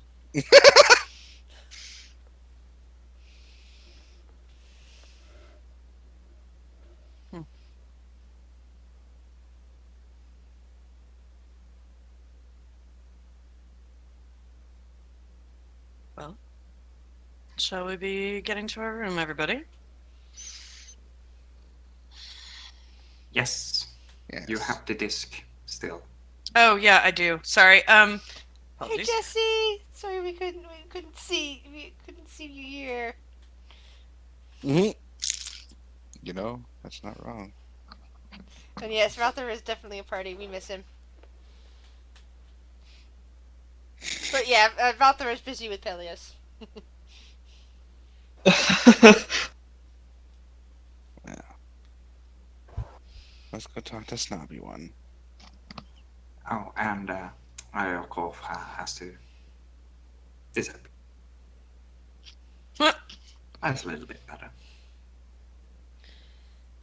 Well, shall we be getting to our room, everybody? Yes. Yes. You have the disc still. Oh, yeah, I do. Sorry. Hey Apologies. Jesse! Sorry we couldn't see you here. Mhm. You know, that's not wrong. And yes, Rother is definitely a party. We miss him. But yeah, Rother is busy with Peleus. Let's go talk to Snobby One. Oh, and Ayakov has to disappear. What? That's a little bit better.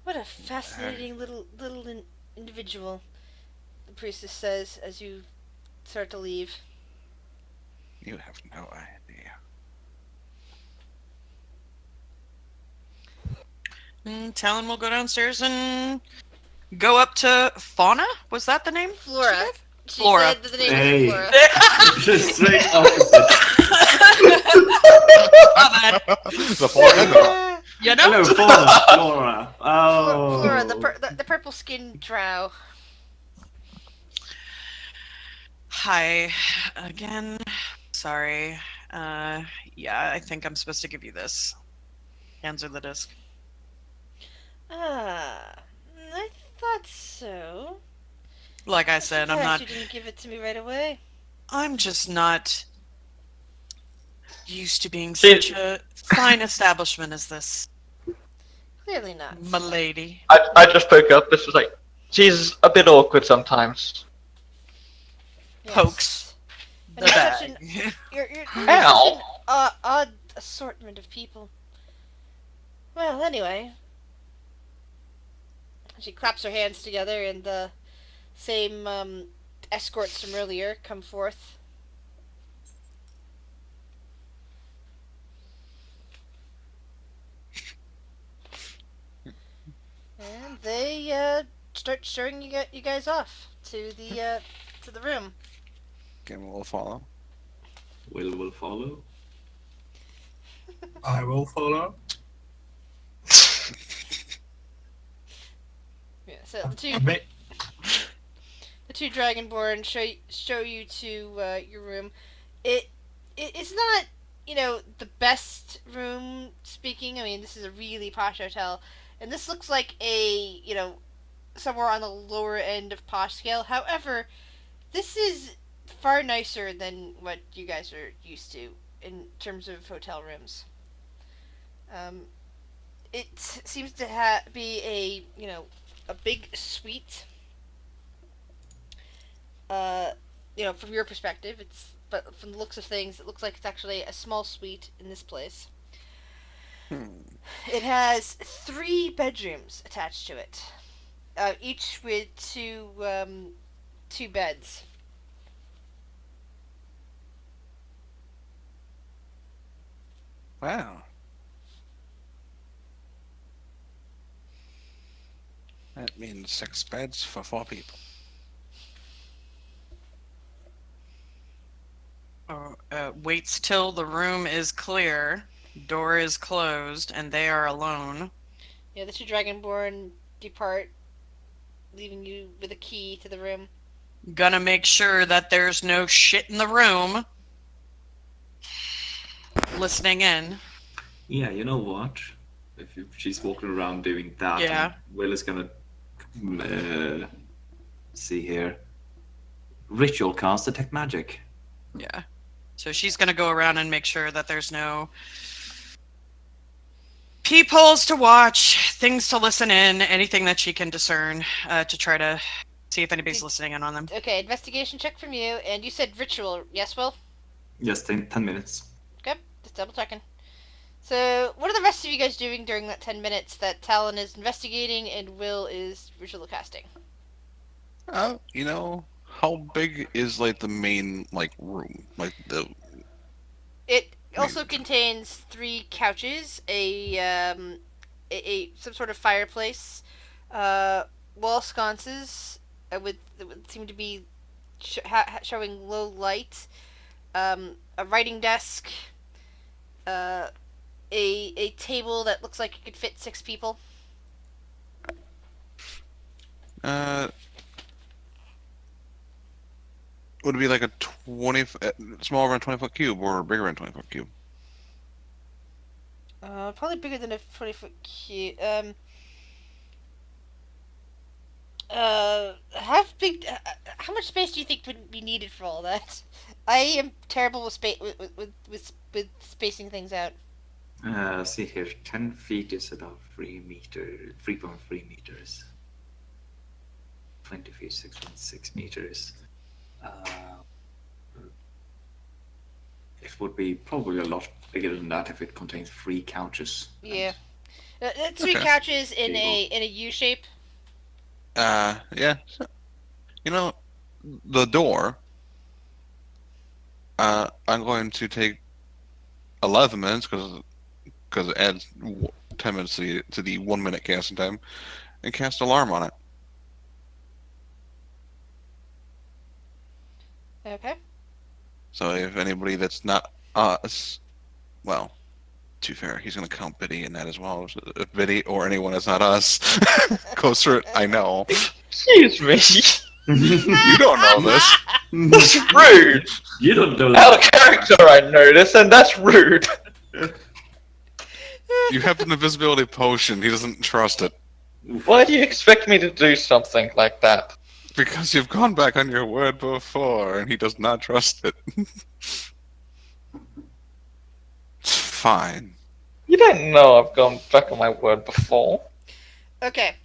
What a fascinating little individual, the priestess says as you start to leave. You have no idea. Talon will go downstairs and go up to Fauna? Was that the name? Flora. She Flora. said that the name Hey. is Flora. The straight opposite. The Florida. You know? Hello, Flora. Oh. Flora, the purple skinned drow. Hi again. Sorry. Yeah, I think I'm supposed to give you this. Hands her the disc. Ah, I thought so. Like I said, I'm Surprised not. you didn't give it to me right away. I'm just not used to being See- such a fine establishment as this, Clearly not. milady. I just spoke up. This was like, she's a bit awkward sometimes. Yes. Pokes the And you're such bag. You're such Ow. an odd assortment of people. Well, anyway. She claps her hands together, and the same escorts from earlier come forth. And they start showing you guys off to the room. Again, we'll follow. Will follow. I will follow. Yeah, so the two dragonborn show you to your room. It's not, the best room speaking. I mean, this is a really posh hotel, and this looks like a, somewhere on the lower end of posh scale. However, this is far nicer than what you guys are used to in terms of hotel rooms. It seems to be a big suite. From your perspective, but from the looks of things, it looks like it's actually a small suite in this place. It has 3 bedrooms attached to it, each with two beds. Wow. That means 6 beds for 4 people. Waits till the room is clear, door is closed, and they are alone. Yeah, the two Dragonborn depart, leaving you with a key to the room. Gonna make sure that there's no shit in the room. Listening in. Yeah, you know what? If she's walking around doing that, Yeah. Will is gonna see here. Ritual cast detect magic. Yeah. So she's gonna go around and make sure that there's no peepholes to watch, things to listen in, anything that she can discern to try to see if anybody's listening in on them. Okay, investigation check from you, and you said ritual, yes, Will? Yes, 10 minutes. Okay, just double checking. So, what are the rest of you guys doing during that 10 minutes that Talon is investigating and Will is ritual casting? How big is like the main room? Like the It also Maybe. contains 3 couches, a some sort of fireplace, wall sconces that would seem to be showing low light, a writing desk, uh, a table that looks like it could fit 6 people. uh would it be like a smaller than 20-foot cube or bigger than 20-foot cube? Probably bigger than a 20-foot cube. How big? How much space do you think would be needed for all that? I am terrible with with spacing things out. See here, 10 feet is about 3.3 meters. 20 feet, 6.6 meters. It would be probably a lot bigger than that if it contains 3 couches. Yeah, 3 Okay. couches in Table. a U shape. Yeah. The door. I'm going to take 11 minutes because it adds 10 minutes to the 1 minute casting time, and cast alarm on it. Okay. So if anybody that's not us, well, to be fair, he's going to count Biddy in that as well. So if Biddy or anyone that's not us goes through it, I know. Excuse me. You don't know this. That's rude. You don't know Out that. of character, I notice, and that's rude. You have an invisibility potion. He doesn't trust it. Why do you expect me to do something like that? Because you've gone back on your word before, and he does not trust it. It's fine. You don't know I've gone back on my word before. Okay.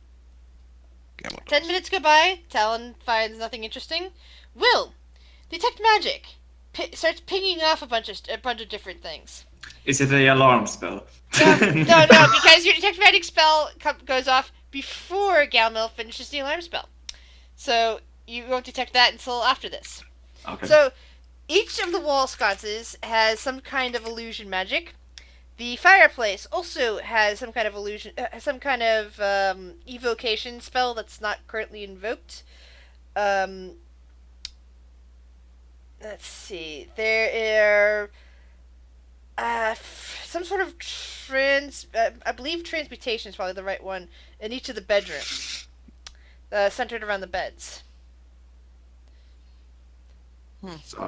Gamma 10 minutes go by. Talon finds nothing interesting. Will detect magic. Starts pinging off a bunch of different things. Is it the alarm spell? No, because your detect magic spell goes off before Galmil finishes the alarm spell. So you won't detect that until after this. Okay. So each of the wall sconces has some kind of illusion magic. The fireplace also has some kind of evocation spell that's not currently invoked. Let's see. There are some sort of I believe transmutation is probably the right one in each of the bedrooms, centered around the beds. So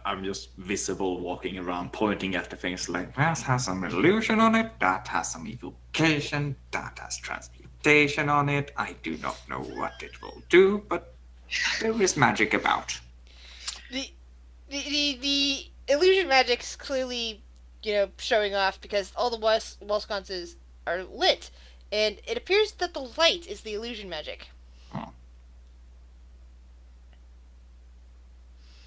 I'm just visible walking around, pointing at the things like that has some illusion on it, that has some evocation, that has transmutation on it. I do not know what it will do, but there is magic about. The illusion magic's clearly, showing off because all the wall sconces are lit, and it appears that the light is the illusion magic. Oh.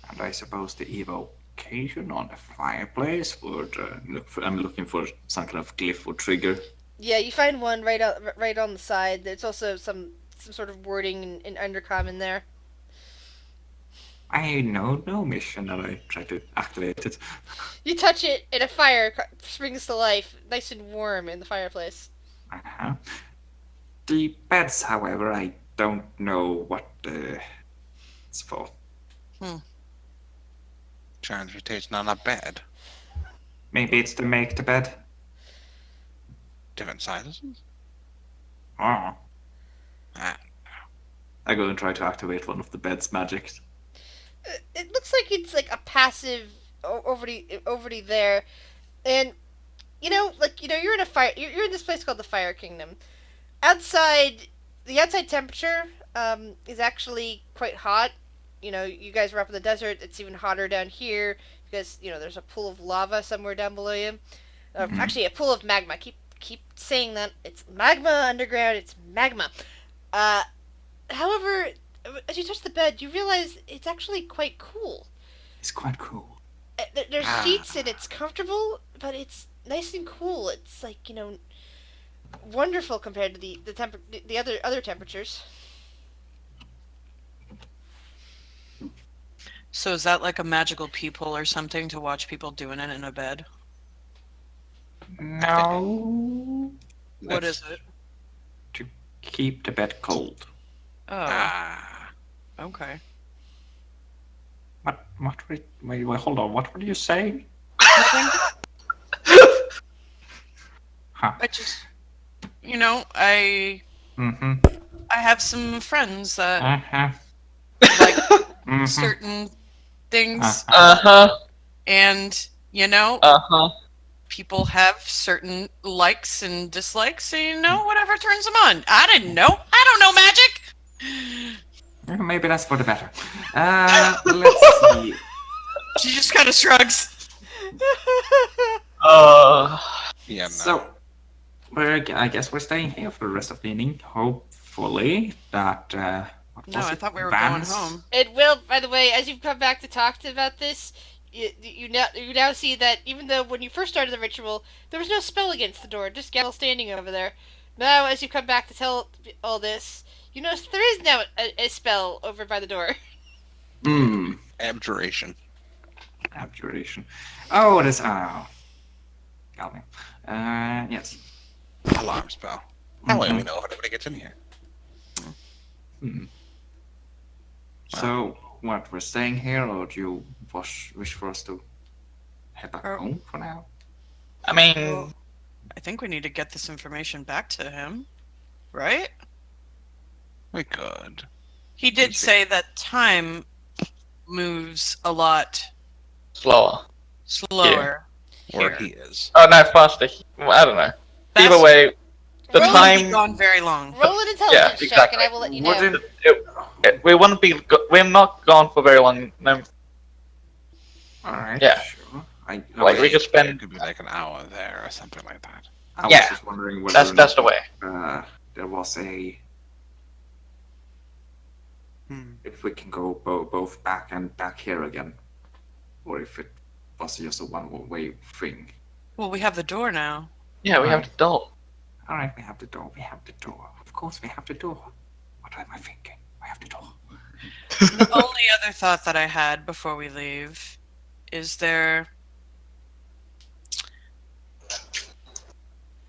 And I suppose the evocation on the fireplace would I'm looking for some kind of glyph or trigger. Yeah, you find one right on the side. There's also some sort of wording in undercommon there. I know no mission, and I try to activate it. You touch it, and a fire springs to life, nice and warm in the fireplace. Uh-huh. The beds, however, I don't know what it's for. Transportation on a bed. Maybe it's to make the bed. Different sizes? Oh. Ah, I go and try to activate one of the bed's magic. It looks like it's like a passive overly there, and you're in a fire. You're in this place called the Fire Kingdom. Outside, the outside temperature is actually quite hot. You guys were up in the desert. It's even hotter down here because there's a pool of lava somewhere down below you. Actually, a pool of magma. Keep saying that it's magma underground. It's magma. However, as you touch the bed, you realize it's actually quite cool. It's quite cool. There's sheets and it's comfortable, but it's nice and cool. It's like wonderful compared to the other temperatures. So is that like a magical peephole or something to watch people doing it in a bed? No. What is it? To keep the bed cold. Oh, ah. okay. What were wait, hold on, what were you saying? Nothing. Huh. I just, I Mm-hmm. have some friends that Uh-huh. like Mm-hmm. certain things, Uh-huh. and Uh-huh. people have certain likes and dislikes, and whatever turns them on. I didn't know. I don't know magic. Maybe that's for the better. Let's see. She just kind of shrugs. Yeah, no. So, I guess we're staying here for the rest of the evening. Hopefully that. What No, was I it? thought we were Vance? going home. It will, by the way, as you've come back to talk about this, you now see that even though when you first started the ritual, there was no spell against the door, just Gavel standing over there. Now, as you come back to tell all this, you notice there is now a spell over by the door. Hmm. Abjuration. Abjuration. Oh, it is. Oh. Got me. Yes. Alarm spell. That way we know if anybody gets in here. Hmm. So, what, we're staying here, or do you wish for us to head back home for now? I mean, Well, I think we need to get this information back to him, right? We could. He did say that time moves a lot slower. slower. Where here. he is. Oh, no, faster. I don't know. That's- Either way, the Roll Wouldn't be time. gone very long. Roll an intelligence check, exactly. and I will let you know. Wouldn't We wouldn't be. We're not gone for very long. No, Alright, Yeah. sure. like we could It spend. could be like an hour there or something like that. I was Yeah. just wondering whether or That's the not, way. there was a Hmm. if we can go both back and back here again, or if it was just a one-way thing. Well, we have the door now. Yeah, we have the door. All right, we have the door. We have the door. Of course, we have the door. What am I thinking? We have the door. The only other thought that I had before we leave is there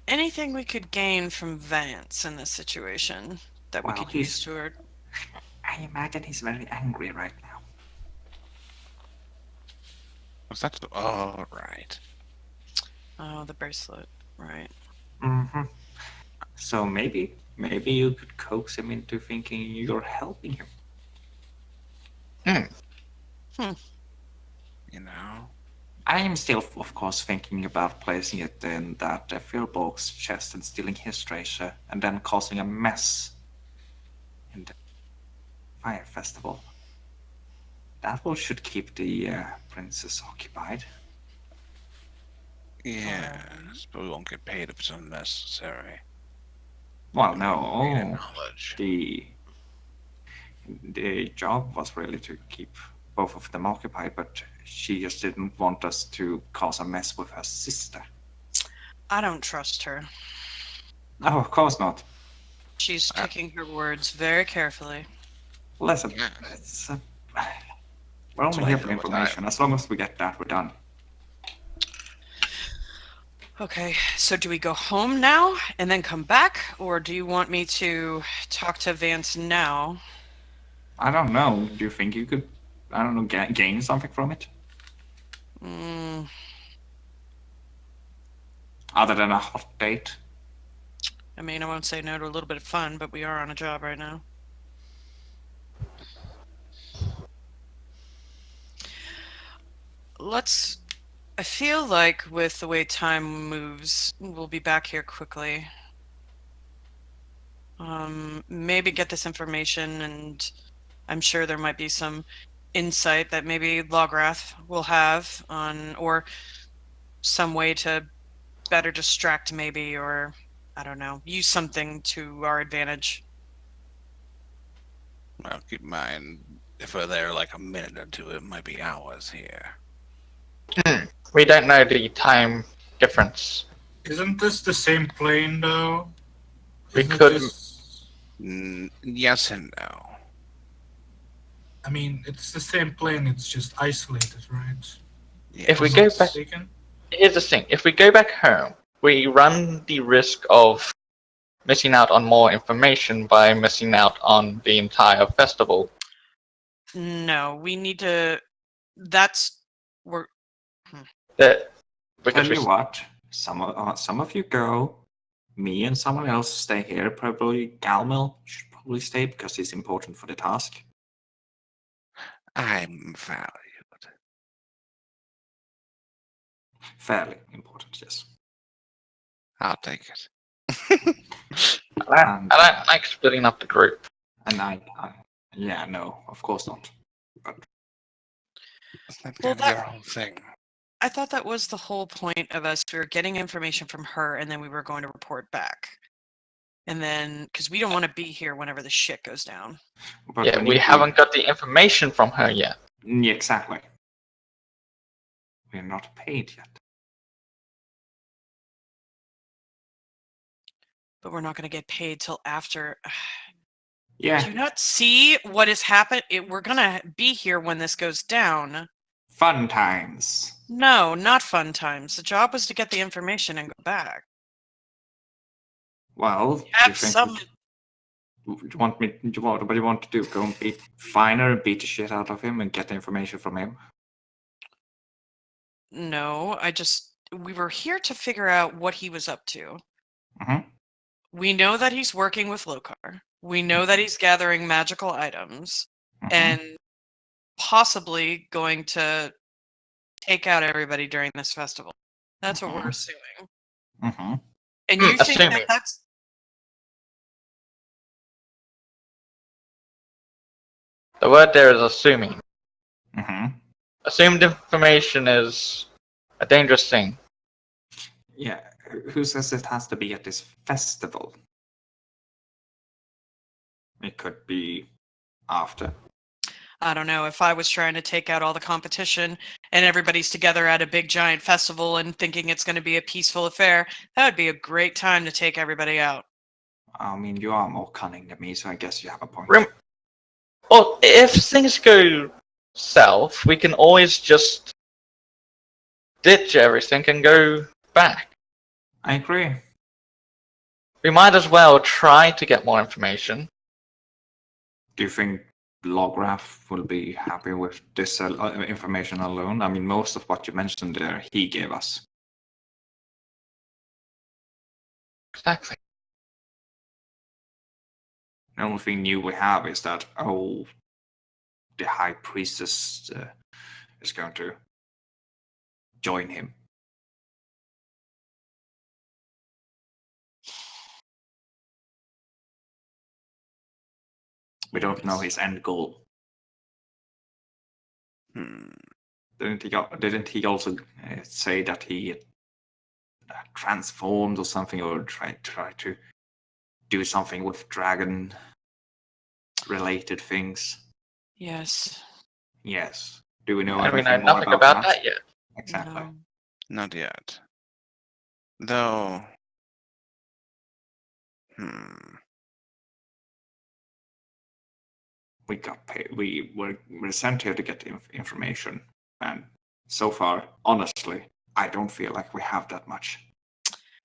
anything we could gain from Vance in this situation that we Well, could use toward? I imagine he's very angry right now. Was that? Oh, right. Oh, the bracelet, right? Mm-hmm. So maybe you could coax him into thinking you're helping him. You know. I am still, of course, thinking about placing it in that Philborg's chest and stealing his treasure, and then causing a mess in the fire festival. That should keep the princess occupied. Yes, but we won't get paid if it's unnecessary. Well, Gain no, knowledge. the job was really to keep both of them occupied, but she just didn't want us to cause a mess with her sister. I don't trust her. No, of course not. She's picking her words very carefully. Listen, Yeah. it's We're only here for Plenty of information. time. As long as we get that, we're done. Okay, so do we go home now and then come back, or do you want me to talk to Vance now? I don't know. Do you think you could, I don't know, gain something from it? Mm, Other than a hot date? I mean, I won't say no to a little bit of fun, but we are on a job right now. I feel like with the way time moves, we'll be back here quickly. Maybe get this information, and I'm sure there might be some insight that maybe Lograth will have on, or some way to better distract maybe, or I don't know, use something to our advantage. Well, keep in mind, if we're there like a minute or two, it might be hours here. We don't know the time difference. Isn't this the same plane, though? We Isn't could- this... Yes and no. I mean, it's the same plane, it's just isolated, right? If we I'm go not back, mistaken. here's the thing: if we go back home, we run the risk of missing out on more information by missing out on the entire festival. No, we need to. We're. That Tell because you what, some of you go. Me and someone else stay here. Probably Galmel should probably stay because he's important for the task. I'm valued. Fairly important, yes. I'll take it. I don't like splitting up the group. And yeah, no, of course not. But That's Well, kind of your whole thing. I thought that was the whole point of us. We were getting information from her, and then we were going to report back. And then, because we don't want to be here whenever the shit goes down. Yeah, when we haven't got the information from her yet. Yeah, exactly. We're not paid yet. But we're not going to get paid till after. Yeah, Do you not see what has happened? We're going to be here when this goes down. fun times. No, not fun times. The job was to get the information and go back. Well, do you Have think some. what do you want to do? Go and beat Finer and beat the shit out of him and get the information from him? No, we were here to figure out what he was up to. Mm-hmm. We know that he's working with Lokar. We know that he's gathering magical items Mm-hmm. and possibly going to take out everybody during this festival. That's what we're assuming. Mm-hmm. And you think Assuming. that that's The word there is assuming. Mm-hmm. Assumed information is a dangerous thing. Yeah, who says it has to be at this festival? It could be after. I don't know, if I was trying to take out all the competition and everybody's together at a big giant festival and thinking it's going to be a peaceful affair, that would be a great time to take everybody out. I mean, you are more cunning than me, so I guess you have a point. Well, if things go south, we can always just ditch everything and go back. I agree. We might as well try to get more information. Do you think Lograph will be happy with this information alone? I mean, most of what you mentioned there, he gave us. Exactly. The only thing new we have is that, the High Priestess is going to join him. We don't know his end goal. Didn't he also say that he transformed or something, or try to do something with dragon-related things? Yes. Yes. Do we know And we anything know more nothing about that yet. Exactly. No. Not yet. Though. we got paid. We're sent here to get information, and so far, honestly, I don't feel like we have that much.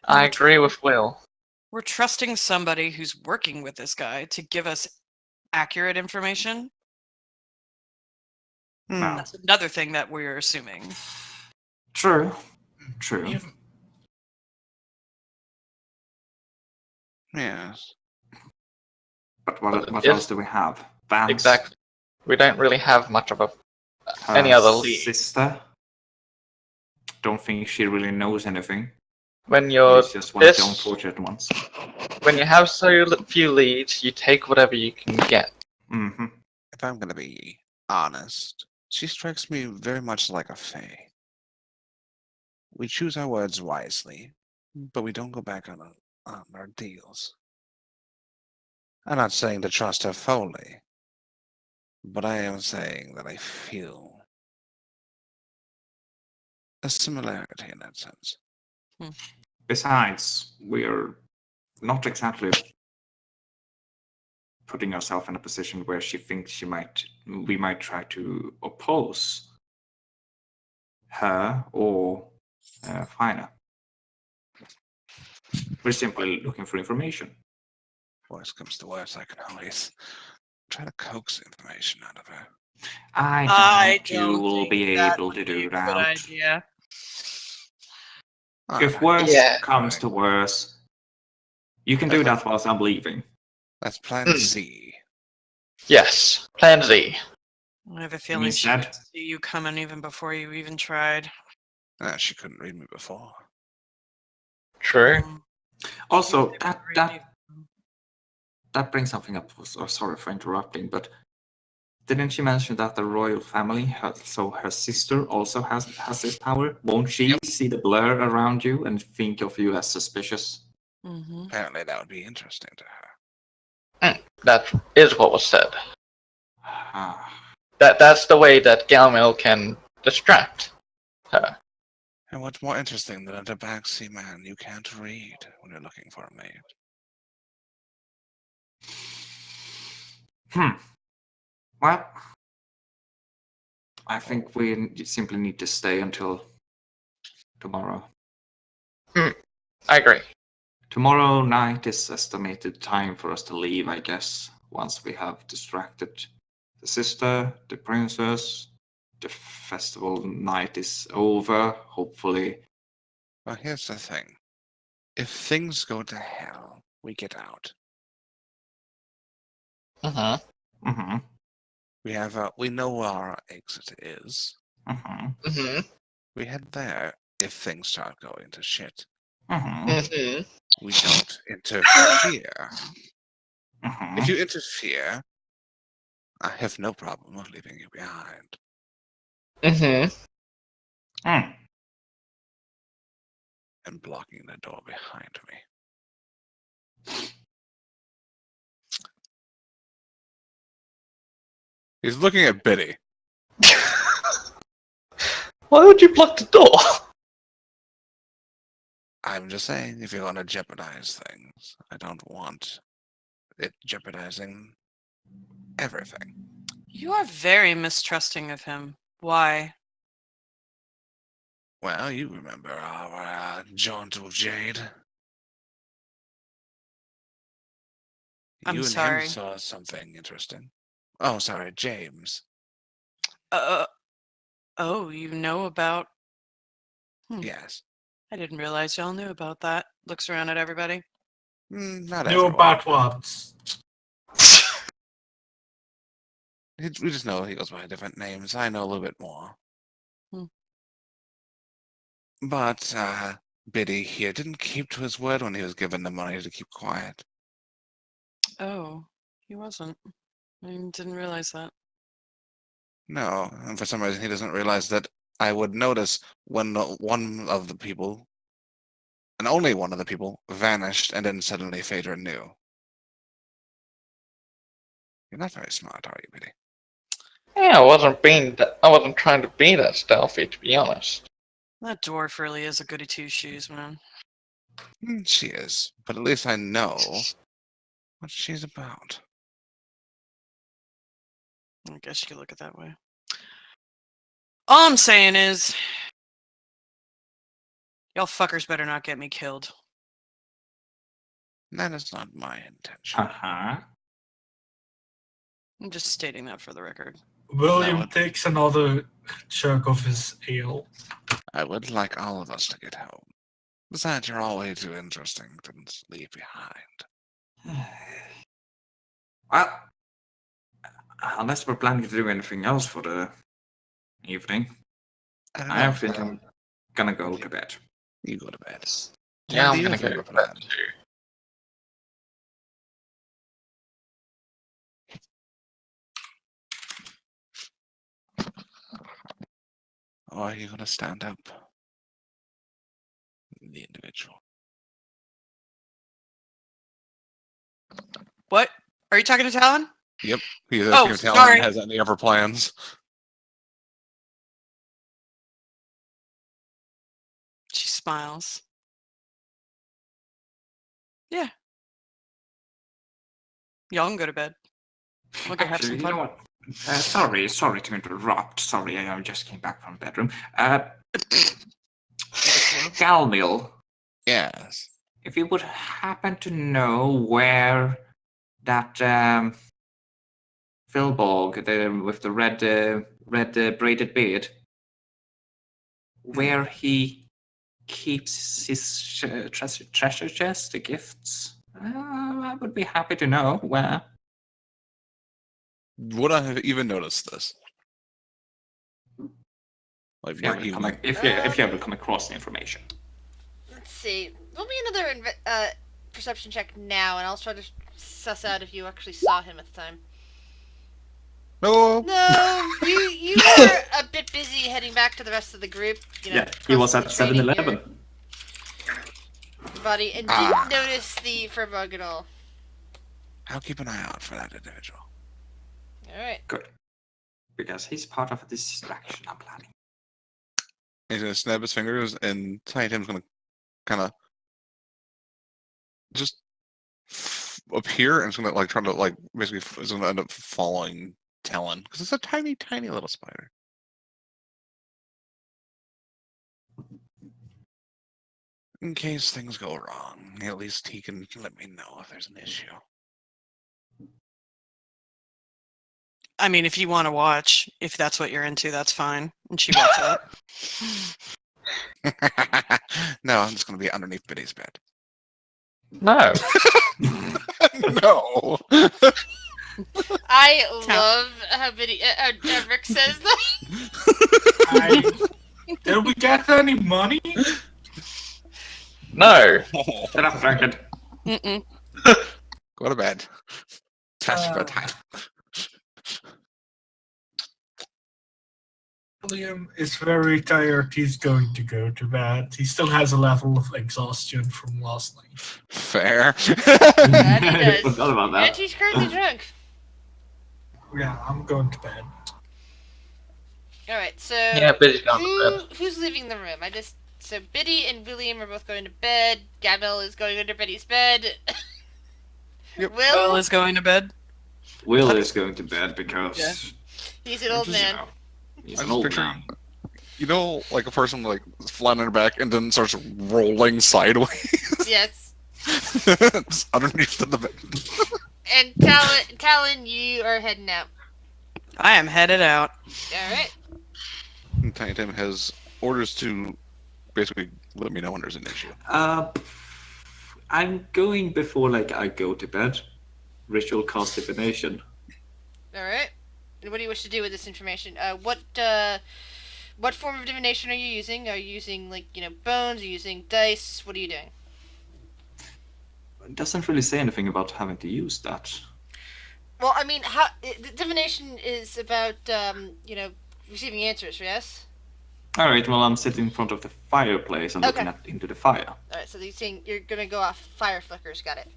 I agree with Will. We're trusting somebody who's working with this guy to give us accurate information. Well, That's another thing that we're assuming. true. Even, Yes. But Well, what yes. else do we have? Vance, Exactly. We don't really have much of her any other lead. sister. Don't think she really knows anything. When you're She's just one of the this, unfortunate ones. when you have so few leads, you take whatever you can get. Mm-hmm. If I'm going to be honest, she strikes me very much like a fae. We choose our words wisely, but we don't go back on our deals. I'm not saying to trust her fully, but I am saying that I feel a similarity in that sense. Besides, we're not exactly putting ourselves in a position where she thinks we might try to oppose her or Fina. We're simply looking for information. Worst comes to worst, I can always try to coax information out of her. I doubt you don't will think be that able would to be do a good that. idea. If Alright, worse Yeah. comes to worse, you can do that whilst I'm leaving. that's plan Hmm. Z. Yes, Plan Z. I have a feeling mean she said? could see you coming even before you even tried. She couldn't read me before. True. Also, She never that really- that brings something up. Sorry for interrupting, but didn't she mention that the royal family, so her sister also has this power? Won't she Yep. see the blur around you and think of you as suspicious? Mhm. Apparently that would be interesting to her. That is what was said. Ah, That's the way that Galmil can distract her. And what's more interesting than a tabaxi man you can't read when you're looking for a mate? well, I think we simply need to stay until tomorrow. I agree. Tomorrow night is estimated time for us to leave, I guess, once we have distracted the sister, the princess. The festival night is over, hopefully. Well, here's the thing. If things go to hell, we get out. Mm-hmm. Mm-hmm. We know where our exit is. Mm-hmm. Mm-hmm. We head there if things start going to shit. Mm-hmm. Mm-hmm. We don't interfere. Mm-hmm. If you interfere, I have no problem with leaving you behind. Mm-hmm. Mm. And blocking the door behind me. He's looking at Biddy. Why would you block the door? I'm just saying, if you're going to jeopardize things, I don't want it jeopardizing everything. You are very mistrusting of him. Why? Well, you remember our jaunt with Jade. I'm You and sorry. him saw something interesting. Oh, sorry, James. Oh, you know about... Yes. I didn't realize y'all knew about that. Looks around at everybody. Not knew everyone. about what? We just know he goes by different names. I know a little bit more. Hmm. But Biddy here didn't keep to his word when he was given the money to keep quiet. Oh, he wasn't. I didn't realize that. No, and for some reason he doesn't realize that I would notice when one of the people, and only one of the people, vanished and then suddenly Phaedra knew. You're not very smart, are you, Biddy? Yeah, I wasn't trying to be that stealthy, to be honest. That dwarf really is a goody two shoes, man. She is, but at least I know what she's about. I guess you could look at it that way. All I'm saying is, y'all fuckers better not get me killed. That is not my intention. Uh-huh. I'm just stating that for the record. William No. takes another chug of his ale. I would like all of us to get home. Besides, you're all way too interesting to leave behind. Well, unless we're planning to do anything else for the evening, I don't I know. think I'm gonna go to bed. You go to bed. Yeah, Do I'm you gonna have go a to plan? bed too. Or are you going to stand up? The individual. What? Are you talking to Talon? Yep. He's Oh, asking if Talon sorry. has any other plans. She smiles. Yeah. Y'all can go to bed. We'll go have Actually, some you fun. know what? Sorry to interrupt. Sorry, I just came back from the bedroom. Galmiel, Yes. if you would happen to know where that Philborg, with the red braided beard, where he keeps his treasure chest, the gifts, I would be happy to know where. Would I have even noticed this? Like, If you where he haven't went. if you ever come across the information. Let's see. Roll me another perception check now, and I'll try to suss out if you actually saw him at the time. No. No, you were a bit busy heading back to the rest of the group. You know, Yeah, he was at constantly training 7-Eleven. your body, and didn't notice the fur bug at all. I'll keep an eye out for that individual. All right. Good. Because he's part of a distraction I'm planning. He's going to snap his fingers, and Tiny Tim's going to kind of just appear, and it's going to like try to like basically it's going to end up following Talon because it's a tiny, tiny little spider. In case things go wrong, at least he can let me know if there's an issue. I mean, if you want to watch, if that's what you're into, that's fine. And she walks out. No, I'm just going to be underneath Biddy's bed. No. No. I love how Rick says that. Did we get any money? No. Shut up, Franklin. Mm-mm. Go to bed. Past bedtime. William is very tired. He's going to go to bed. He still has a level of exhaustion from last night. Fair. That he I does. forgot about And that. he's currently drunk. Yeah, I'm going to bed. All right, so Yeah, Biddy's gone to bed. who's leaving the room? So Biddy and William are both going to bed. Gabriel is going under Biddy's bed. Yep. Will is going to bed. Will is going to bed because Yeah. He's an old man. he's I'm an just old picturing, man. you know, like a person like flat on their back and then starts rolling sideways. Yes. Just underneath the bed. And Talon, you are heading out. I am headed out. All right. And Tiny Tim has orders to basically let me know when there's an issue. I'm going before I go to bed. Ritual cast divination. All right. And what do you wish to do with this information? What form of divination are you using? Are you using bones? Are you using dice? What are you doing? It doesn't really say anything about having to use that. Well, I mean, divination is about receiving answers. Yes. All right. Well, I'm sitting in front of the fireplace and looking into the fire. All right. So you're gonna go off fire flickers. Got it.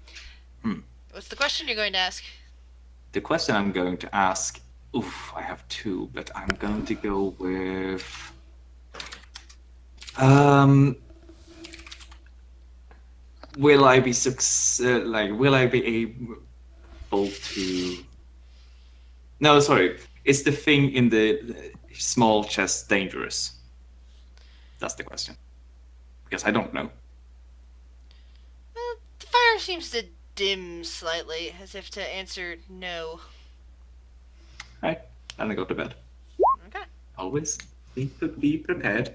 Hmm. What's the question you're going to ask? The question I'm going to ask. Oof, I have two, but I'm going to go with. Will I be will I be able to? No, sorry. Is the thing in the small chest dangerous? That's the question. Because I don't know. The fire seems to dim slightly, as if to answer no. Right, and I go to bed. Okay. Always be prepared.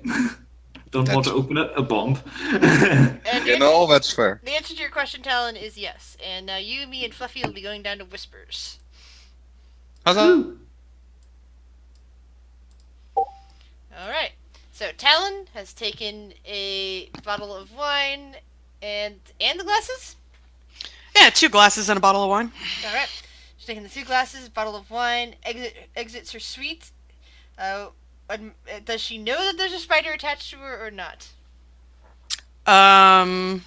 Don't want to open a bomb. And That's fair. the answer to your question, Talon, is yes. And now you, me, and Fluffy will be going down to Whispers. Huzzah! Alright. So Talon has taken a bottle of wine and the glasses? Yeah, 2 glasses and a bottle of wine. Alright. She's taking the 2 glasses, bottle of wine, exits her suite. Does she know that there's a spider attached to her or not? I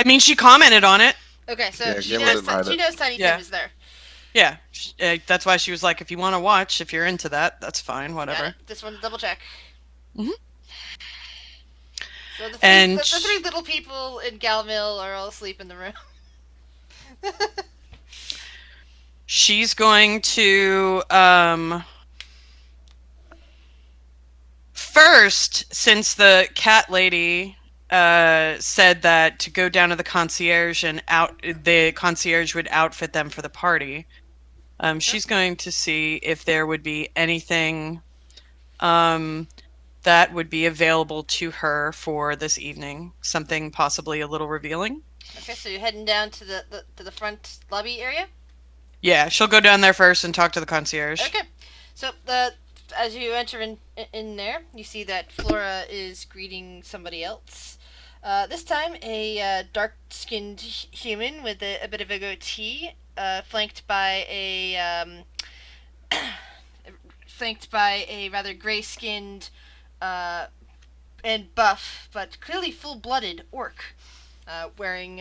mean, she commented on it. Okay, so Yeah, she Gimli knows didn't hide it. Tiny Yeah. Tim is there. Yeah, that's why she was like, if you want to watch, if you're into that, that's fine, Got whatever. it. Just want to double check. Mhm. So the And the 3 little people in Galmil are all asleep in the room. she's going to, first, since the cat lady said that to go down to the concierge and the concierge would outfit them for the party, she's going to see if there would be anything that would be available to her for this evening. Something possibly a little revealing. Okay, so you're heading down to the front lobby area? Yeah, she'll go down there first and talk to the concierge. Okay. So as you enter in there, you see that Flora is greeting somebody else. This time, a dark-skinned human with a bit of a goatee, flanked by a rather gray-skinned and buff, but clearly full-blooded orc, wearing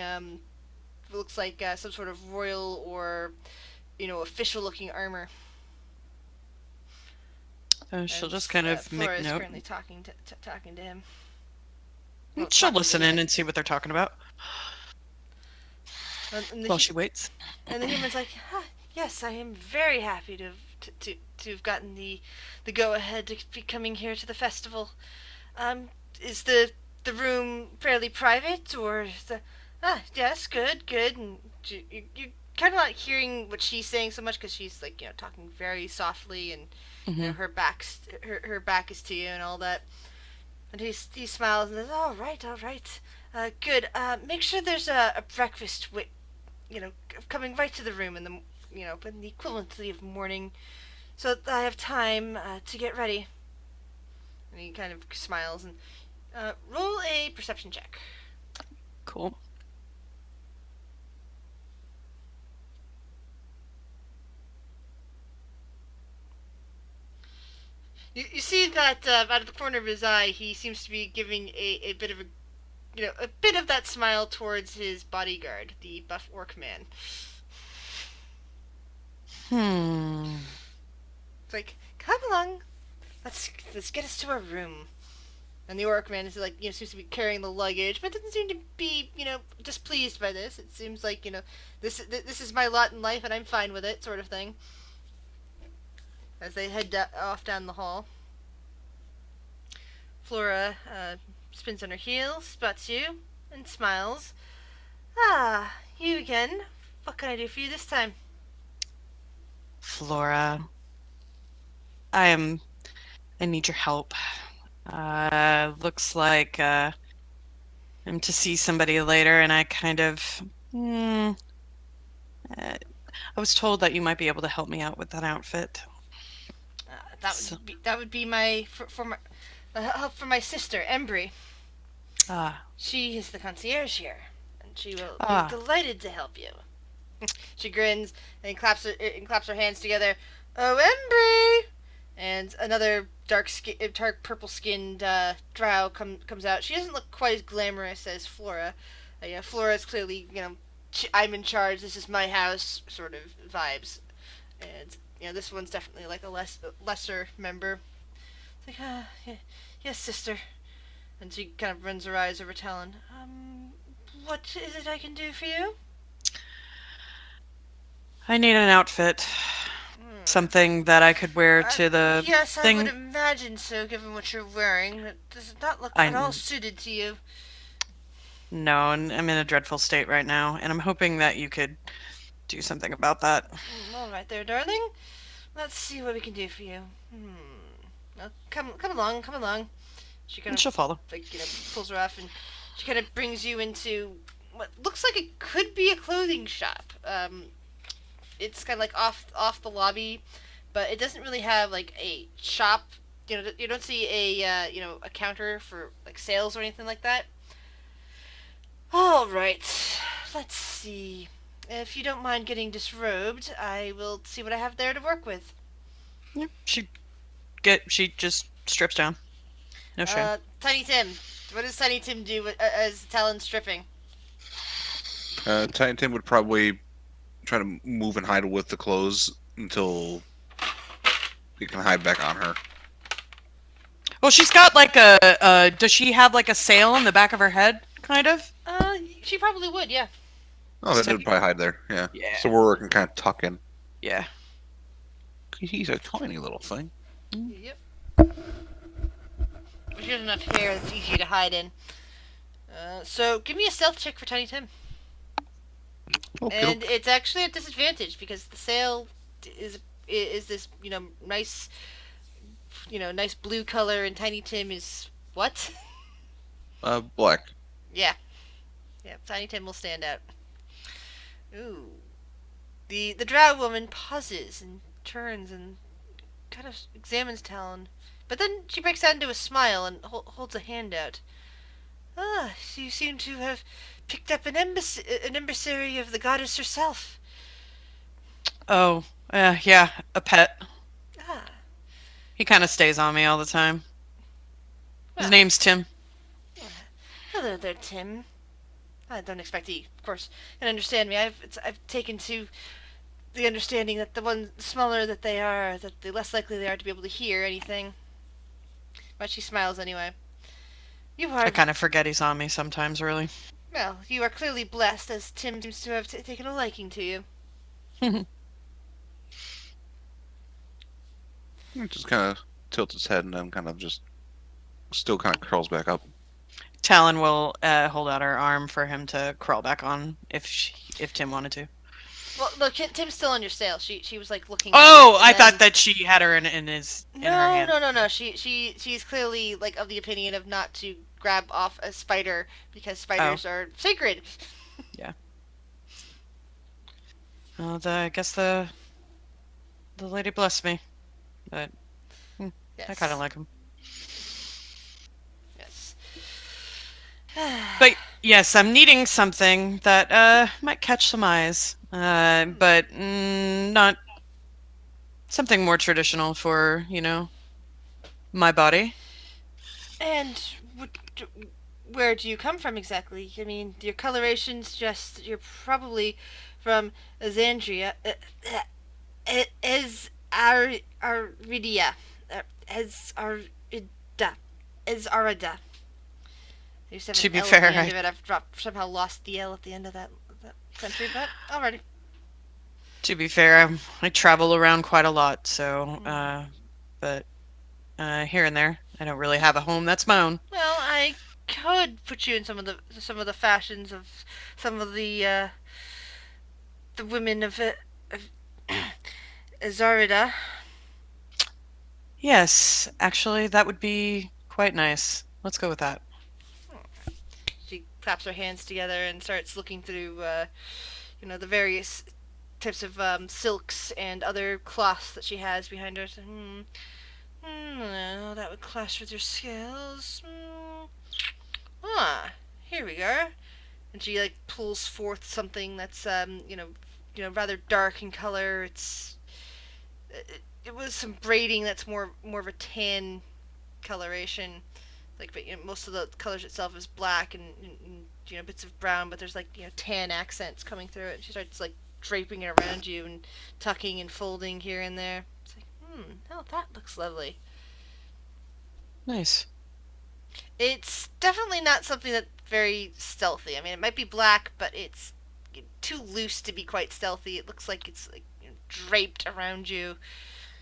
looks like some sort of royal or official-looking armor. She'll just kind of make Flora is note. currently talking to him. She'll listen in and see what they're talking about And while she waits. And the human's like, yes, I am very happy to have gotten the go ahead to be coming here to the festival. Is the room fairly private, or is the yes, good. And you kind of not hearing what she's saying so much because she's like talking very softly, and her back is to you and all that. And he smiles and says, all right, good. Make sure there's a breakfast coming right to the room in the in the equivalency of morning, so that I have time to get ready. And he kind of smiles and roll a perception check. Cool. You see that out of the corner of his eye, he seems to be giving a bit of a bit of that smile towards his bodyguard, the buff orc man. It's like, come along, let's get us to our room. And the orc man is like, seems to be carrying the luggage, but doesn't seem to be, displeased by this. It seems like, this is my lot in life, and I'm fine with it, sort of thing. As they head off down the hall, Flora spins on her heels, spots you, and smiles. Ah, you again. What can I do for you this time? Flora, I need your help. Looks like I'm to see somebody later, and I kind of I was told that you might be able to help me out with that outfit. That would be my help for my sister, Embry. She is the concierge here, and she will be delighted to help you. She grins and claps her hands together. Oh, Embry! And another dark purple-skinned drow comes out. She doesn't look quite as glamorous as Flora. Flora is clearly, I'm in charge. This is my house, sort of vibes. And this one's definitely like a lesser member. It's like, yes, sister. And she kind of runs her eyes over Talon. What is it I can do for you? I need an outfit. Something that I could wear to the yes, I would thing. imagine so, given what you're wearing. It does not look I at all suited to you. No, and I'm in a dreadful state right now, and I'm hoping that you could do something about that. All right there, darling. Let's see what we can do for you. Well, come along, come along. She kind And of she'll follow. pulls her off, and she kind of brings you into what looks like it could be a clothing shop. It's kind of like off the lobby, but it doesn't really have like a shop. You don't see a a counter for like sales or anything like that. All right, let's see. If you don't mind getting disrobed, I will see what I have there to work with. Yeah, she just strips down. No shame. Tiny Tim. What does Tiny Tim do as Talon's stripping? Titan Tim would probably try to move and hide with the clothes until he can hide back on her. Well, she's got like does she have like a sail in the back of her head, kind of? She probably would, yeah. Oh, that would probably hide there, yeah. Yeah. So we're working kind of tuck in. Yeah. He's a tiny little thing. Yep. She has enough hair that's easy to hide in. So give me a stealth check for Tiny Tim. Okay. And it's actually a disadvantage because the sail is this nice nice blue color, and Tiny Tim is what? Black. Yeah. Tiny Tim will stand out. Ooh. The drow woman pauses and turns and kind of examines Talon, but then she breaks out into a smile and holds a hand out. Ah, you seem to have picked up an emissary of the goddess herself. Oh, yeah, a pet. Ah, He kind of stays on me all the time. His Well. name's Tim. hello there, Tim. I don't expect he, of course, can understand me. I've taken to the understanding that the smaller that they are, that the less likely they are to be able to hear anything. But she smiles anyway. You are I kind of forget he's on me sometimes, really. well. You are clearly blessed, as Tim seems to have taken a liking to you. He just kind of tilts his head and then kind of just still kind of curls back up. Talon will hold out her arm for him to crawl back on if Tim wanted to. Well, look, Tim's still on your sail. She was like looking. Oh, at it, I and thought then- that she had her in her hand. No. She's clearly like of the opinion of not to grab off a spider because spiders are sacred. Well, I guess the lady blessed me, but Yes. I kind of like him. Yes. But yes, I'm needing something that might catch some eyes, but not something more traditional for my body. And where do you come from exactly? I mean, your coloration suggests that you're probably from Azandria. Aridia. Arida. There's To be an L fair, at the end of it. I've somehow lost the L at the end of that country, but alrighty. To be fair, I travel around quite a lot, so but here and there, I don't really have a home that's my own. Well, I could put you in some of the fashions of some of the women of Azarida. Yes, actually, that would be quite nice. Let's go with that. She claps her hands together and starts looking through, the various types of silks and other cloths that she has behind her. So, no, that would clash with your skills. Here we go. And she like pulls forth something that's rather dark in color. It was some braiding that's more of a tan coloration. But most of the colors itself is black and bits of brown, but there's tan accents coming through it. She starts like draping it around you and tucking and folding here and there. It's like, that looks lovely. Nice. It's definitely not something that's very stealthy. I mean, it might be black, but it's too loose to be quite stealthy. It looks like it's draped around you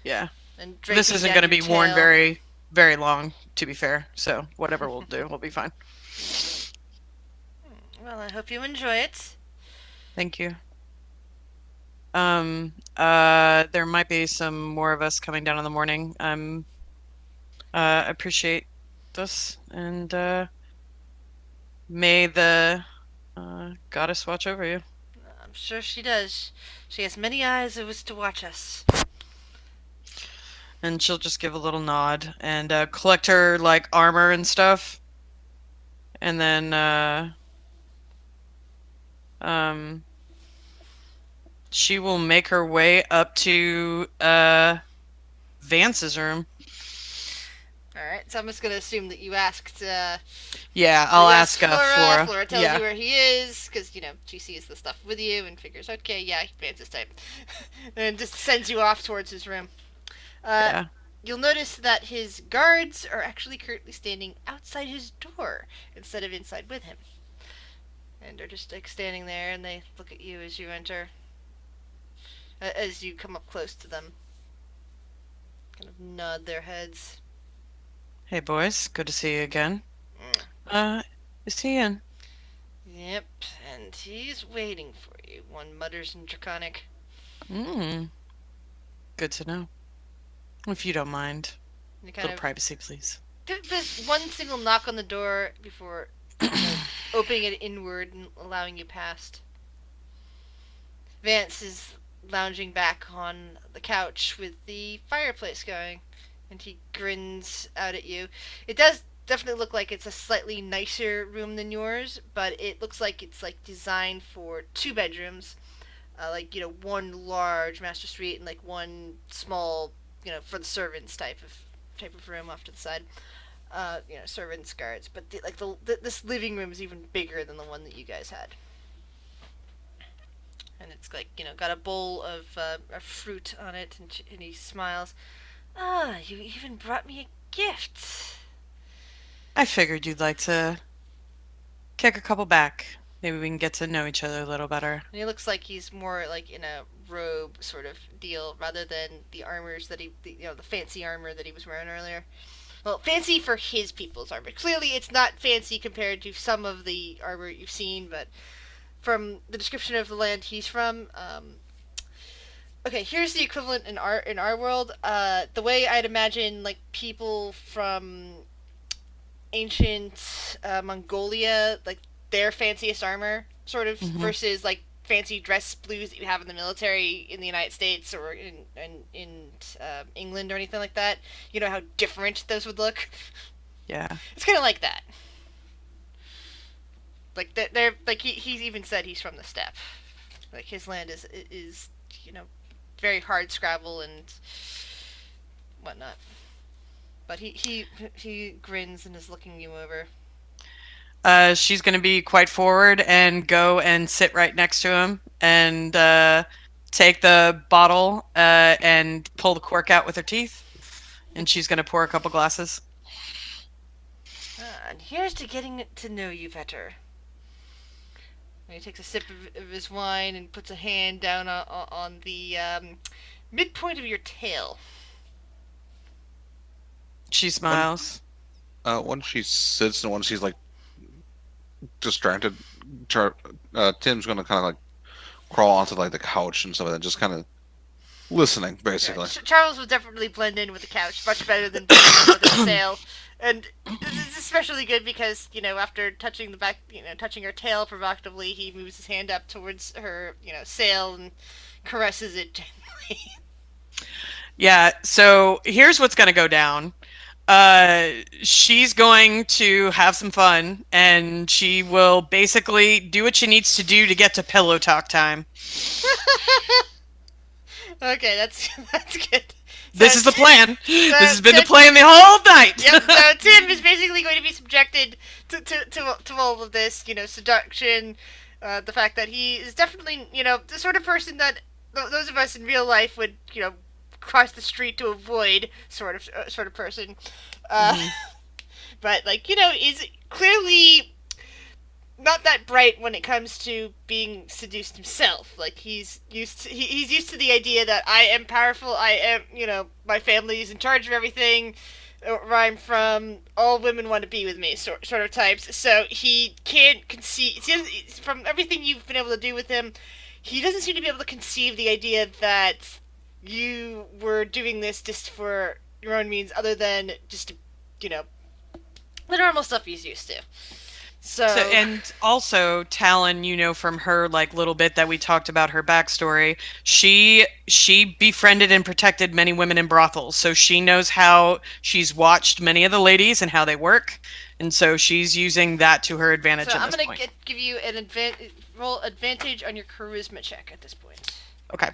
Yeah. and This draping isn't down going to your be worn tail. very, very long, to be fair. So whatever we'll do, we'll be fine. Well, I hope you enjoy it. Thank you. There might be some more of us coming down in the morning. Appreciate this, and may the goddess watch over you. I'm sure she does. She has many eyes who wish to watch us. And she'll just give a little nod and collect her like armor and stuff, and then she will make her way up to Vance's room. Alright, so I'm just gonna assume that you asked, Yeah, I'll ask Flora. Flora. Flora tells Yeah. you where he is, because, she sees the stuff with you and figures, okay, yeah, Vance's type. And just sends you off towards his room. Yeah. You'll notice that his guards are actually currently standing outside his door instead of inside with him. And they're just, standing there, and they look at you as you enter. As you come up close to them. Kind of nod their heads. Hey, boys. Good to see you again. Is he in? Yep, and he's waiting for you, one mutters in Draconic. Good to know. If you don't mind. You Little privacy, please. There's one single knock on the door before opening it inward and allowing you past. Vance is lounging back on the couch with the fireplace going, and he grins out at you. It does definitely look like it's a slightly nicer room than yours, but it looks like it's designed for 2 bedrooms, one large master suite and one small, for the servants type of room off to the side. Servants, guards, but this living room is even bigger than the one that you guys had. And it's got a bowl of fruit on it, and he smiles. Ah, you even brought me a gift. I figured you'd like to kick a couple back. Maybe we can get to know each other a little better. And he looks like he's more in a robe sort of deal rather than the armors that the fancy armor that he was wearing earlier. Well, fancy for his people's armor. Clearly, it's not fancy compared to some of the armor you've seen, but from the description of the land he's from, okay, here's the equivalent in our world. The way I'd imagine people from ancient Mongolia, their fanciest armor, sort of, versus fancy dress blues that you have in the military in the United States or in England or anything like that. You know how different those would look. Yeah, it's kind of like that. They're he's even said he's from the steppe. His land is very hard scrabble and whatnot. But he grins and is looking you over. She's going to be quite forward and go and sit right next to him and take the bottle and pull the cork out with her teeth. And she's going to pour a couple glasses. And here's to getting to know you better. And he takes a sip of his wine and puts a hand down on the midpoint of your tail. She smiles. Once she sits and once she's distracted, Tim's gonna kind of crawl onto the couch and stuff like that, just kind of listening, basically. Yeah, Charles would definitely blend in with the couch much better than being with his sail, and it's especially good because after touching the back, touching her tail provocatively, he moves his hand up towards her, sail and caresses it gently. Yeah. So here's what's gonna go down. She's going to have some fun, and she will basically do what she needs to do to get to pillow talk time. Okay, that's good. This is the plan. This has been the plan the whole night. Yep. So Tim is basically going to be subjected to all of this, seduction, the fact that he is definitely, the sort of person that those of us in real life would, cross the street to avoid, sort of person. But is clearly not that bright when it comes to being seduced himself. Like he's used to the idea that I am powerful. I am, my family's in charge of everything. Where I'm from, all women want to be with me, sort of types. So he can't conceive. From everything you've been able to do with him, he doesn't seem to be able to conceive the idea that you were doing this just for your own means, other than just, the normal stuff he's used to. So, and also Talon, from her little bit that we talked about her backstory, she befriended and protected many women in brothels, so she knows how she's watched many of the ladies and how they work, and so she's using that to her advantage. So at I'm this gonna point. give you an roll advantage on your charisma check at this point. Okay.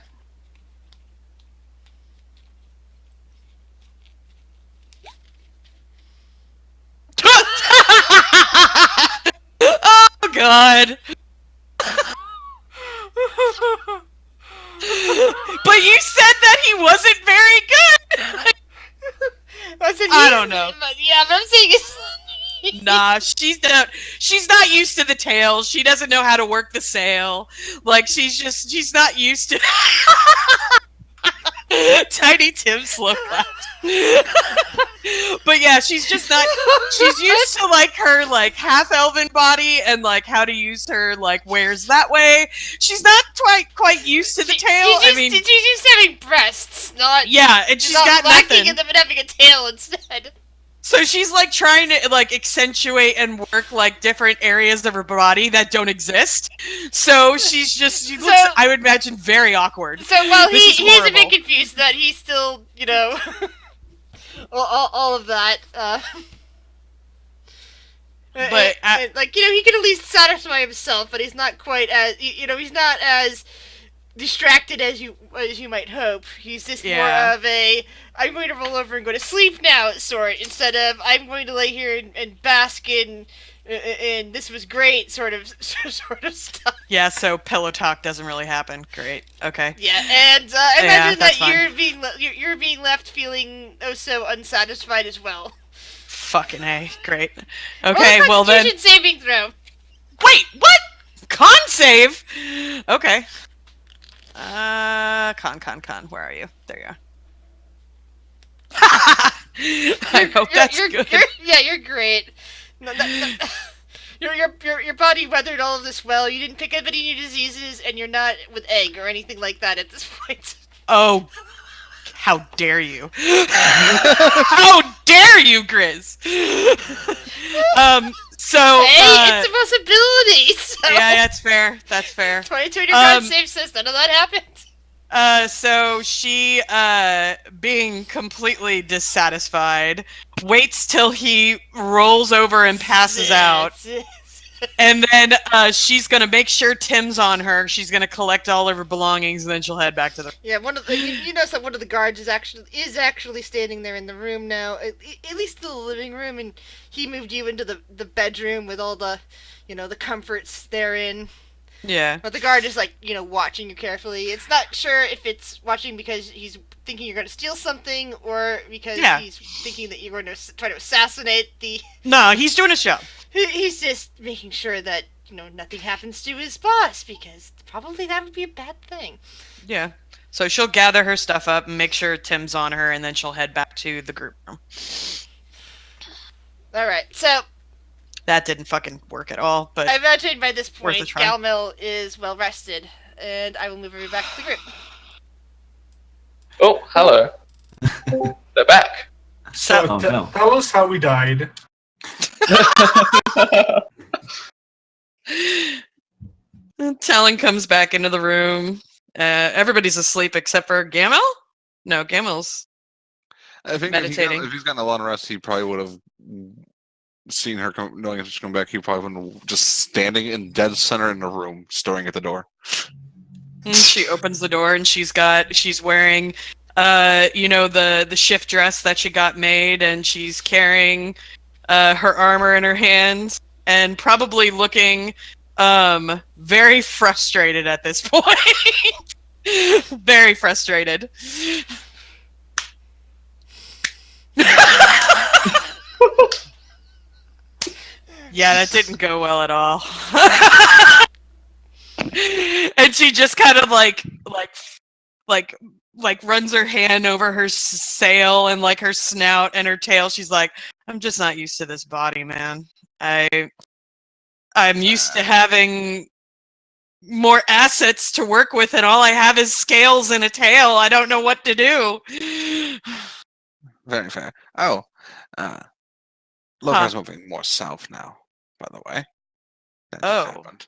Oh God. But you said that he wasn't very good. I don't know. Yeah, but I'm saying it's. Nah, she's not used to the tail. She doesn't know how to work the sail. She's not used to. Tiny Tim slow clapped. But yeah, she's just not. She's used to her half elven body and how to use her wares that way. She's not quite used to the tail. She's used to having breasts, not. Yeah, and she's not got lacking nothing. in them and having a tail instead. So she's trying to accentuate and work different areas of her body that don't exist. So she looks, I would imagine, very awkward. So while he's a horrible. bit confused that he's still, all of that. But he can at least satisfy himself, but he's not quite as he's not as distracted as you might hope. He's just more of a I'm going to roll over and go to sleep now sort, instead of I'm going to lay here and bask in this was great sort of stuff. Yeah, so pillow talk doesn't really happen. Great. Okay. Yeah, and I imagine that fine. you're being left feeling so unsatisfied as well. Fucking A. Great. Okay, well then. Constitution saving throw. Wait, what? Con save? Okay. Con. Where are you? There you are. I hope that's good. You're great. No, your body weathered all of this well. You didn't pick up any new diseases, and you're not with egg or anything like that at this point. Oh, how dare you! How dare you, Grizz! So hey, it's a possibility. So. Yeah, that's fair. That's fair. 2020 God save says none of that happened. So she, being completely dissatisfied, waits till he rolls over and passes out. And then she's gonna make sure Tim's on her. She's gonna collect all of her belongings, and then she'll head back to the. Yeah, you notice that one of the guards is actually standing there in the room now, at least the living room, and he moved you into the bedroom with all the, the comforts therein. Yeah. But the guard is watching you carefully. It's not sure if it's watching because he's thinking you're going to steal something, or because he's thinking that you're going to try to assassinate the. No, he's doing his job. He's just making sure that nothing happens to his boss, because probably that would be a bad thing. Yeah. So she'll gather her stuff up and make sure Tim's on her, and then she'll head back to the group room. All right. So. That didn't fucking work at all, but... I imagine by this point, Galmel is well rested, and I will move her back to the group. Oh, hello. They're back. So, tell us how we died. Talon comes back into the room. Everybody's asleep except for Gamel? No, Gamel's I think meditating. If he's gotten a long rest, he probably would have seen her knowing she's come back. He probably would have just standing in dead center in the room, staring at the door. She opens the door and she's wearing the shift dress that she got made, and she's carrying her armor in her hands and probably looking very frustrated at this point. Very frustrated. Yeah, that didn't go well at all. And she just kind of like runs her hand over her sail and like her snout and her tail. She's like, I'm just not used to this body, man. I'm used to having more assets to work with, and all I have is scales and a tail. I don't know what to do. Very fair. Oh, uh, Huh. Lokar's moving more south now, by the way. That just Oh, happened.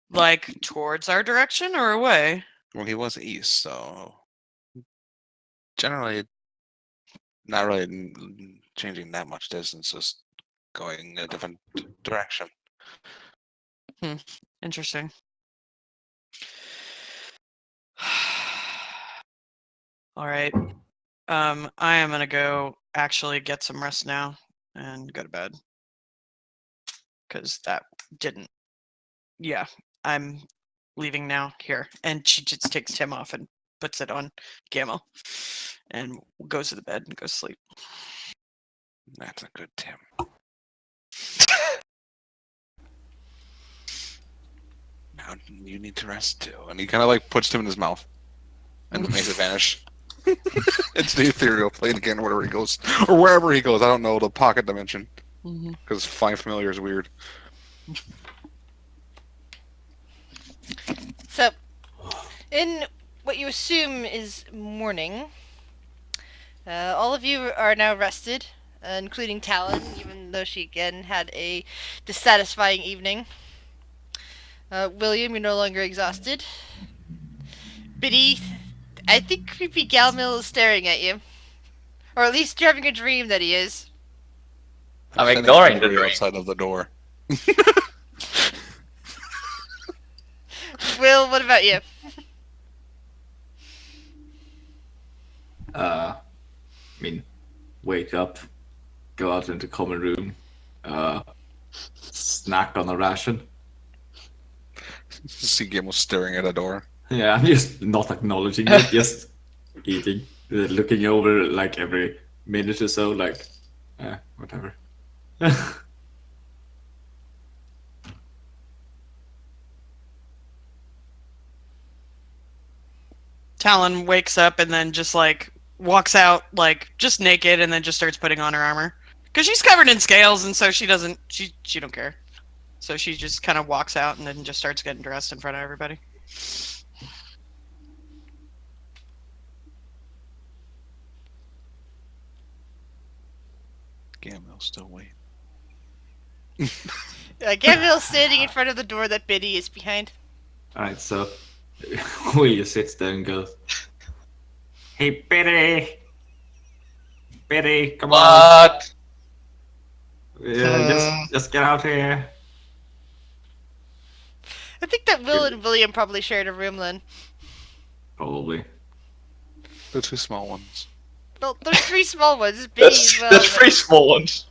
like towards our direction or away? Well, he was east, so generally not really changing that much distance, just going a different direction. Interesting. All right. I am gonna go actually get some rest now and go to bed. Because that didn't. Yeah, I'm leaving now. Here. And she just takes Tim off and puts it on Gamel and goes to the bed and goes to sleep. That's a good Tim. Now you need to rest too. And he kind of like puts him in his mouth and makes it vanish. It's the ethereal plane again, wherever he goes, or wherever he goes. I don't know, the pocket dimension, because flying familiar is weird. So, in what you assume is morning, all of you are now rested, including Talon, even though she again had a dissatisfying evening. William, you're no longer exhausted. Biddy, I think creepy Galmil is staring at you. Or at least you're having a dream that he is. I'm setting ignoring the debris dream. outside of the door. Will, what about you? I mean, wake up, go out into common room, snack on a ration. See Gimel staring at a door. Yeah, I'm just not acknowledging it, just eating, looking over like every minute or so, like, whatever. Talon wakes up and then just like walks out like just naked and then just starts putting on her armor because she's covered in scales and so she don't care. So she just kind of walks out and then just starts getting dressed in front of everybody. Gamel's still waiting. Galmil's standing in front of the door that Biddy is behind. Alright, so William sits there and goes, "Hey, Betty! Betty, come on! What? Yeah, just get out here." I think that Will and William probably shared a room then. Probably. The two small ones. Well, there's three small ones. Biddy as well. There's three small ones.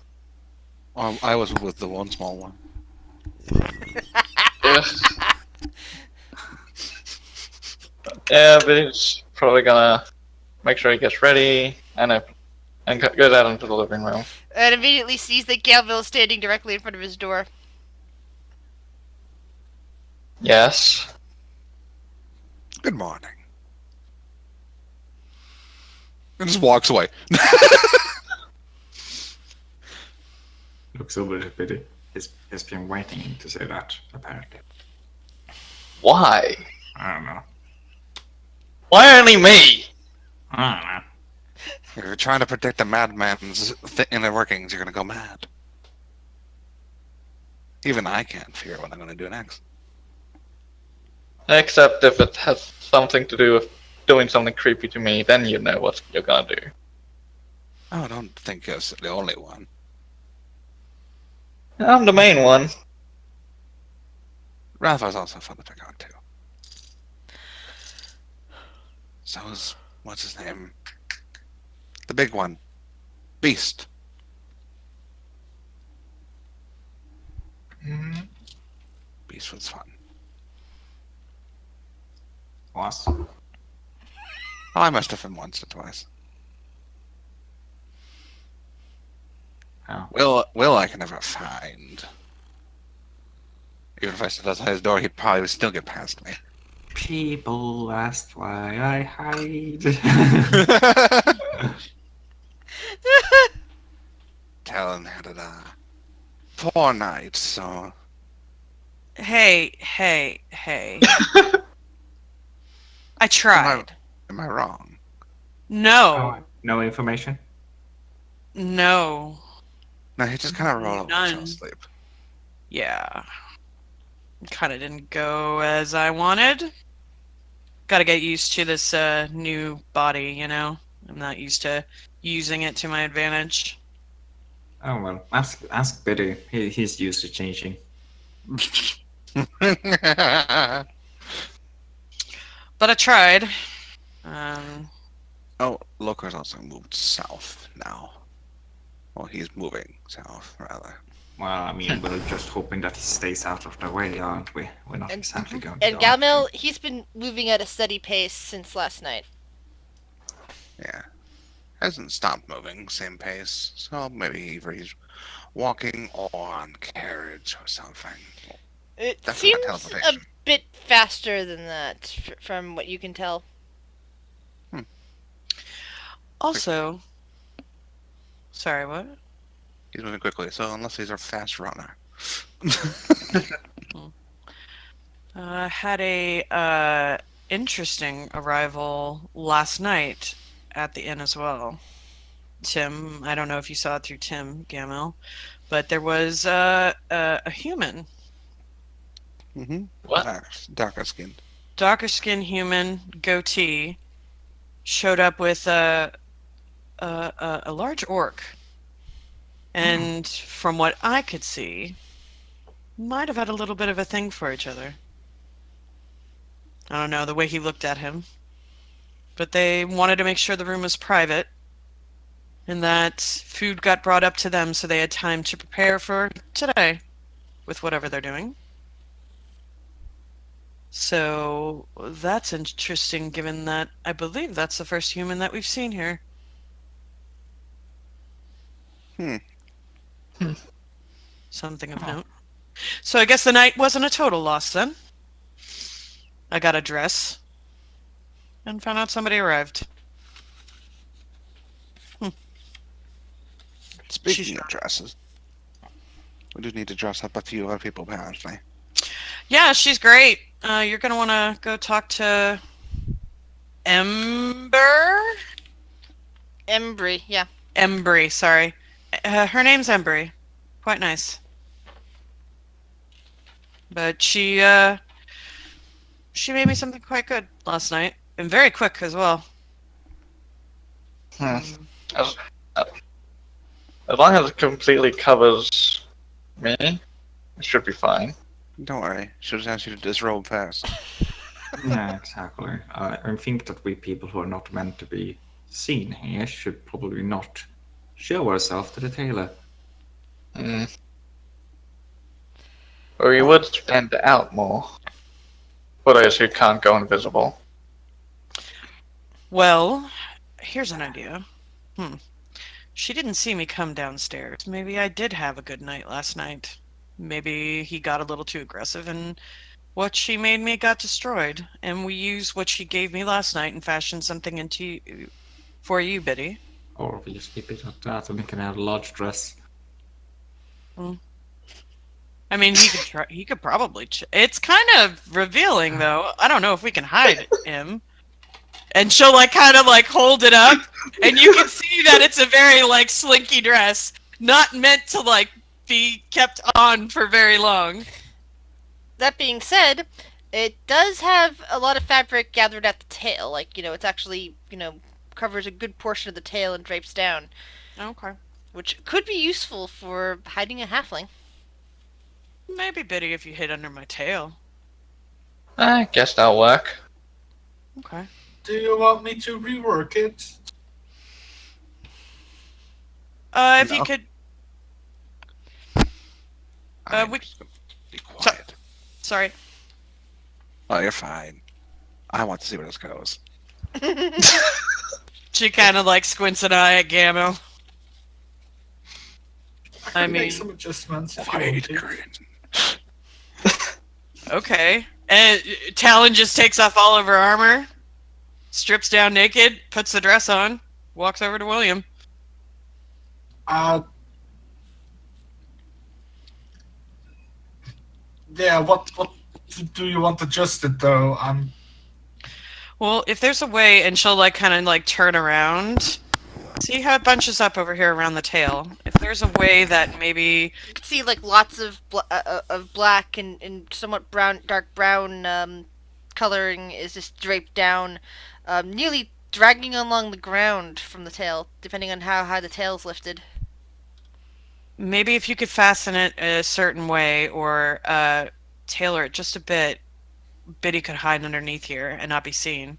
I was with the one small one. Yeah. Yeah, but he's probably gonna make sure he gets ready and goes out into the living room. And immediately sees that Galville is standing directly in front of his door. Yes. Good morning. And just walks away. Looks over at Betty. He's been waiting to say that, apparently. Why? I don't know. Why only me? I don't know. If you're trying to predict a madman's inner workings, you're gonna go mad. Even I can't figure out what I'm gonna do next. Except if it has something to do with doing something creepy to me, then you know what you're gonna do. Oh, I don't think you're the only one. I'm the main one. Rafa's also fun to pick on too. So is what's his name? The big one. Beast. Mm-hmm. Beast was fun. Was? Oh, I must have him once or twice. Oh. Will I can never find. Even if I stood outside his door, he'd probably still get past me. People asked why I hide. Talon had a poor night, so Hey. I am tried. am I wrong? No. No information? No. No, he just kind of rolled over and fell None. asleep. Yeah. Kind of didn't go as I wanted. Got to get used to this new body, you know? I'm not used to using it to my advantage. Oh well, ask Biddy. He's used to changing. But I tried. Um, Oh, Loker's also moved south now. Well, he's moving south, rather. Well, I mean, we're just hoping that he stays out of the way, aren't we? We're not And- exactly going And to go after him. Galmel, he's been moving at a steady pace since last night. Yeah. Hasn't stopped moving, same pace. So maybe either he's walking or on carriage or something. It Definitely not seems a teleportation. bit faster than that, from what you can tell. also, sorry, what? He's moving quickly, so unless he's a fast runner. Had a interesting arrival last night at the inn as well. Tim, I don't know if you saw it through Tim Gamel, but there was a human, Mm-hmm. What? Darker skinned. darker skinned human, goatee, showed up with a large orc, and from what I could see, might have had a little bit of a thing for each other. I don't know, the way he looked at him. But they wanted to make sure the room was private and that food got brought up to them so they had time to prepare for today with whatever they're doing. So that's interesting given that I believe that's the first human that we've seen here. Hmm. Something of note. So I guess the night wasn't a total loss then. I got a dress and found out somebody arrived. Speaking of dresses, we do need to dress up a few other people, apparently. Yeah, she's great. You're gonna want to go talk to Ember? Embry, yeah. Embry, sorry. Her name's Embry. Quite nice. But she made me something quite good last night. And very quick as well. Hmm. As, as long as it completely covers me, it should be fine. Don't worry, she'll just ask you to disrobe fast. Yeah, exactly. I think that we people who are not meant to be seen here should probably not show ourselves to the tailor. Hmm. But we would stand out more for those who can't go invisible. Well, here's an idea. She didn't see me come downstairs. Maybe I did have a good night last night. Maybe he got a little too aggressive and what she made me got destroyed. And we used what she gave me last night and fashioned something into for you, Biddy. Or we just keep it at that and we can have a large dress. I mean, he could try. He could probably. It's kind of revealing, though. I don't know if we can hide him. And she'll kind of hold it up, and you can see that it's a very slinky dress, not meant to be kept on for very long. That being said, it does have a lot of fabric gathered at the tail. It's actually, covers a good portion of the tail and drapes down. Okay. Which could be useful for hiding a halfling. Maybe Biddy if you hid under my tail. I guess that'll work. Okay. Do you want me to rework it? If No. you could. I'm we- just gonna be quiet. Sorry. Oh, you're fine. I want to see where this goes. She kind of squints an eye at Gammo. I I can make mean- some adjustments if you want Wide to. grin. Okay. And Talon just takes off all of her armor, strips down naked, puts the dress on, walks over to William. Uh, yeah. What do you want adjusted though? Well, if there's a way, and she'll like kind of like turn around. See how it bunches up over here around the tail. If there's a way that maybe You can see like lots of black and somewhat brown, dark brown coloring is just draped down, nearly dragging along the ground from the tail, depending on how high the tail's lifted. maybe if you could fasten it a certain way or tailor it just a bit, Biddy could hide underneath here and not be seen.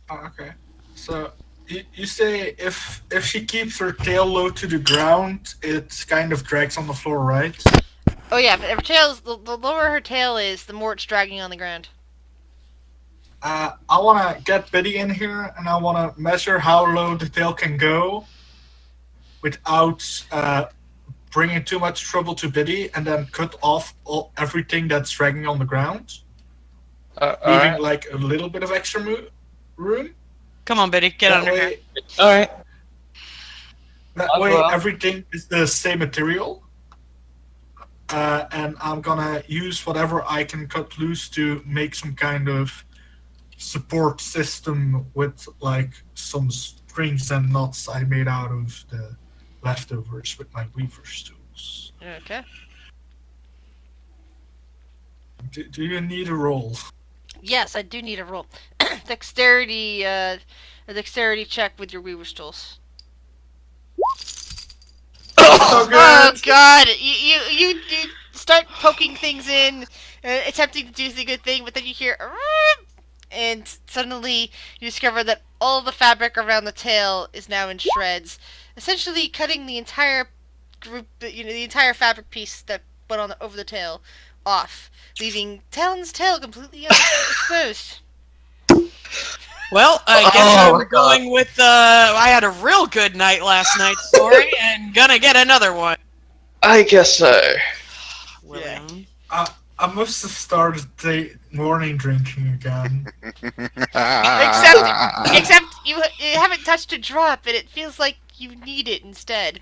Okay. So you say if she keeps her tail low to the ground, it kind of drags on the floor, right? Oh yeah, but her tail's the lower her tail is, the more it's dragging on the ground. I want to get Biddy in here, and I want to measure how low the tail can go without bringing too much trouble to Biddy, and then cut off everything that's dragging on the ground, leaving Alright. like a little bit of extra room. Come on, Biddy, get That under here. way, Alright. that As way well. everything is the same material. And I'm gonna use whatever I can cut loose to make some kind of support system with like some strings and knots I made out of the leftovers with my weaver's tools. Okay. Do you need a roll? Yes, I do need a roll. Dexterity, a dexterity check with your weaver's tools. Oh, Oh good. God! You start poking things in, attempting to do the good thing, but then you hear, "Arrgh!" and suddenly you discover that all the fabric around the tail is now in shreds, essentially cutting the entire group, the entire fabric piece that went on over the tail off, leaving Talon's tail completely exposed. Well, I guess Oh, I'm my God. going with I had a real good night last night story and gonna get another one. I guess so. William. I must have started the morning drinking again. Except you haven't touched a drop, and it feels like you need it instead.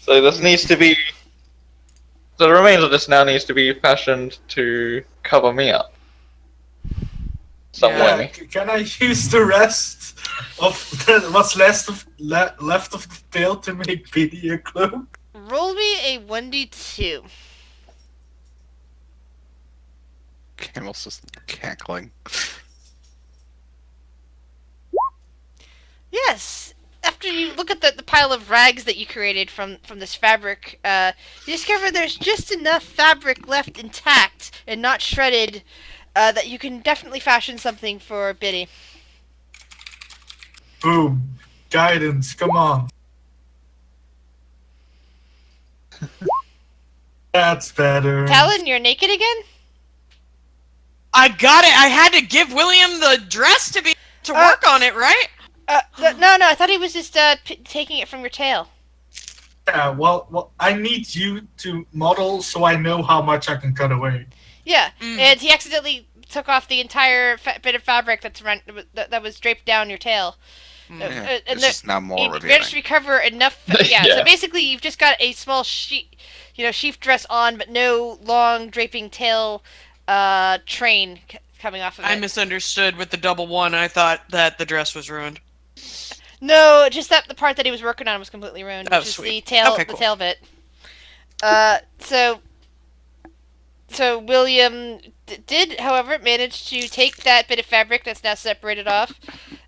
So this needs to be. So the remains of this now needs to be fashioned to cover me up. Some Yeah. way. Can I use the rest of what's left of the tail to make Biddy a cloak? Roll me a 1d2. Camel's just cackling. Yes. After you look at the pile of rags that you created from this fabric, you discover there's just enough fabric left intact and not shredded that you can definitely fashion something for Biddy. Boom. Guidance, come on. That's better. Talon, you're naked again? I got it. I had to give William the dress to work on it, right? No, I thought he was just taking it from your tail. Yeah, well, I need you to model so I know how much I can cut away. Yeah, Mm. and he accidentally took off the entire bit of fabric that was draped down your tail. Yeah, and it's there- just now more You revealing. managed to recover enough. Yeah, Yeah. so basically you've just got a small sheath dress on, but no long draping tail train coming off of it. I misunderstood with the double one. I thought that the dress was ruined. No, just that the part that he was working on was completely ruined, Oh, which is the sweet. tail, Okay, the cool. tail bit. So William did, however, manage to take that bit of fabric that's now separated off,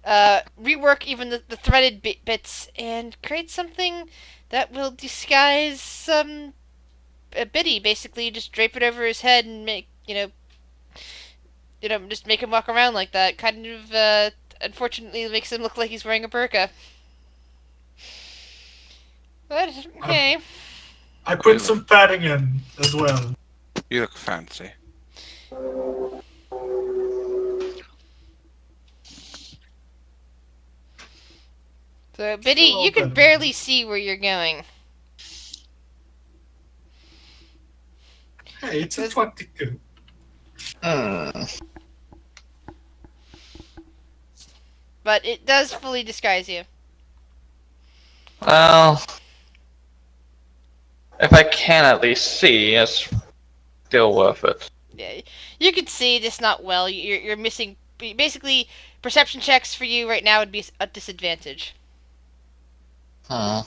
rework even the threaded bits, and create something that will disguise a Biddy. Basically, just drape it over his head and make just make him walk around like that. Kind of, unfortunately, makes him look like he's wearing a burqa. But okay. I put some padding in as well. You look fancy. So, Biddy, Still you can open. barely see where you're going. Hey, it's a There's- 22. But it does fully disguise you. Well, if I can at least see, it's still worth it. Yeah, you could see, just not well. You're missing. Basically, perception checks for you right now would be a disadvantage. Hmm.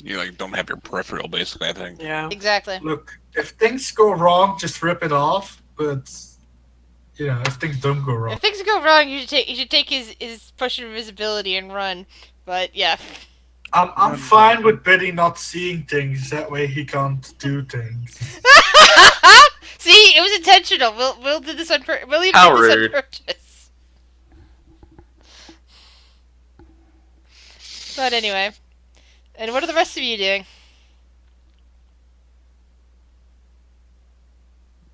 You like don't have your peripheral, basically. I think. Yeah. Exactly. Look, if things go wrong, just rip it off. But if things don't go wrong, If things go wrong, you should take his push of invisibility and run. But yeah. I'm fine with Betty not seeing things. That way he can't do things. See, it was intentional. Will did this on William How did this rude. on purpose. But anyway, and what are the rest of you doing?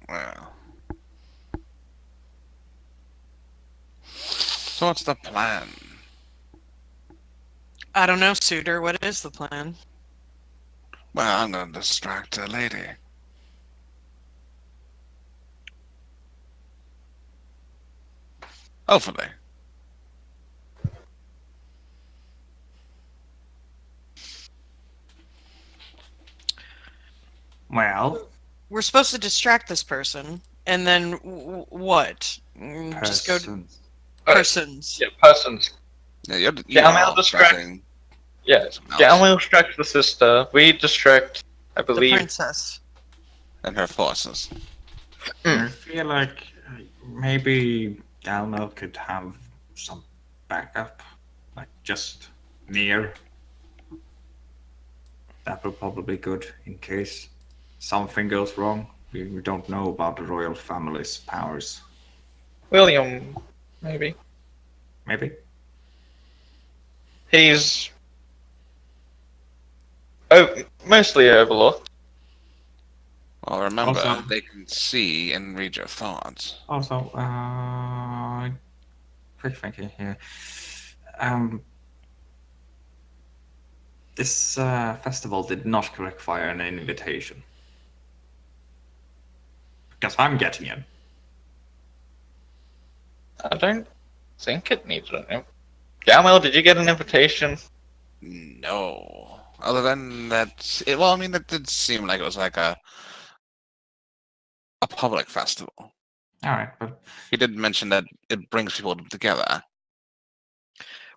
Well. So what's the plan? I don't know, Suitor. What is the plan? Well, I'm gonna distract a lady. Hopefully. Well, We're supposed to distract this person, and then what? Just go to persons. persons. Yeah, persons. Yeah, you're Yeah, I'm all out distract- distracting Yeah, someone else. Galmel distracts the sister. We distract, I The believe. princess. and her forces. I feel like maybe Galno could have some backup, like just near. That would probably be good in case something goes wrong. We don't know about the royal family's powers. William, maybe. Maybe. He's mostly overlooked. Well, remember, Also- they can see and read your thoughts. Also, quick thinking here. This festival did not require an invitation. Because I'm getting in. I don't think it needs an Galmel, did you get an invitation? No. Other than that, well, I mean, it did seem like it was like a public festival. Alright, but He did mention that it brings people together.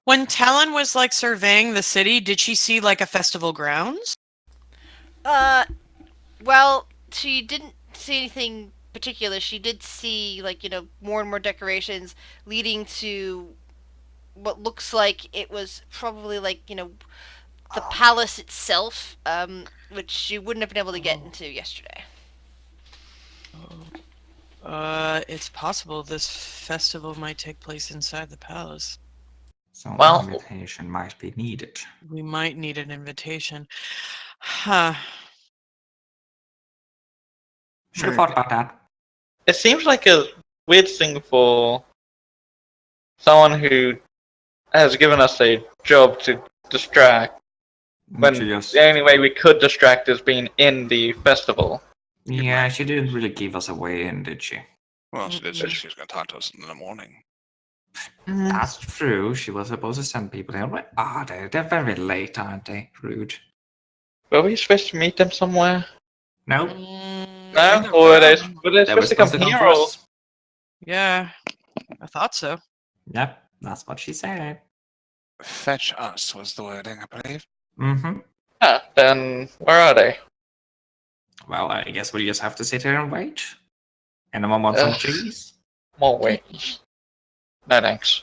When Talon was like surveying the city, did she see like a festival grounds? Well, she didn't see anything particular. She did see, like, more and more decorations leading to what looks like it was probably, like, the palace itself, which you wouldn't have been able to get into yesterday. It's possible this festival might take place inside the palace. so Well- an invitation might be needed. We might need an invitation. Huh. Should have thought about that. It seems like a weird thing for someone who has given us a job to distract, when She just- the only way we could distract is being in the festival. Yeah, she didn't really give us a way in, did she? Well, she did say she was going to talk to us in the morning. That's true. She was supposed to send people there. Where are they? They're very late, aren't they? Rude. Were we supposed to meet them somewhere? No. No? Or were they They were supposed to come here? for Or... us. Yeah, I thought so. Yep, that's what she said. Fetch us was the wording, I believe. Mm-hmm. Then where are they? Well, I guess we just have to sit here and wait. Anyone want some Ugh. cheese? More wait. No thanks.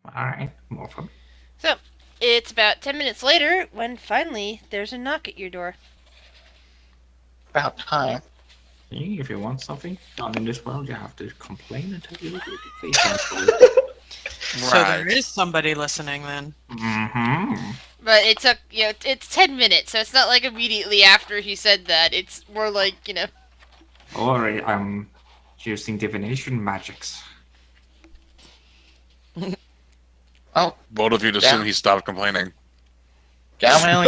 Alright, more fun. So, it's about 10 minutes later when finally there's a knock at your door. About time. See, if you want something done in this world, you have to complain until you get your face on. So there is somebody listening then. Mm-hmm. But it took, it's 10 minutes, so it's not like immediately after he said that. It's more like, Or I'm using divination magics. Oh, Both of you Yeah. assume he stopped complaining. Galmel,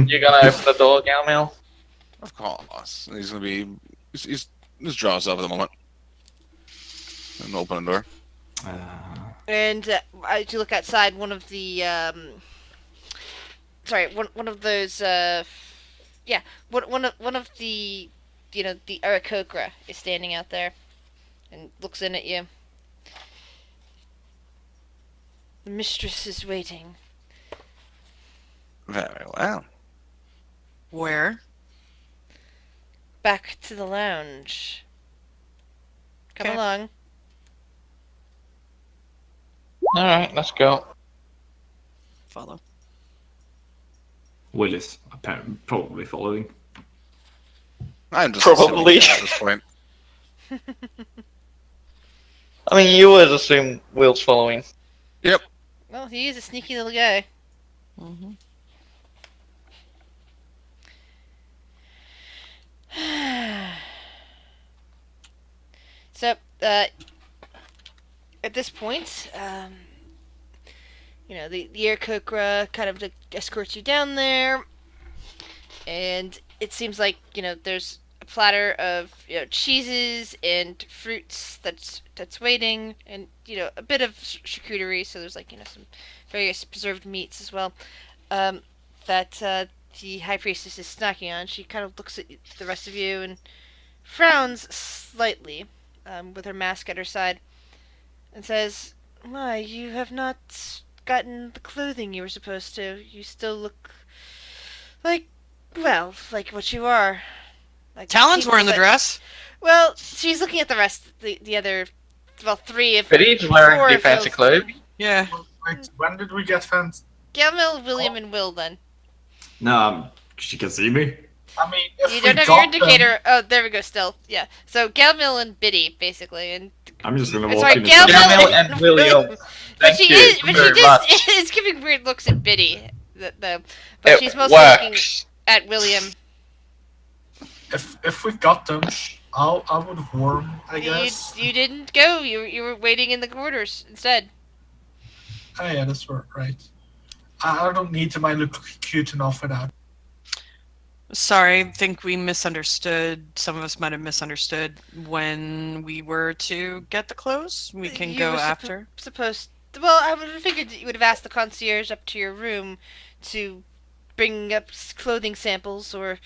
you gonna open the door, Galmel? Of course. He's gonna be. He's draw himself at the moment. And open the door. And as you look outside, one of the one of those yeah, one of the the Arakokra is standing out there and looks in at you. The mistress is waiting. Very well. Where? Back to the lounge. Come Okay. along. Alright, let's go. Follow. Will is probably following. I'm just Probably. assuming at this point. I mean, you would assume Will's following. Yep. Well, he is a sneaky little guy. Mm-hmm. So, at this point, the Arakokra kind of escorts you down there, and it seems like there's a platter of cheeses and fruits that's waiting, and a bit of charcuterie. So there's like some various preserved meats as well. That the high priestess is snacking on. She kind of looks at the rest of you and frowns slightly, with her mask at her side, and says, "Why, you have not gotten the clothing you were supposed to. You still look like, well, like what you are." Like Talon's people wearing the that- dress. Well, she's looking at the rest, the other, well, three of But he's wearing four the of fancy those- clothing. Yeah. Wait, when did we get fans? Gamil, William, and Will. Then No, she can see me. I mean, if you we don't have got your indicator. Oh, there we go. Stealth. Yeah. So Gamil and Biddy, basically, and I'm just gonna I'm walk sorry, in. Gamil Gamil and William. But Thank she you is, but very she much. is giving weird looks at Biddy, though. But It she's mostly looking works. at William. If we got them, I would warm. I You, guess. you didn't go. You were waiting in the quarters instead. Oh yeah, that's right. I don't need them. I look cute enough without. Sorry, I think we misunderstood. Some of us might have misunderstood when we were to get the clothes. We can You go were after. Supposed. Well, I would have figured that you would have asked the concierge up to your room to bring up clothing samples, or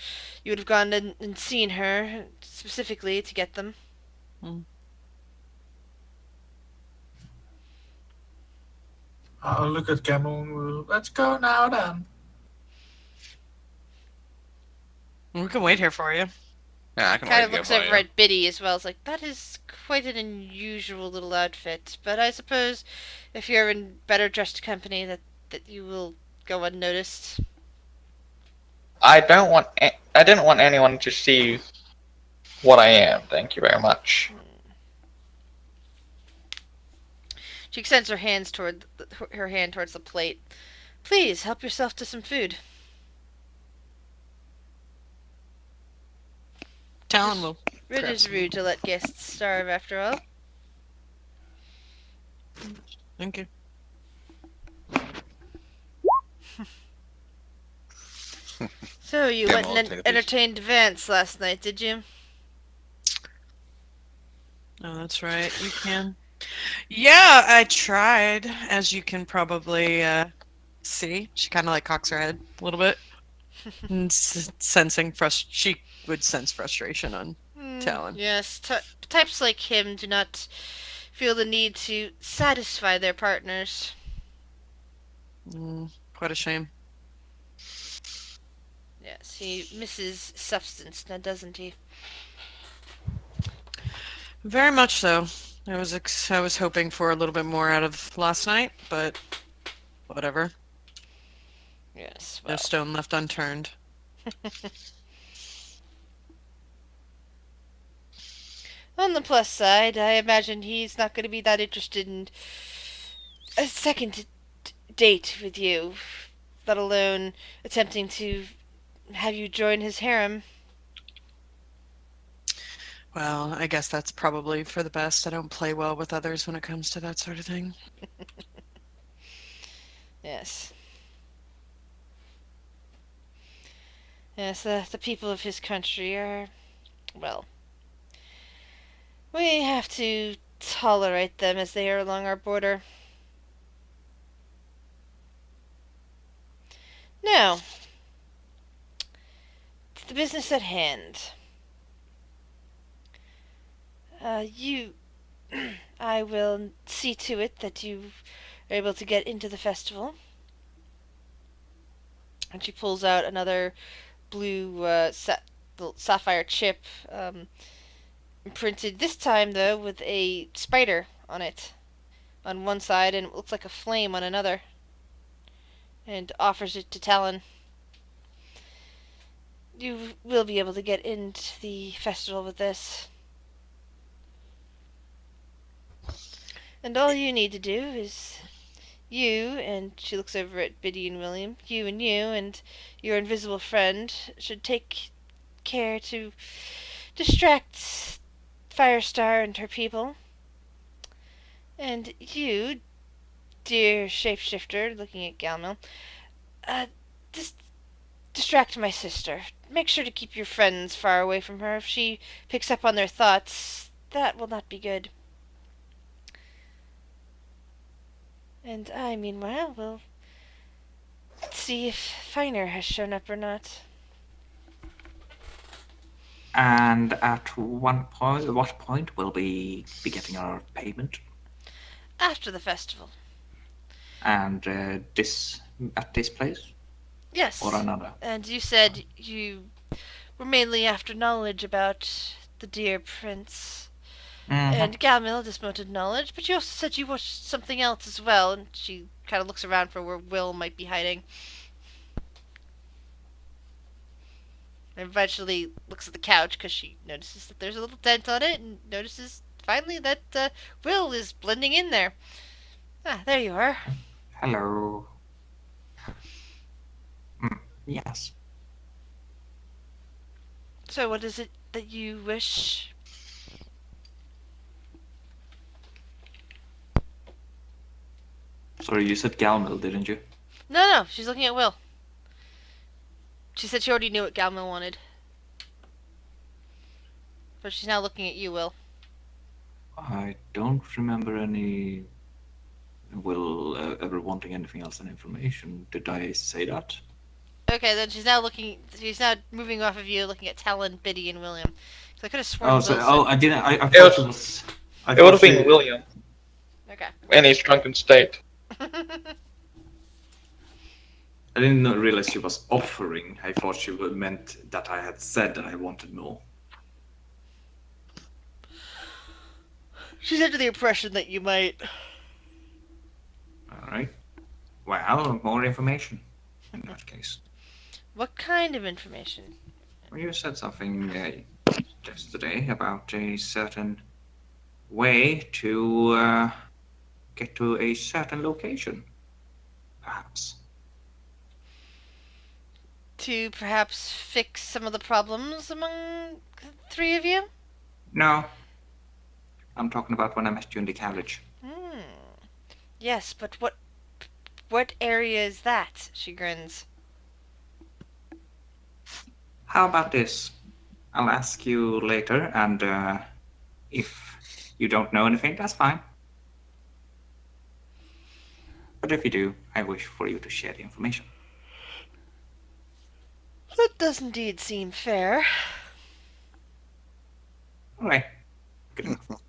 you would have gone and seen her specifically to get them. I'll look at Camel and we'll, let's go now then. We can wait here for you. Yeah, I can Kind wait of here looks for over you. at Biddy as well. It's like, that is quite an unusual little outfit, but I suppose if you're in better dressed company that you will go unnoticed. I didn't want anyone to see what I am. Thank you very much. She extends her hands toward her hand towards the plate. Please help yourself to some food. Talon will. It Grab is some. rude to let guests starve, after all. Thank you. So you Yeah, went well, and take a piece. entertained Vance last night, did you? Oh, that's right. You can. Yeah, I tried. As you can probably see, she kind of like cocks her head a little bit, and sensing she would sense frustration on Talon. Yes, types like him do not feel the need to satisfy their partners. Quite a shame. Yes, he misses substance, now doesn't he? Very much so. I was hoping for a little bit more out of last night, but whatever. Yes, No well, stone left unturned. on the plus side, I imagine he's not going to be that interested in a second date with you, let alone attempting to have you join his harem. Well, I guess that's probably for the best. I don't play well with others when it comes to that sort of thing. Yes. Yes, the people of his country are, well, we have to tolerate them as they are along our border. Now, to the business at hand. You. I will see to it that you are able to get into the festival. And she pulls out another blue sapphire chip, printed this time though with a spider on it on one side and it looks like a flame on another, and offers it to Talon. You will be able to get into the festival with this. And all you need to do is you, and she looks over at Biddy and William, you and your invisible friend should take care to distract Firestar and her people. And you, dear shapeshifter, looking at Galmel, just distract my sister. Make sure to keep your friends far away from her. If she picks up on their thoughts, that will not be good. And I, meanwhile, will see if Finer has shown up or not. And at what point will we be getting our payment? After the festival. And at this place? Yes. Or another? And you said you were mainly after knowledge about the dear prince. And Gamil dismounted knowledge, but you also said you watched something else as well, and she kind of looks around for where Will might be hiding. And eventually looks at the couch because she notices that there's a little dent on it, and notices finally that Will is blending in there. Ah, there you are. Hello. Yes. So what is it that you wish? Sorry, you said Galmil, didn't you? No, she's looking at Will. She said she already knew what Galmil wanted. But she's now looking at you, Will. I don't remember any Will ever wanting anything else than information. Did I say that? Okay, then she's now moving off of you, looking at Talon, Biddy, and William. So I could have sworn Wilson. I didn't. I thought it was. It would have been William. Okay. In his drunken state. I didn't realize she was offering. I thought she meant that I had said that I wanted more. She's under the impression that you might. Alright. Well, more information in that case. What kind of information? Well, you said something yesterday about a certain way to get to a certain location. Perhaps. To perhaps fix some of the problems among the three of you? No. I'm talking about when I met you in the carriage. Yes, but what area is that? She grins. How about this? I'll ask you later, and if you don't know anything, that's fine. But if you do, I wish for you to share the information. That does indeed seem fair. Alright. Good enough.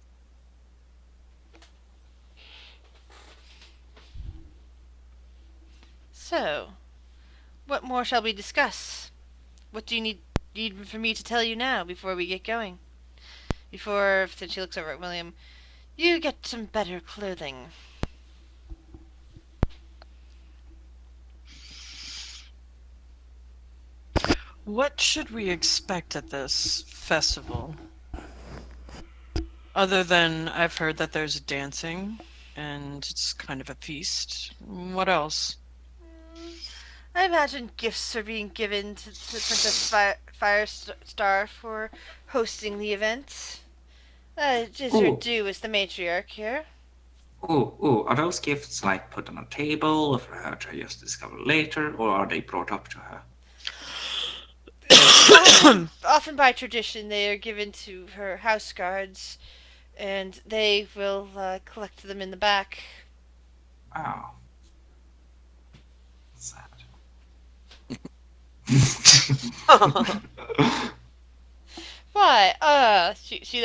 So, what more shall we discuss? What do you need for me to tell you now before we get going? Before, since she looks over at William, you get some better clothing. What should we expect at this festival? Other than I've heard that there's dancing and it's kind of a feast. What else? I imagine gifts are being given to Princess Firestar for hosting the event. It is her due as the matriarch here. Are those gifts like put on a table for her to just discover later, or are they brought up to her? Often by tradition, they are given to her house guards, and they will collect them in the back. Oh. Sad. Why? She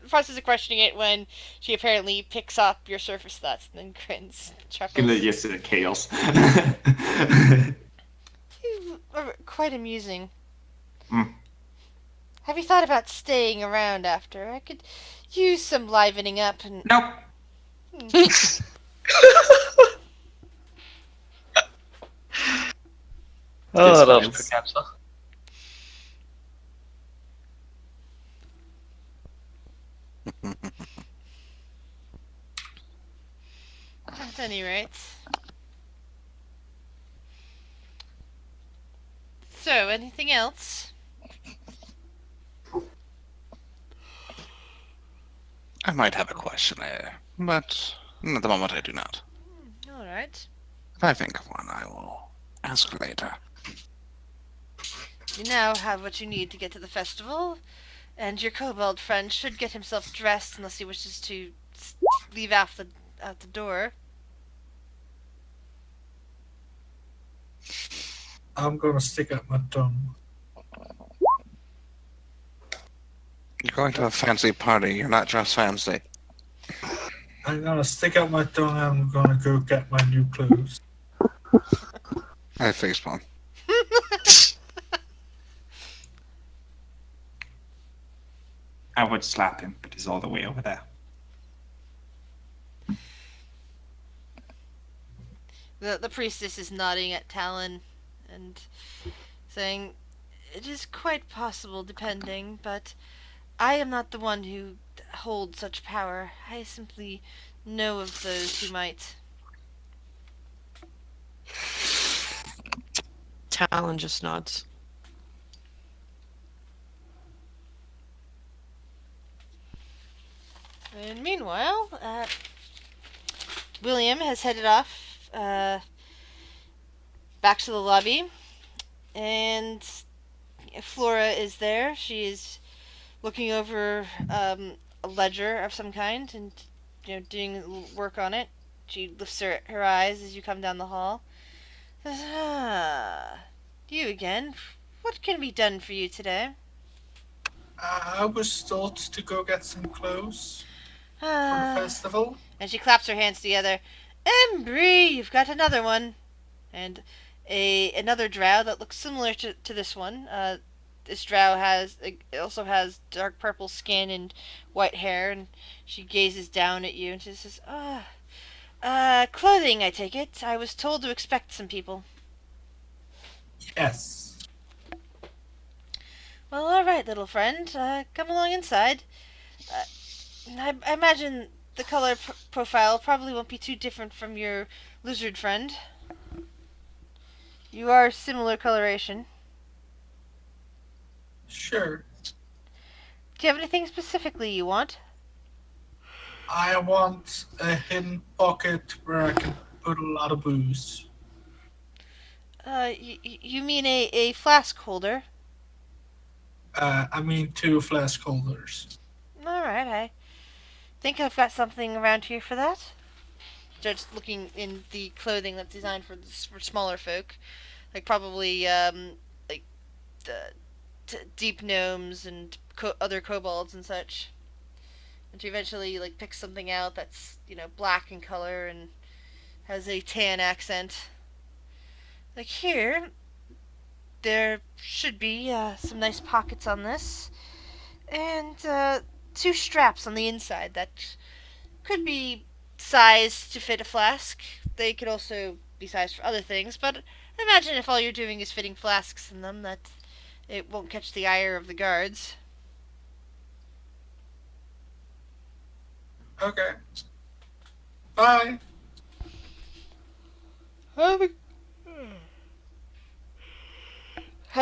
process of questioning it when she apparently picks up your surface thoughts and then grins, chuckles. Just in chaos. You are quite amusing. Mm. Have you thought about staying around after? I could use some livening up and. Nope. Oh, that was Smiles. quick answer. At any rate. So, anything else? I might have a question here, but at the moment I do not. Alright. If I think of one, I will ask later. You now have what you need to get to the festival, and your kobold friend should get himself dressed unless he wishes to leave out the door. I'm gonna stick out my tongue. You're going to a fancy party, you're not dressed fancy. I'm gonna stick out my tongue and I'm gonna go get my new clothes. I facepalm. I would slap him, but he's all the way over there. The priestess is nodding at Talon and saying, "It is quite possible, depending, but I am not the one who holds such power. I simply know of those who might." Talon just nods. And meanwhile, William has headed off back to the lobby, and Flora is there. She is looking over a ledger of some kind and doing work on it. She lifts her eyes as you come down the hall. Says, you again. What can be done for you today? I was told to go get some clothes for the Ah. festival. And she claps her hands together. Embry, you've got another one. And another drow that looks similar to this one. This drow also has dark purple skin and white hair, and she gazes down at you and she says, clothing, I take it. I was told to expect some people. Yes. Well, alright, little friend. Come along inside. I imagine the color profile probably won't be too different from your lizard friend. You are similar coloration. Sure. Do you have anything specifically you want? I want a hidden pocket where I can put a lot of booze. You mean a flask holder? I mean 2 flask holders. Alright, I think I've got something around here for that. Just looking in the clothing that's designed for smaller folk. Like probably, like, deep gnomes and other kobolds and such. And she eventually, like, picks something out that's, black in color and has a tan accent. Like, here, there should be some nice pockets on this, and 2 straps on the inside that could be sized to fit a flask. They could also be sized for other things, but imagine if all you're doing is fitting flasks in them, that it won't catch the ire of the guards. Okay. Bye. Have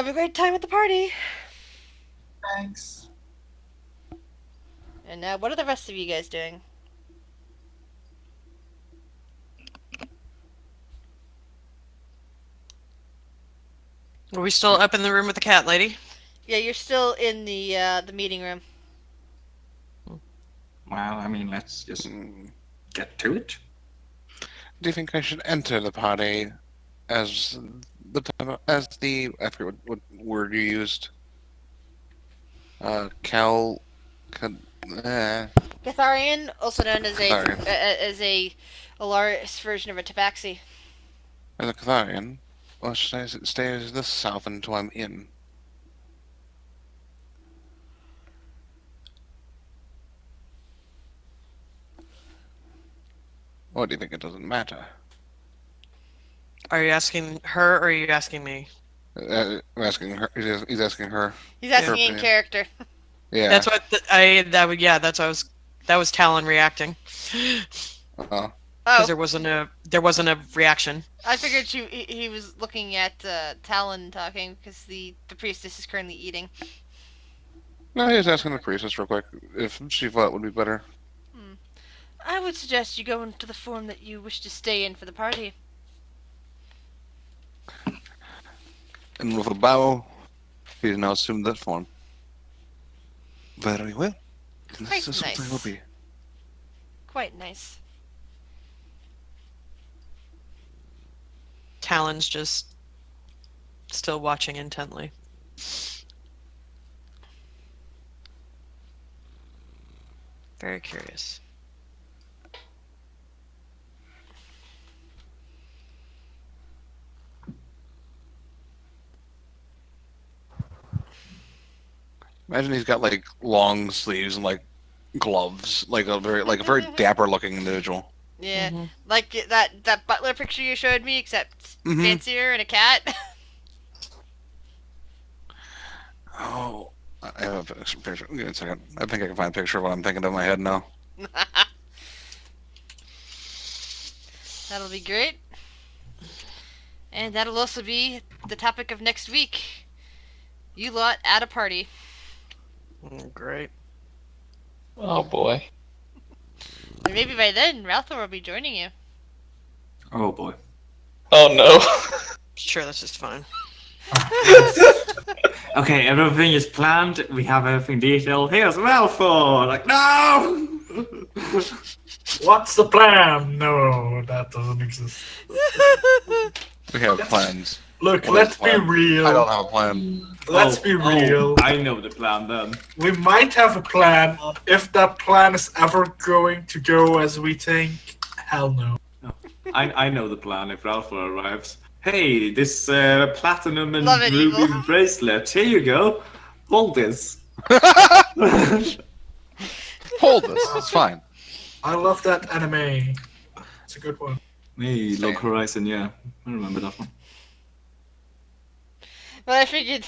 a great time at the party. Thanks. And now, what are the rest of you guys doing? Are we still up in the room with the cat lady? Yeah, you're still in the meeting room. Well, I mean, let's just Hmm. get to it. Do you think I should enter the party as I forget what word you used. Cal, Catharian, also known as Catharian. as a Alaris version of a tabaxi. As a Catharian, well, should I stay as this south until I'm in? Or do you think it doesn't matter? Are you asking her or are you asking me? I'm asking her. He's asking her. He's asking Her in opinion. character. Yeah. That's what that was Talon reacting. Oh. Because Oh, there wasn't a reaction. I figured he was looking at Talon talking because the priestess is currently eating. No, he was asking the priestess real quick if she thought it would be better. I would suggest you go into the form that you wish to stay in for the party. And with a bow, he's now assumed that form. Very well. Quite This is what I will nice. be. Quite nice. Talon's just still watching intently. Very curious. Imagine he's got like long sleeves and like gloves, like a very dapper looking individual. Yeah, Mhm. like that butler picture you showed me, except Mhm. fancier and a cat. Oh, I have a picture. Give me a second. I think I can find a picture of what I'm thinking of in my head now. That'll be great. And that'll also be the topic of next week. You lot at a party. Great. Oh boy. And maybe by then, Ralthor will be joining you. Oh boy. Oh no. Sure, that's just fine. Okay, everything is planned. We have everything detailed. Here's Malfoy. Like, no! What's the plan? No, that doesn't exist. We have plans. Look, What let's is be plan? real. I don't have a plan. Let's be real. I know the plan then. We might have a plan. If that plan is ever going to go as we think, hell no. I know the plan if Ralph arrives. Hey, this platinum and Love it, ruby Evil. bracelet. Here you go. Hold this. Hold this. It's fine. I love that anime. It's a good one. Hey, Log Horizon, yeah. I remember that one. Well, I figured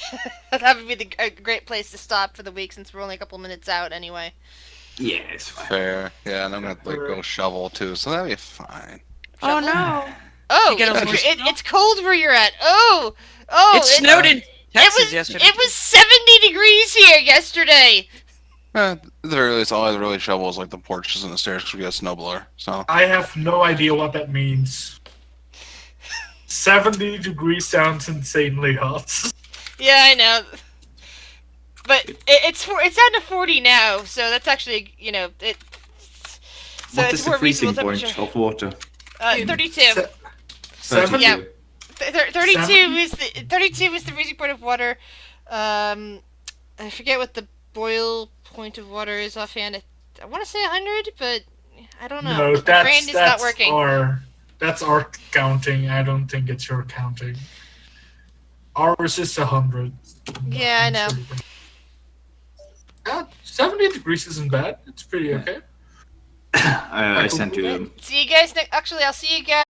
that would be a great place to stop for the week since we're only a couple minutes out anyway. Yeah, it's fine. Fair. Yeah, and I'm gonna like go shovel too, so that'll be fine. Oh no! Oh, You get a little it's cold where you're at. Oh, It snowed in Texas yesterday. It was 70 degrees here yesterday. At the very least, all I really shovel is like the porches and the stairs because we got a snowblower. So I have no idea what that means. 70 degrees sounds insanely hot. Yeah, I know. But it's down to 40 now, so that's actually, it. So What it's is the more freezing reasonable point temperature. of water? 32. 70? Yeah. 32 Seven? is the freezing point of water. I forget what the boil point of water is offhand. I want to say 100, but I don't know. No, My brain is not working. That's our counting. I don't think it's your counting. Ours is 100. Yeah, I know. Yeah, 70 degrees isn't bad. It's pretty okay. I sent you. See you guys next. Actually, I'll see you guys